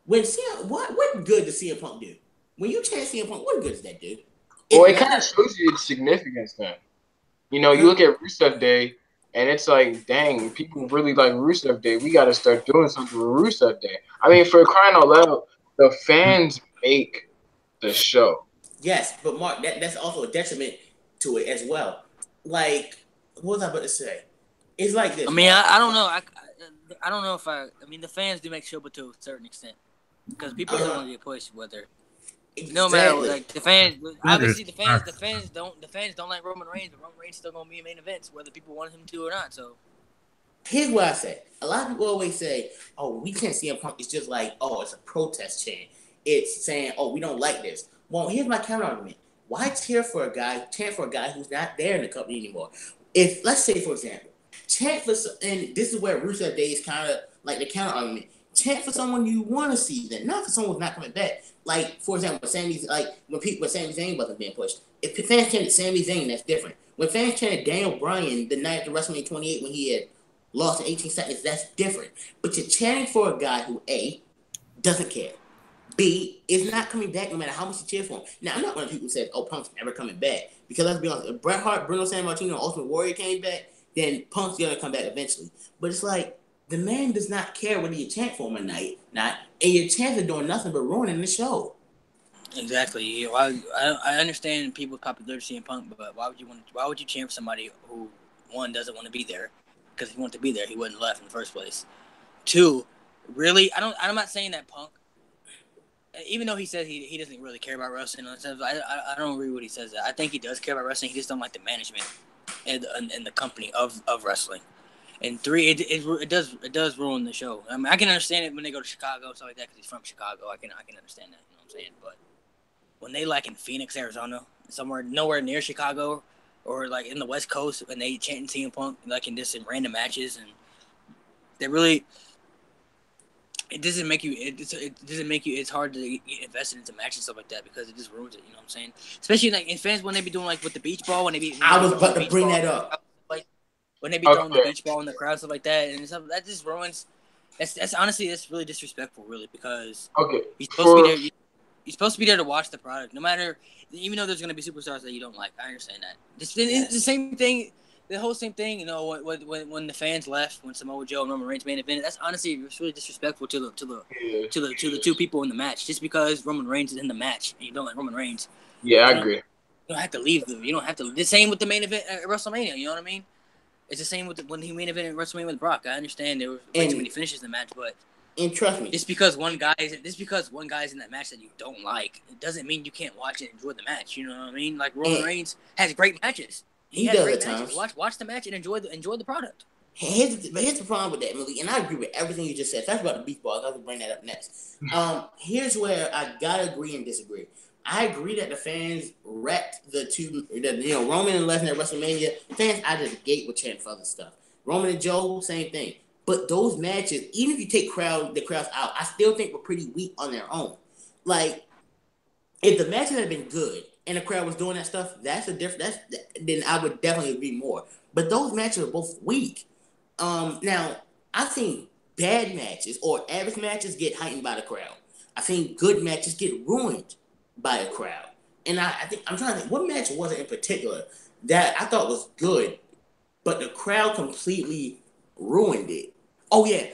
When what good does CM Punk do? When you chant CM Punk, what good does that do? Well, it kind of shows you its significance then. You know, you look at Rusev Day, and it's like, dang, people really like Rusev Day. We got to start doing something with Rusev Day. I mean, for crying out loud, the fans make the show. Yes, but Mark, that's also a detriment to it as well. Like, what was I about to say? It's like this. I mean, I don't know. I don't know if I mean, the fans do make show, but to a certain extent, because people don't want to get pushed. Whether no matter like the fans, obviously the fans don't like Roman Reigns, but Roman Reigns still gonna be in main events, whether people want him to or not. So here's what I say. A lot of people always say, "Oh, we can't see him punk." It's just like, "Oh, it's a protest chant." It's saying, "Oh, we don't like this." Well, here's my counter argument. Why chant for a guy who's not there in the company anymore? If let's say, for example, chant for, and this is where Rusev Day is kind of like the counter argument. Chant for someone you want to see, then not for someone who's not coming back. Like, for example, when Sami Zayn wasn't being pushed. If fans chanted Sami Zayn, that's different. When fans chanted Daniel Bryan the night after WrestleMania 28 when he had lost in 18 seconds, that's different. But you're chanting for a guy who, A, doesn't care. B, is not coming back no matter how much you cheer for him. Now, I'm not one of the people who said, "Oh, Punk's never coming back." Because let's be honest, if Bret Hart, Bruno Sammartino, Ultimate Warrior came back, then Punk's going to come back eventually. But it's like, the man does not care whether you chant for him or not, and your chants are doing nothing but ruining the show. Exactly. I understand people's popularity in Punk, but why would you chant for somebody who, one, doesn't want to be there? Because if he wanted to be there, he wouldn't have left in the first place. Two, really, I'm not saying that Punk, even though he says he doesn't really care about wrestling, I don't agree with what he says. I think he does care about wrestling. He just don't like the management and the company of wrestling. And three, it does ruin the show. I mean, I can understand it when they go to Chicago and stuff like that because he's from Chicago. I can understand that. You know what I'm saying? But when they like in Phoenix, Arizona, somewhere nowhere near Chicago, or like in the West Coast, and they chanting CM Punk like in random matches, and they really. It doesn't make you. It's hard to get invested into matches and stuff like that because it just ruins it. You know what I'm saying? Especially like in fans when they be doing like with the beach ball I was about to bring that up. Like when they be throwing the beach ball in the crowd, stuff like that, and stuff that just ruins. That's honestly really disrespectful, really, because he's supposed to be there. You're supposed to be there to watch the product, no matter. Even though there's gonna be superstars that you don't like, I understand that. It's the same thing. The whole same thing, you know, when the fans left, when Samoa Joe and Roman Reigns main event, that's honestly it's really disrespectful to the two people in the match. Just because Roman Reigns is in the match and you don't like Roman Reigns, I agree. You don't have to leave them. You don't have to. The same with the main event at WrestleMania. You know what I mean? It's the same with when he main event at WrestleMania with Brock. I understand there were way too many finishes in the match, but trust me, just because one guy is in that match that you don't like, it doesn't mean you can't watch it and enjoy the match. You know what I mean? Like Roman Reigns has great matches. He does great matches. Watch the match and enjoy the product. Here's the problem with that, Malik, and I agree with everything you just said. Talk about the beach ball. I will bring that up next. Here's where I gotta agree and disagree. I agree that the fans wrecked Roman and Lesnar at WrestleMania. Fans out of the gate with chanting for other stuff. Roman and Joe, same thing. But those matches, even if you take the crowds out, I still think were pretty weak on their own. Like, if the matches had been good and the crowd was doing that stuff, then I would definitely agree more. But those matches are both weak. Now, I've seen bad matches or average matches get heightened by the crowd. I've seen good matches get ruined by a crowd. And I think I'm trying to think, what match was it in particular that I thought was good, but the crowd completely ruined it? Oh yeah,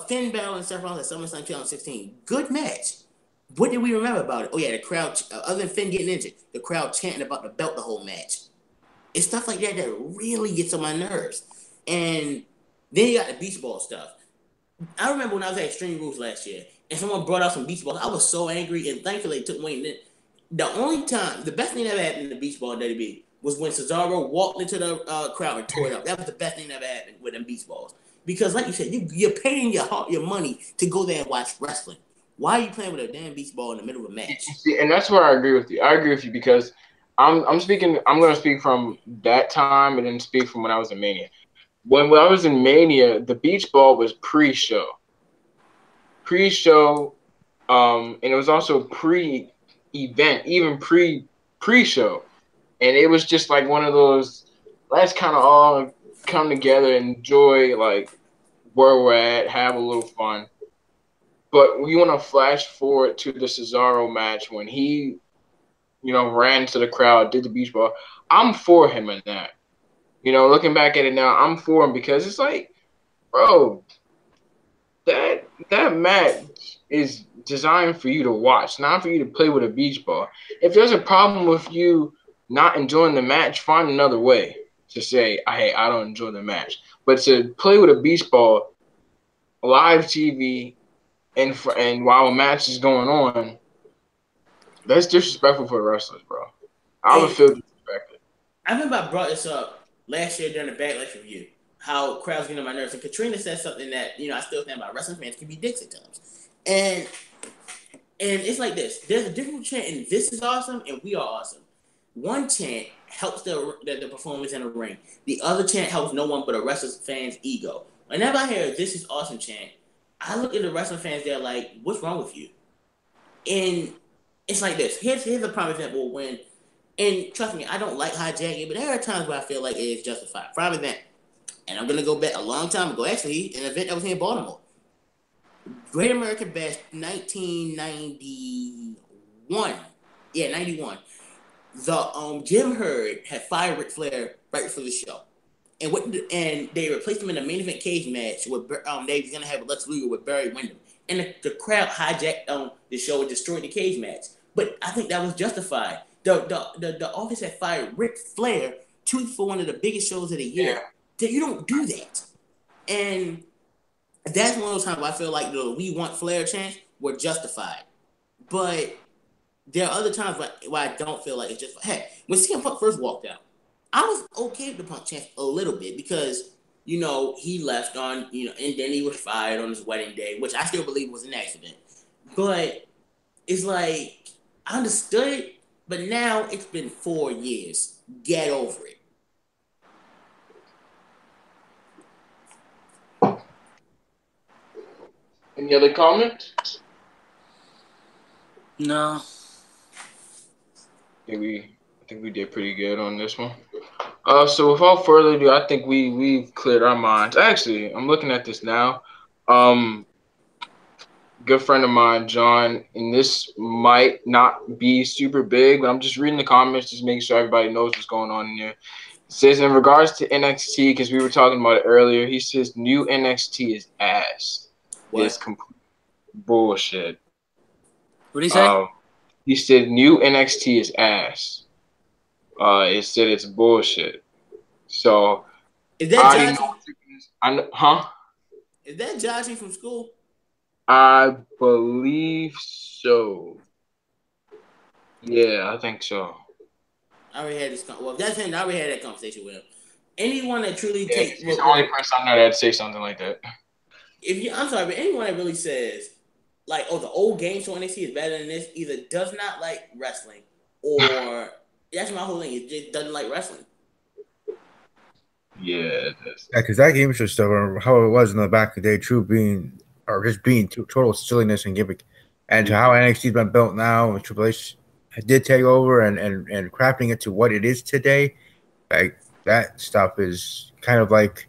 Finn Balor and Seth Rollins at SummerSlam 2016. Good match. What did we remember about it? Oh yeah, the crowd. Other than Finn getting injured, the crowd chanting about the belt the whole match. It's stuff like that really gets on my nerves. And then you got the beach ball stuff. I remember when I was at Extreme Rules last year, and someone brought out some beach balls, I was so angry, and thankfully it took Wayne. The only time, the best thing that ever happened in the beach ball WWE was when Cesaro walked into the crowd and tore it up. That was the best thing that ever happened with them beach balls. Because, like you said, you're paying your money to go there and watch wrestling. Why are you playing with a damn beach ball in the middle of a match? See, and that's where I agree with you. I agree with you because I'm speaking. I'm going to speak from that time and then speak from when I was in Mania. When I was in Mania, the beach ball was pre-show, and it was also pre-event, even pre-show, and it was just like one of those. Let's kind of all come together, and enjoy like where we're at, have a little fun. But we want to flash forward to the Cesaro match when he, ran to the crowd, did the beach ball. I'm for him in that. Looking back at it now, I'm for him because it's like, bro, that match is designed for you to watch, not for you to play with a beach ball. If there's a problem with you not enjoying the match, find another way to say, hey, I don't enjoy the match. But to play with a beach ball, live TV, and while a match is going on, that's disrespectful for the wrestlers, bro. I would feel disrespected. I remember I brought this up last year during the Backlash review, how crowds get on my nerves. And Katrina said something that, I still think about wrestling fans can be dicks at times. And it's like this. There's a different chant in "This is awesome" and "We are awesome." One chant helps the performance in the ring. The other chant helps no one but a wrestling fan's ego. Whenever I hear "This is awesome" chant, I look at the wrestling fans. They're like, "What's wrong with you?" And it's like this. Here's a prime example when, and trust me, I don't like hijacking, but there are times where I feel like it is justified. Prime event, and I'm gonna go back a long time ago. Actually, an event that was here in Baltimore. Great American Bash 1991. Yeah, 91. The Jim Herd had fired Ric Flair right before the show. And they replaced him in a main event cage match with they was gonna have Lex Luger with Barry Windham. And the crowd hijacked the show and destroyed the cage match. But I think that was justified. The office had fired Ric Flair 2 weeks for one of the biggest shows of the year. Yeah. You don't do that. And that's one of those times where I feel like the "We Want Flair" chants were justified. But there are other times where I don't feel like it's just. Hey, when CM Punk first walked out, I was okay with the Punk chant a little bit because, he left on, and then he was fired on his wedding day, which I still believe was an accident. But it's like, I understood it, but now it's been 4 years. Get over it. Any other comments? No. I think we did pretty good on this one. So without further ado, I think we've cleared our minds. Actually, I'm looking at this now. Good friend of mine, John, and this might not be super big, but I'm just reading the comments, just making sure everybody knows what's going on in there. It says in regards to NXT, because we were talking about it earlier, he says new NXT is ass. What? It's complete bullshit. What did he say? He said new NXT is ass. It said it's bullshit. So is that Huh? Is that Joshy from school? I believe so. Yeah, I think so. I already had this. Well, if that's him, I already had that conversation with him. Anyone that truly takes. He's the only person I know that'd say something like that. I'm sorry, but anyone that really says, like, the old game show NXT is better than this, either does not like wrestling or that's my whole thing. It just doesn't like wrestling. Yeah, because that game show stuff, or how it was in the back of the day, being total silliness and gimmick, and to how NXT's been built now, and Triple H did take over and crafting it to what it is today, like that stuff is kind of like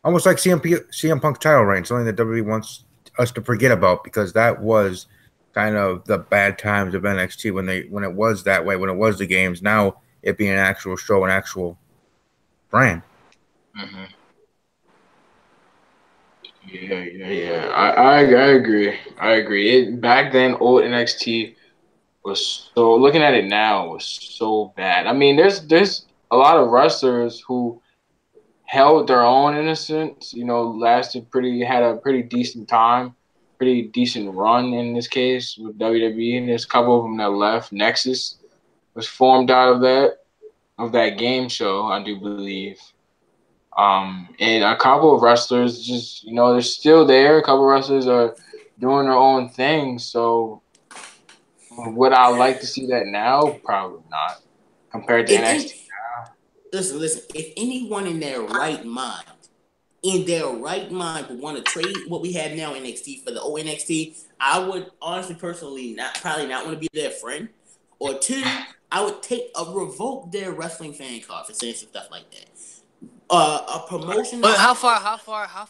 almost like CM Punk's title reign, something that WWE wants us to forget about because that was kind of the bad times of NXT when it was that way, when it was the games. Now it being an actual show, an actual brand. Mm-hmm. Yeah. I agree. Back then, old NXT was so. Looking at it now, was so bad. I mean, there's a lot of wrestlers who held their own in a sense. Had a pretty decent time. pretty decent run in this case with WWE, and there's a couple of them that left. Nexus was formed out of that game show, I do believe. And a couple of wrestlers just, they're still there. A couple of wrestlers are doing their own thing. So would I like to see that now? Probably not. Compared to NXT. Listen. If anyone in their right mind would want to trade what we have now NXT for the old NXT, I would honestly, personally, probably not want to be their friend. Or two, I would revoke their wrestling fan card for saying some stuff like that. A promotion. But how far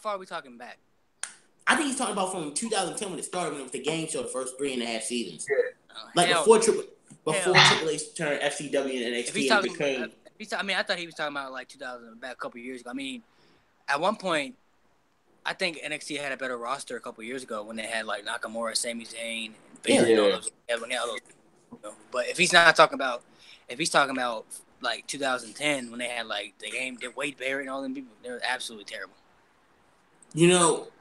are we talking back? I think he's talking about from 2010 when it started, when it was the game show, the first 3.5 seasons. Yeah. Before Triple H turned FCW and NXT and became. I thought he was talking about like 2000, back a couple of years ago. I mean, at one point, I think NXT had a better roster a couple of years ago when they had like Nakamura, Sami Zayn, and all those. But if he's talking about like 2010 when they had like the game, Wade Barrett and all them people, they were absolutely terrible.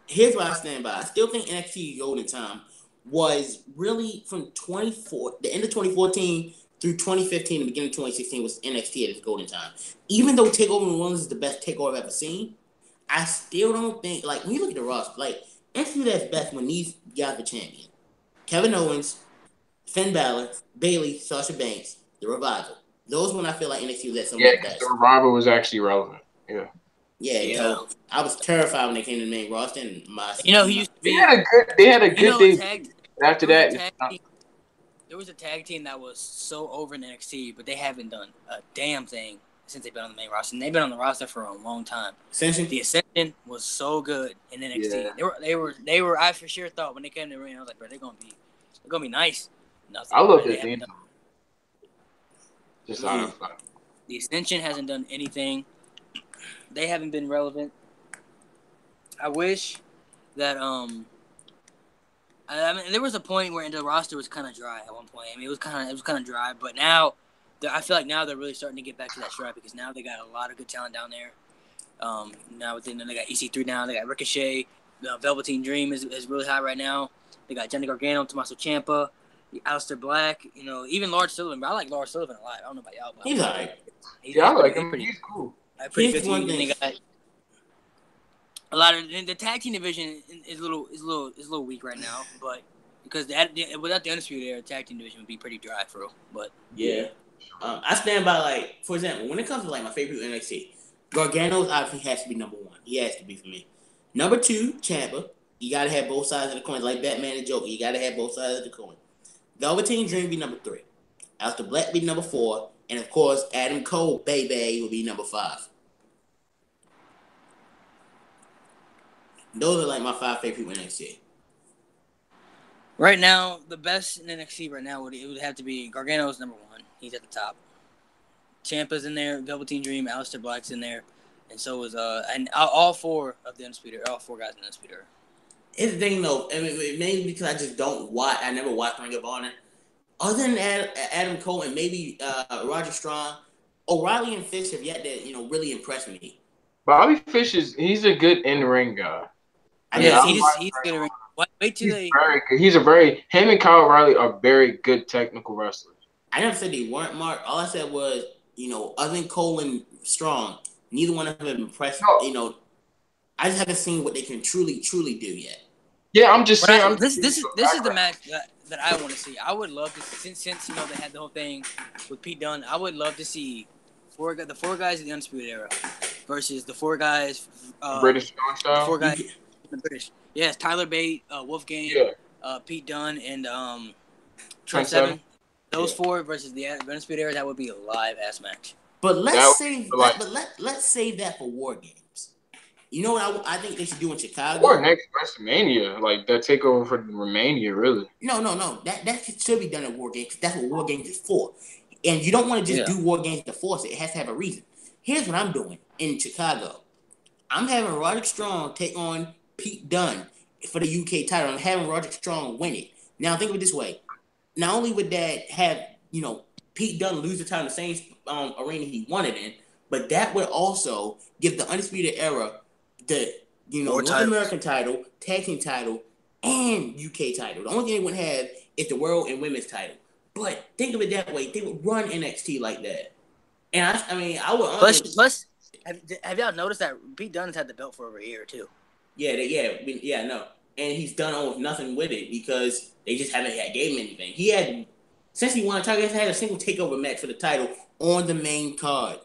Here's what I stand by. I still think NXT golden time was really from the end of 2014 through 2015 and the beginning of 2016 was NXT at its golden time. Even though TakeOver New Orleans is the best TakeOver I've ever seen, I still don't think, like, when you look at the roster, like, NXT that's best when these guys are champion. Kevin Owens, Finn Balor, Bayley, Sasha Banks, The Revival. Those when I feel like NXT was at some of the best. The Revival was actually relevant. Yeah. Yeah. I was terrified when they came to the main roster. And he used to be. They had a good day. After that, there was a tag team that was so over in NXT, but they haven't done a damn thing since they've been on the main roster. And they've been on the roster for a long time. The Ascension was so good in NXT. Yeah. They were. I for sure thought when they came to the ring, I was like, bro, they're gonna be nice. I love their theme. Just out of fun. The Ascension hasn't done anything. They haven't been relevant. I wish that there was a point where the roster was kind of dry at one point. I mean, it was kind of dry, but now I feel like now they're really starting to get back to that stride because now they got a lot of good talent down there. Now they got EC3 now. They got Ricochet. Velveteen Dream is really high right now. They got Johnny Gargano, Tommaso Ciampa, Aleister Black. Even Lars Sullivan. But I like Lars Sullivan a lot. I don't know about y'all, but he's alright. I like him. He's cool. Pretty good team. They got a lot of the tag team division is a little weak right now, but because without the Undisputed Era, tag team division would be pretty dry for real. But yeah, I stand by, like, for example, when it comes to like my favorite NXT, Gargano's obviously has to be number one. He has to be for me. Number two, Ciampa. You gotta have both sides of the coin, like Batman and Joker. You gotta have both sides of the coin. Velveteen Dream be number 3. Aleister Black be number 4, and of course Adam Cole, baby, will be number 5. Those are like my 5 favorite people in NXT. Right now, the best in NXT right now would have to be Gargano's number 1. He's at the top. Ciampa's in there, Velveteen Dream, Aleister Black's in there, and so is and all 4 of the Undisputed, all 4 guys in the Undisputed. It's the thing though, I mean, maybe because I just don't watch. I never watched Ring of Honor. Other than Adam Cole and maybe Roger Strong, O'Reilly and Fish have yet to really impress me. Bobby Fish he's a good in-ring guy. He's good. Wait till very good. Him and Kyle O'Reilly are very good technical wrestlers. I never said they weren't, Mark. All I said was, other than Cole and Strong, neither one of them have impressed. No. I just haven't seen what they can truly do yet. Yeah, I'm just saying. This is the match that I want to see. I would love to, since they had the whole thing with Pete Dunne. I would love to see the 4 guys in the Undisputed Era versus the 4 guys British style. 4 guys in the British. Yes, Tyler Bate, Wolfgang, Pete Dunne, and Trent Seven. Those 4 versus the Undisputed Era. That would be a live ass match. But let's save that for War Games. You know what I think they should do in Chicago? Or next WrestleMania, like that takeover for Romania, really. No. That should be done at War Games. That's what War Games is for. And you don't want to just do War Games to force it. It has to have a reason. Here's what I'm doing in Chicago. I'm having Roderick Strong take on Pete Dunne for the UK title. I'm having Roderick Strong win it. Now think of it this way. Not only would that have, Pete Dunne lose the title in the same arena he won it in, but that would also give the Undisputed Era the North American title, tag team title, and UK title. The only thing they wouldn't have is the world and women's title. But think of it that way. They would run NXT like that. And I mean, I would honestly. Plus, have y'all noticed that Pete Dunne's had the belt for over a year too? Yeah, no. And he's done almost nothing with it because they just haven't gave him anything. He had, since he won the title, he hasn't had a single takeover match for the title on the main card.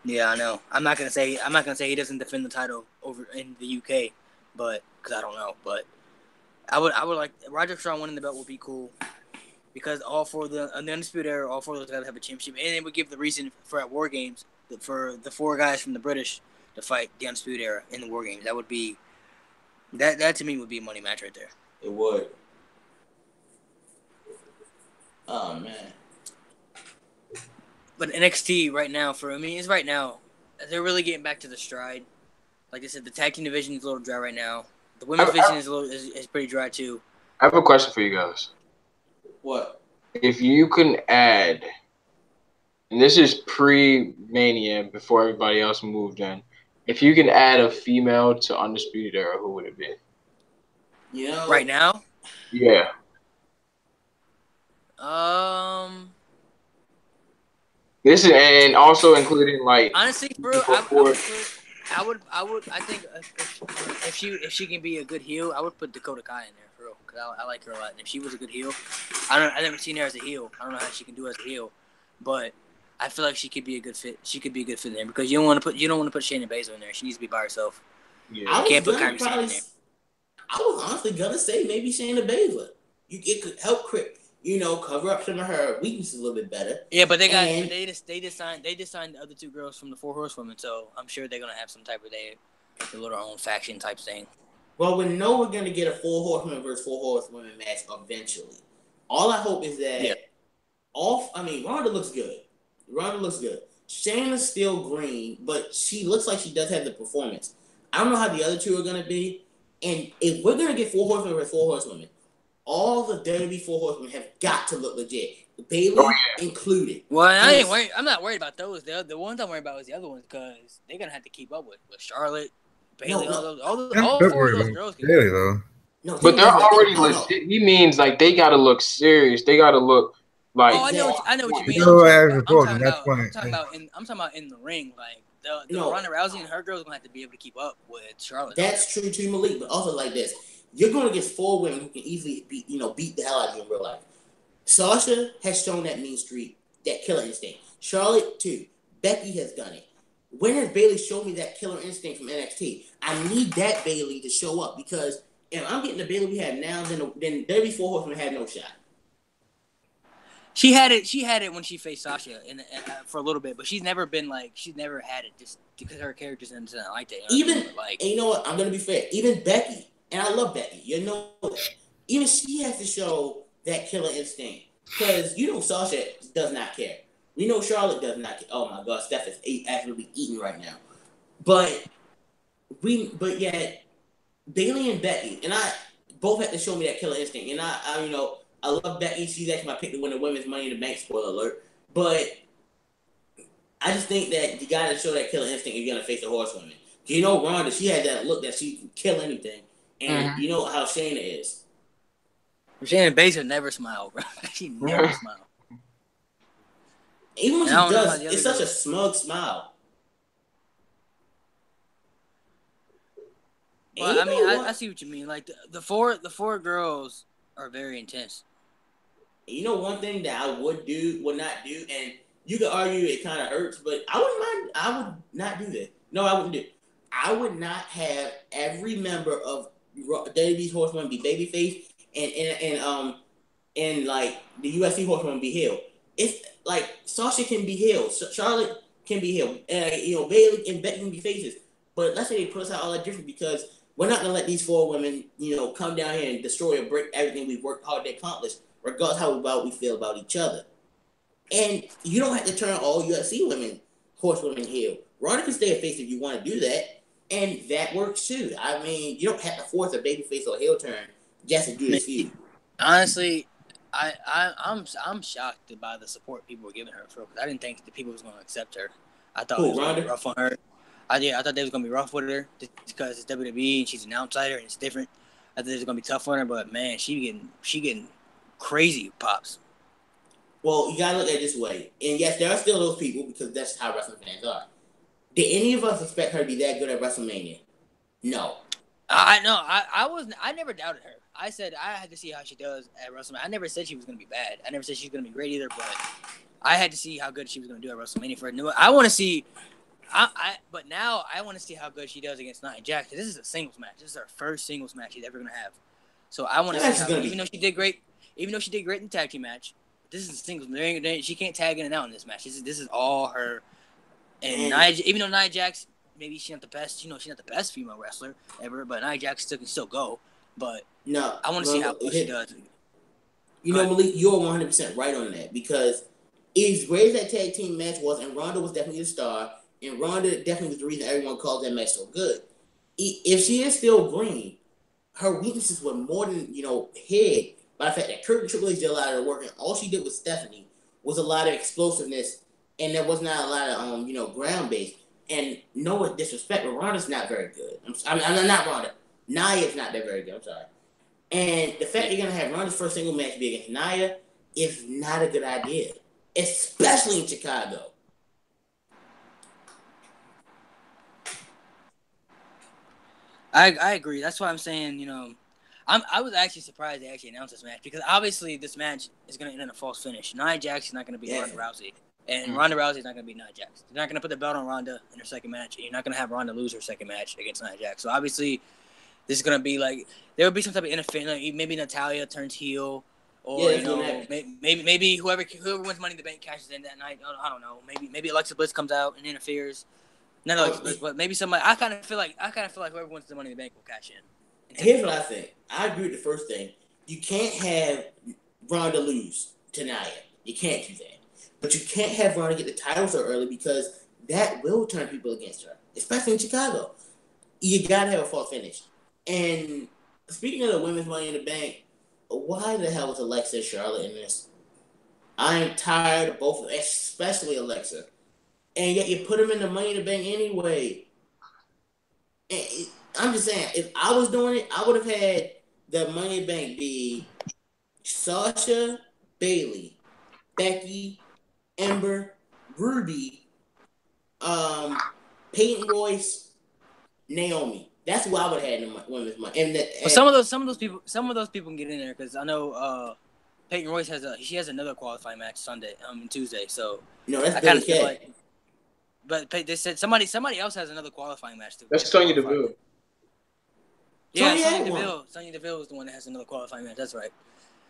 Yeah, I know. I'm not gonna say he doesn't defend the title over in the UK, but because I don't know. But I would like Roderick Strong winning the belt would be cool because all four of the Undisputed Era, all four of those guys have a championship, and it would give the reason for at War Games for the four guys from the British to fight the Undisputed Era in the War Games. That would be that to me would be a money match right there. It would. Oh man. But NXT right now, it's right now. They're really getting back to the stride. Like I said, the tag team division is a little dry right now. The women's division is pretty dry too. I have a question for you guys. What? If you can add, and this is pre-Mania, before everybody else moved in, if you can add a female to Undisputed Era, who would it be? You know, right now? Yeah. This is, and also including like honestly, bro, I think if she can be a good heel, I would put Dakota Kai in there for real because I like her a lot. And if she was a good heel, I've never seen her as a heel. I don't know how she can do as a heel, but I feel like she could be a good fit. She could be a good fit in there because you don't want to put Shayna Baszler in there. She needs to be by herself. Yeah. You can't put Kairi Sane in there. I was honestly gonna say maybe Shayna Baszler. It could help cover up some of her weaknesses a little bit better. Yeah, but they just signed the other two girls from the Four Horsewomen, so I'm sure they're gonna have some type of their little own faction type thing. Well, we know we're gonna get a Four Horsewomen versus Four Horsewomen match eventually. All I hope is that Ronda looks good. Shayna's still green, but she looks like she does have the performance. I don't know how the other two are gonna be, and if we're gonna get Four Horsewomen versus Four Horsewomen, all the WWE Four Horsemen have got to look legit. Bayley included. Well, I'm not worried about those. The ones I'm worried about is the other ones because they're gonna have to keep up with Charlotte, Bayley, all four of those girls. Bayley though. No, but they're already legit. He means like they gotta look serious. They gotta look like. Oh, I know what you mean. I'm talking about in the ring, like the Ronda Rousey and her girls gonna have to be able to keep up with Charlotte. That's true to Malik, but also like this. You're going to get four women who can easily beat the hell out of you in real life. Sasha has shown that mean streak, that killer instinct. Charlotte, too. Becky has done it. When has Bayley shown me that killer instinct from NXT? I need that Bayley to show up because if I'm getting the Bayley we have now, then WWE Four Horsemen have no shot. She had it when she faced Sasha for a little bit, but she's never had it just because her character's not like that. And you know what? I'm going to be fair. Even Becky. And I love Becky. You know that. Even she has to show that killer instinct. Because Sasha does not care. We know Charlotte does not care. Oh my God, Steph is absolutely eating right now. But yet Bayley and Becky, and I both have to show me that killer instinct. And I love Becky. She's actually my pick to win the women's Money in the Bank, spoiler alert. But I just think that you gotta show that killer instinct if you're gonna face the horsewomen. Ronda, she had that look that she can kill anything. And you know how Shayna is. Shayna Baszler never smiled, bro. She never smiled. Even when she does, it's such a smug smile. Well, I see what you mean. Like the four girls are very intense. One thing that I would not do, and you could argue it kind of hurts, but I wouldn't mind. I would not do that. No, I wouldn't do it. I would not have every member of WWE's horsewoman be babyface and like the UFC horsewoman be heel. It's like Sasha can be heel, Charlotte can be heel, Bayley and Becky can be faces. But let's say they put us out all that different because we're not gonna let these four women, come down here and destroy or break everything we've worked hard to accomplish, regardless how well we feel about each other. And you don't have to turn all UFC women horsewomen heel. Ronda can stay a face if you want to do that. And that works too. I mean, you don't have to force a babyface or a heel turn just to do this feud. Honestly, I'm shocked by the support people were giving her for because I didn't think the people was going to accept her. I thought it was going to be rough on her. I thought they was going to be rough with her just because it's WWE and she's an outsider and it's different. I think it's gonna be tough on her, but man, she getting crazy pops. Well, you gotta look at it this way, and yes, there are still those people because that's how wrestling fans are. Did any of us expect her to be that good at WrestleMania? No. I know. I never doubted her. I said I had to see how she does at WrestleMania. I never said she was gonna be bad. I never said she was gonna be great either, but I had to see how good she was gonna do at WrestleMania for a new. I want to see. But now I want to see how good she does against Nia Jax. This is a singles match. This is her first singles match she's ever gonna have. So I want to see how, even though she did great in the tag team match, this is a singles. She can't tag in and out in this match. This is all her. And Nia, even though Nia Jax, maybe she's not the best. She's not the best female wrestler ever, but Nia Jax can still go. But no, I want to see how good she does. You know, Malik, you're 100% right on that because as great as that tag team match was, and Ronda was definitely the star, and Ronda definitely was the reason everyone called that match so good. If she is still green, her weaknesses were more than, hid by the fact that Kurt and Triple H did a lot of the work, and all she did with Stephanie was a lot of explosiveness, and there was not a lot of, ground-based. And no disrespect, but Ronda's not very good. I'm not Ronda. Nia's not that very good. I'm sorry. And the fact you're going to have Ronda's first single match be against Nia is not a good idea, especially in Chicago. I agree. That's why I'm saying, I was actually surprised they actually announced this match because obviously this match is going to end in a false finish. Nia Jax is not going to beat Ronda Rousey. And Ronda Rousey is not going to beat Nia Jax. They're not going to put the belt on Ronda in her second match. And you're not going to have Ronda lose her second match against Nia Jax. So obviously, this is going to be like there will be some type of interference. Like maybe Natalya turns heel, or maybe whoever wins Money in the Bank cashes in that night. I don't know. Maybe Alexa Bliss comes out and interferes. Not Alexa Bliss, but maybe somebody. I kind of feel like whoever wins the Money in the Bank will cash in. Here's what I think. I agree with the first thing. You can't have Ronda lose to Nia. You can't do that. But you can't have Ronda get the title so early because that will turn people against her, especially in Chicago. You got to have a false finish. And speaking of the women's Money in the Bank, why the hell was Alexa and Charlotte in this? I am tired of both of them, especially Alexa. And yet you put them in the Money in the Bank anyway. And I'm just saying, if I was doing it, I would have had the Money in the Bank be Sasha, Bayley, Becky, Ember, Ruby, Peyton Royce, Naomi. That's what I would have had in the women's money. And some of those people can get in there because I know Peyton Royce has another qualifying match Sunday, Tuesday. So no, that's Billy Kay. But they said somebody else has another qualifying match too. That's Sonya Deville. Yeah, Sonya Deville. Sonya Deville is the one that has another qualifying match. That's right.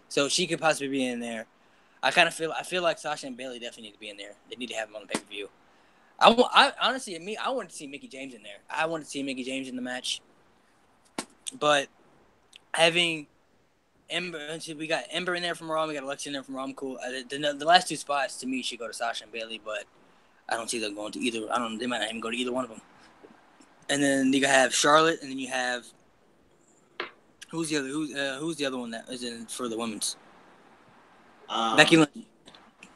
So she could possibly be in there. I feel like Sasha and Bayley definitely need to be in there. They need to have them on the pay-per-view. I honestly, I wanted to see Mickie James in there. I wanted to see Mickie James in the match. But having Ember, we got Ember in there from Raw, we got Alexa in there from Raw. I'm cool. The last two spots to me should go to Sasha and Bayley, but I don't see them going to either. They might not even go to either one of them. And then you have Charlotte, and then you have who's the other one that is in for the women's? Becky Lynch.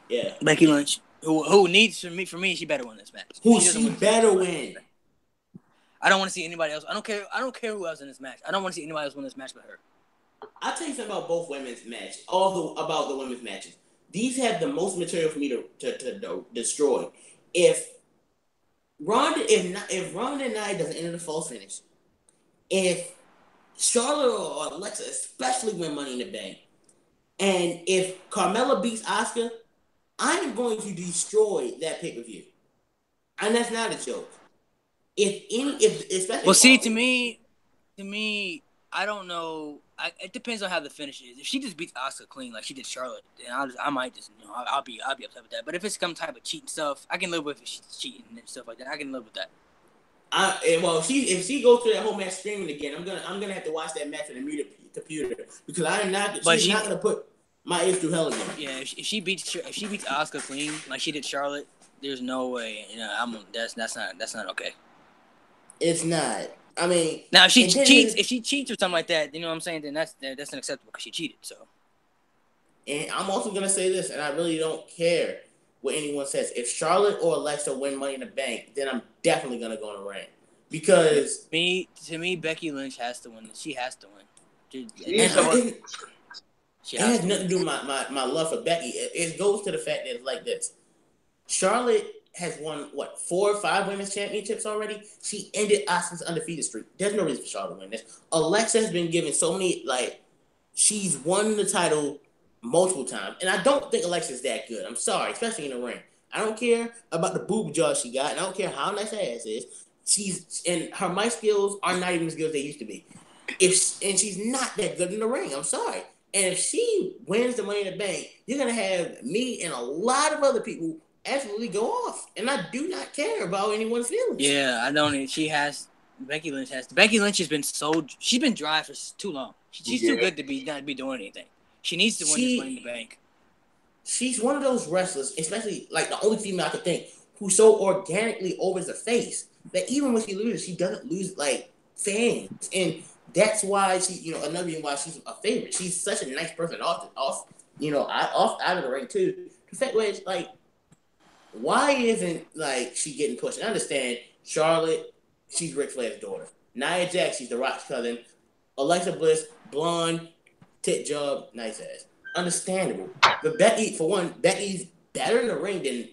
Yeah. Becky Lynch. Who needs for me, she better win this match. She better win. I don't want to see anybody else. I don't care who else in this match. I don't want to see anybody else win this match but her. I'll tell you something about both women's matches. About the women's matches. These have the most material for me to destroy. If Ronda and Nia doesn't enter the false finish, if Charlotte or Alexa especially win Money in the Bank, and if Carmella beats Asuka, I am going to destroy that pay-per-view. And that's not a joke. To me, I don't know. It depends on how the finish is. If she just beats Asuka clean like she did Charlotte, then I might just, I'll be upset with that. But if it's some type of cheating stuff, I can live with if she's cheating and stuff like that. I can live with that. If she goes through that whole match screaming again, I'm gonna have to watch that match on the muted computer because I am not. She's not gonna put my ears through hell again. Yeah, if she beats Asuka clean like she did Charlotte, there's no way. That's not okay. It's not. I mean, now if she cheats or something like that, you know what I'm saying? Then that's unacceptable because she cheated. So, and I'm also gonna say this, and I really don't care what anyone says. If Charlotte or Alexa win Money in the Bank, then I'm definitely gonna go on a rant because to me, Becky Lynch has to win. She has to win. It has nothing to do with my love for Becky. It goes to the fact that it's like this. Charlotte has won, 4 or 5 women's championships already? She ended Asuka's undefeated streak. There's no reason for Charlotte to win this. Alexa has been given so many, she's won the title multiple times. And I don't think Alexa's that good. I'm sorry, especially in the ring. I don't care about the boob jaw she got, and I don't care how nice her ass is. And her mic skills are not even as good as they used to be. And she's not that good in the ring. I'm sorry. And if she wins the Money in the Bank, you're gonna have me and a lot of other people absolutely go off. And I do not care about anyone's feelings. Yeah, I don't. Becky Lynch has. Becky Lynch has been she's been dry for too long. She's too good to not be doing anything. She needs to win this Money in the Bank. She's one of those wrestlers, especially the only female I could think, who so organically overs the face that even when she loses, she doesn't lose fans. And that's why she, another reason why she's a favorite. She's such a nice person out of the ring too. The fact was why isn't she getting pushed? I understand Charlotte, she's Ric Flair's daughter. Nia Jax, she's The Rock's cousin. Alexa Bliss, blonde, tit job, nice ass. Understandable. But Becky, for one, Becky's better in the ring than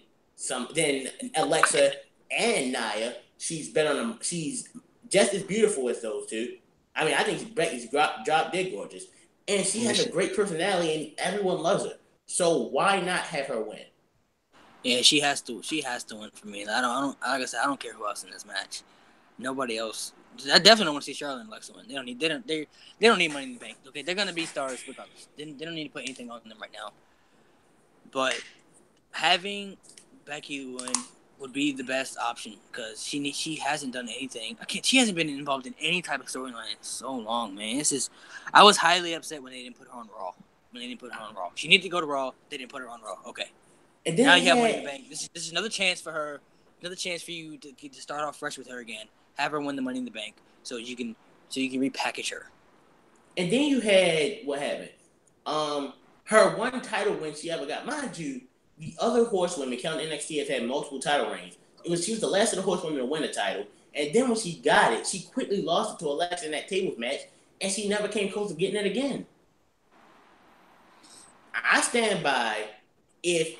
Alexa and Nia. She's better on them. She's just as beautiful as those two. I mean, I think Becky's drop dead gorgeous. And she has a great personality and everyone loves her. So why not have her win? Yeah, she has to. She has to win for me. I don't. Like I said, I don't care who else in this match. Nobody else. I definitely don't want to see Charlotte and Alexa win. They don't need Money in the Bank. Okay, they're gonna be stars regardless. They don't need to put anything on them right now. But having Becky win would be the best option because she hasn't done anything. She hasn't been involved in any type of storyline in so long, man. I was highly upset when they didn't put her on Raw. She needed to go to Raw. They didn't put her on Raw. Okay. And then now you have Money in the Bank. This is another chance for her. Another chance for you to start off fresh with her again. Have her win the Money in the Bank so you can repackage her. And then you had what happened? Her one title win she ever got. Mind you, the other horsewomen counting NXT have had multiple title reigns. She was the last of the horsewomen to win a title. And then when she got it, she quickly lost it to Alexa in that tables match, and she never came close to getting it again. I stand by if,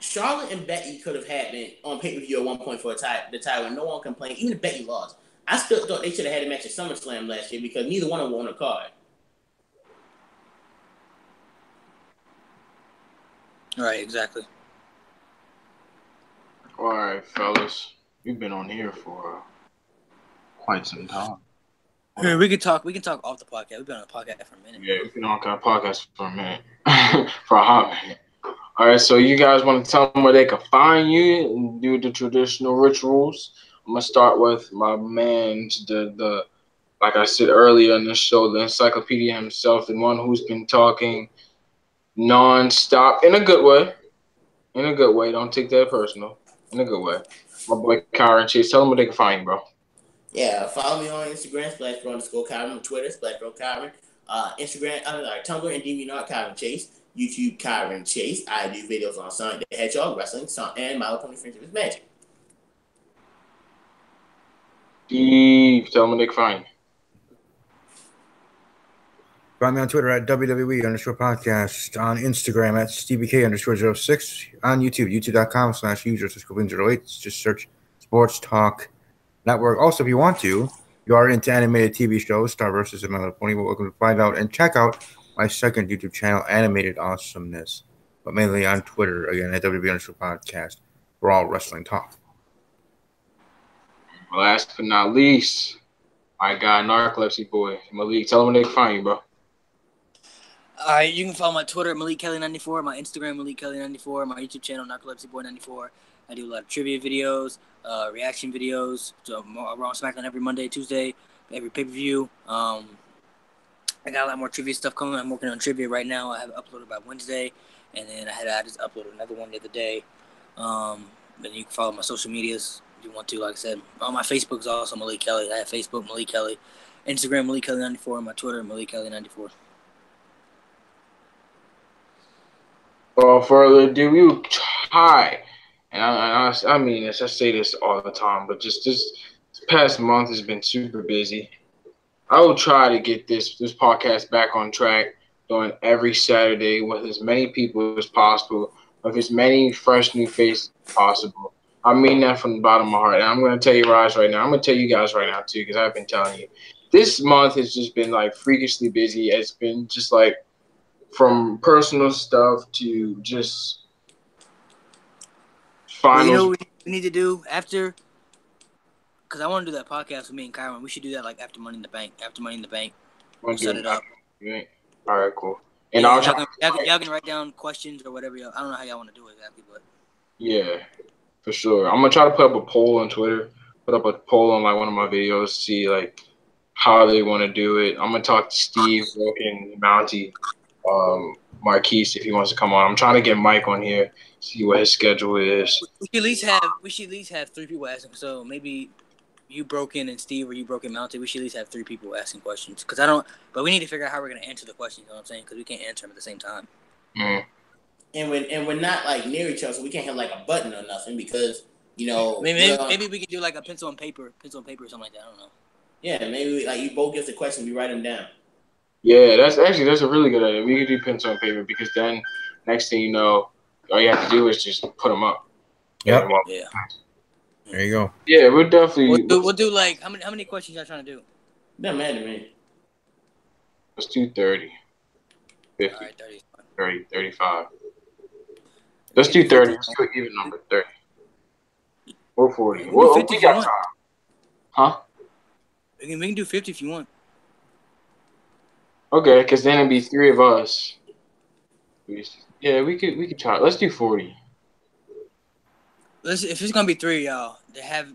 Charlotte and Becky could have happened on pay-per-view at one point for the title, and no one complained. Even if Becky lost, I still thought they should have had a match at SummerSlam last year because neither one of them won a card. Right, exactly. All right, fellas, we've been on here for quite some time. Yeah, we can talk off the podcast. We've been on the podcast for a minute. Yeah, we've been on the podcast for a minute, for a hot minute. All right, so you guys want to tell them where they can find you and do the traditional rituals? I'm gonna start with my man, the like I said earlier in the show, the encyclopedia himself, the one who's been talking non-stop in a good way. In a good way. Don't take that personal. In a good way. My boy Kyron Chase. Tell them where they can find you, bro. Yeah, follow me on Instagram, /Bro_Kyron, on Twitter, /Bro_Kyron, Instagram, Tumblr, and DeviantArt, Kyron Chase, YouTube, Kyron Chase. I do videos on Sonic the Hedgehog, wrestling, and My Little Pony Friendship is Magic. Steve, tell them where they can find you. Find me on Twitter at WWE_podcast, on Instagram at StevieK_06, on YouTube, youtube.com/user_08. Just search Sports Talk Network. Also, if you want to, you are into animated TV shows, Star vs. My Little Pony, we're welcome to find out and check out my second YouTube channel, Animated Awesomeness, but mainly on Twitter, again, at WWE_podcast, for all wrestling talk. Last but not least, my guy, Narcolepsy Boy, Malik, tell them where they can find you, bro. All right, you can follow my Twitter, Malik Kelly94, my Instagram, Malik Kelly94, my YouTube channel, Narcolepsy Boy 94. I do a lot of trivia videos, reaction videos. So Raw and SmackDown every Monday, Tuesday, every pay-per-view. I got a lot more trivia stuff coming. I'm working on trivia right now. I have it uploaded by Wednesday, and then I just uploaded another one the other day. Then you can follow my social medias if you want to. Like I said, on my Facebook is also Malik Kelly. I have Facebook, Malik Kelly, Instagram, Malik Kelly94, and my Twitter, Malik Kelly94. Without further ado, we try, and I mean this. I say this all the time, but just this past month has been super busy. I will try to get this podcast back on track, doing every Saturday with as many people as possible, with as many fresh new faces as possible. I mean that from the bottom of my heart. And I'm going to tell you guys right now. I'm going to tell you guys right now, too, because I've been telling you. This month has just been, like, freakishly busy. It's been just, like, from personal stuff to just finals. Well, you know what we need to do after? Because I want to do that podcast with me and Kyron. We should do that, like, after Money in the Bank. After Money in the Bank, we'll set it up. All right, cool. And y'all can write down questions or whatever. I don't know how y'all want to do it exactly, but yeah, for sure. I'm gonna try to put up a poll on Twitter. Put up a poll on like one of my videos. See like how they want to do it. I'm gonna talk to Steve, Broken, Mountie, Marquise if he wants to come on. I'm trying to get Mike on here. See what his schedule is. We should at least have 3 people asking. So maybe you Broken and Steve, or you Broken Mounted. We should at least have 3 people asking questions. But we need to figure out how we're gonna answer the questions. You know what I'm saying? Because we can't answer them at the same time. Mm. And we're not like near each other, so we can't have like a button or nothing because maybe we could do like a pencil and paper or something like that. I don't know. Yeah, maybe like you both give the question, we write them down. Yeah, that's a really good idea. We could do pencil and paper because then next thing you know, all you have to do is just put them up. Yep. Yeah. There you go. Yeah, we're definitely. We'll do like how many questions y'all trying to do? Doesn't matter to me. Let's do 30. 50. All right, 30. 30, 35. Let's do 30. Let's do an even number. 30. Or 40. Well, 50 we if you got want. time. Huh? We can do 50 if you want. Okay, because then it'd be 3 of us. Yeah, we could try. Let's do 40. If it's gonna be 3 of y'all, they have.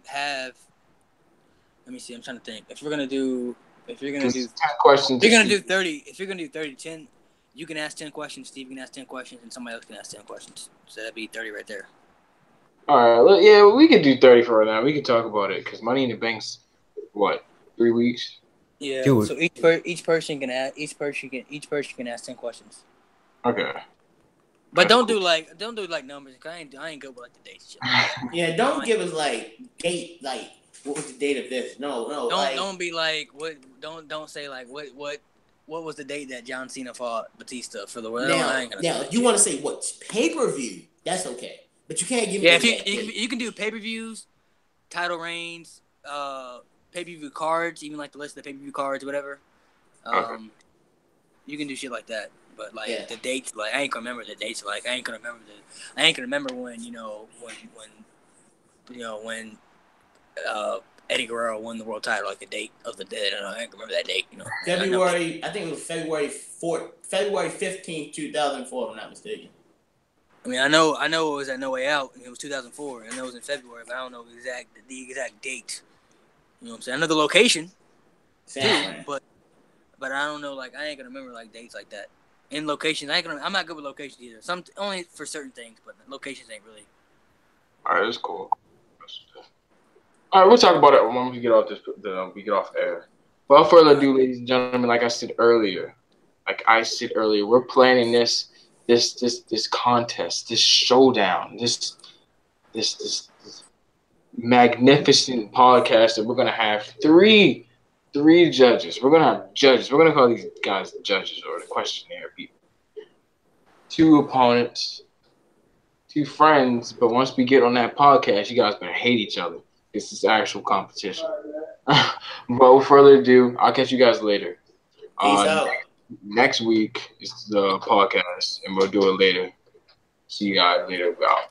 Let me see. I'm trying to think. If you're gonna do 10 questions. If you're gonna do 30. If you're gonna do 30, 10. You can ask 10 questions. Steve can ask 10 questions, and somebody else can ask 10 questions. So that'd be 30 right there. All right. Yeah, we could do 30 for right now. We could talk about it because Money in the Bank's what 3 weeks. Yeah. So each person can ask 10 questions. Okay. But don't do like numbers. Cause I ain't good with like the dates. Yeah, don't give us like date like what was the date of this? No. Don't be like what. Don't say like what was the date that John Cena fought Batista for the world? Now you want to say what pay-per-view? That's okay, but you can't give me. Yeah, you can do pay-per-views, title reigns, pay-per-view cards, even like the list of the pay-per-view cards, whatever. Okay. You can do shit like that, but like the dates, like I ain't gonna remember the dates. Like I ain't gonna remember when when Eddie Guerrero won the world title, like the date of the dead. I ain't remember that date. February. I think it was February 15th, 2004. If I'm not mistaken. I mean, I know it was at No Way Out, and it was 2004, and it was in February, but I don't know the exact date. You know what I'm saying? I know the location, too, but I don't know. Like, I ain't gonna remember like dates like that. In locations, I'm not good with locations either. Only for certain things, but locations ain't really. All right, that's cool. All right, we'll talk about it when we get off we get off air. Without further ado, ladies and gentlemen, like I said earlier, we're planning this contest, this showdown, this magnificent podcast that we're gonna have three judges. We're gonna have judges. We're gonna call these guys the judges or the questionnaire people. 2 opponents, 2 friends, but once we get on that podcast, you guys better hate each other. This is actual competition. Without further ado, I'll catch you guys later. Peace out. Next week is the podcast, and we'll do it later. See you guys later. Out.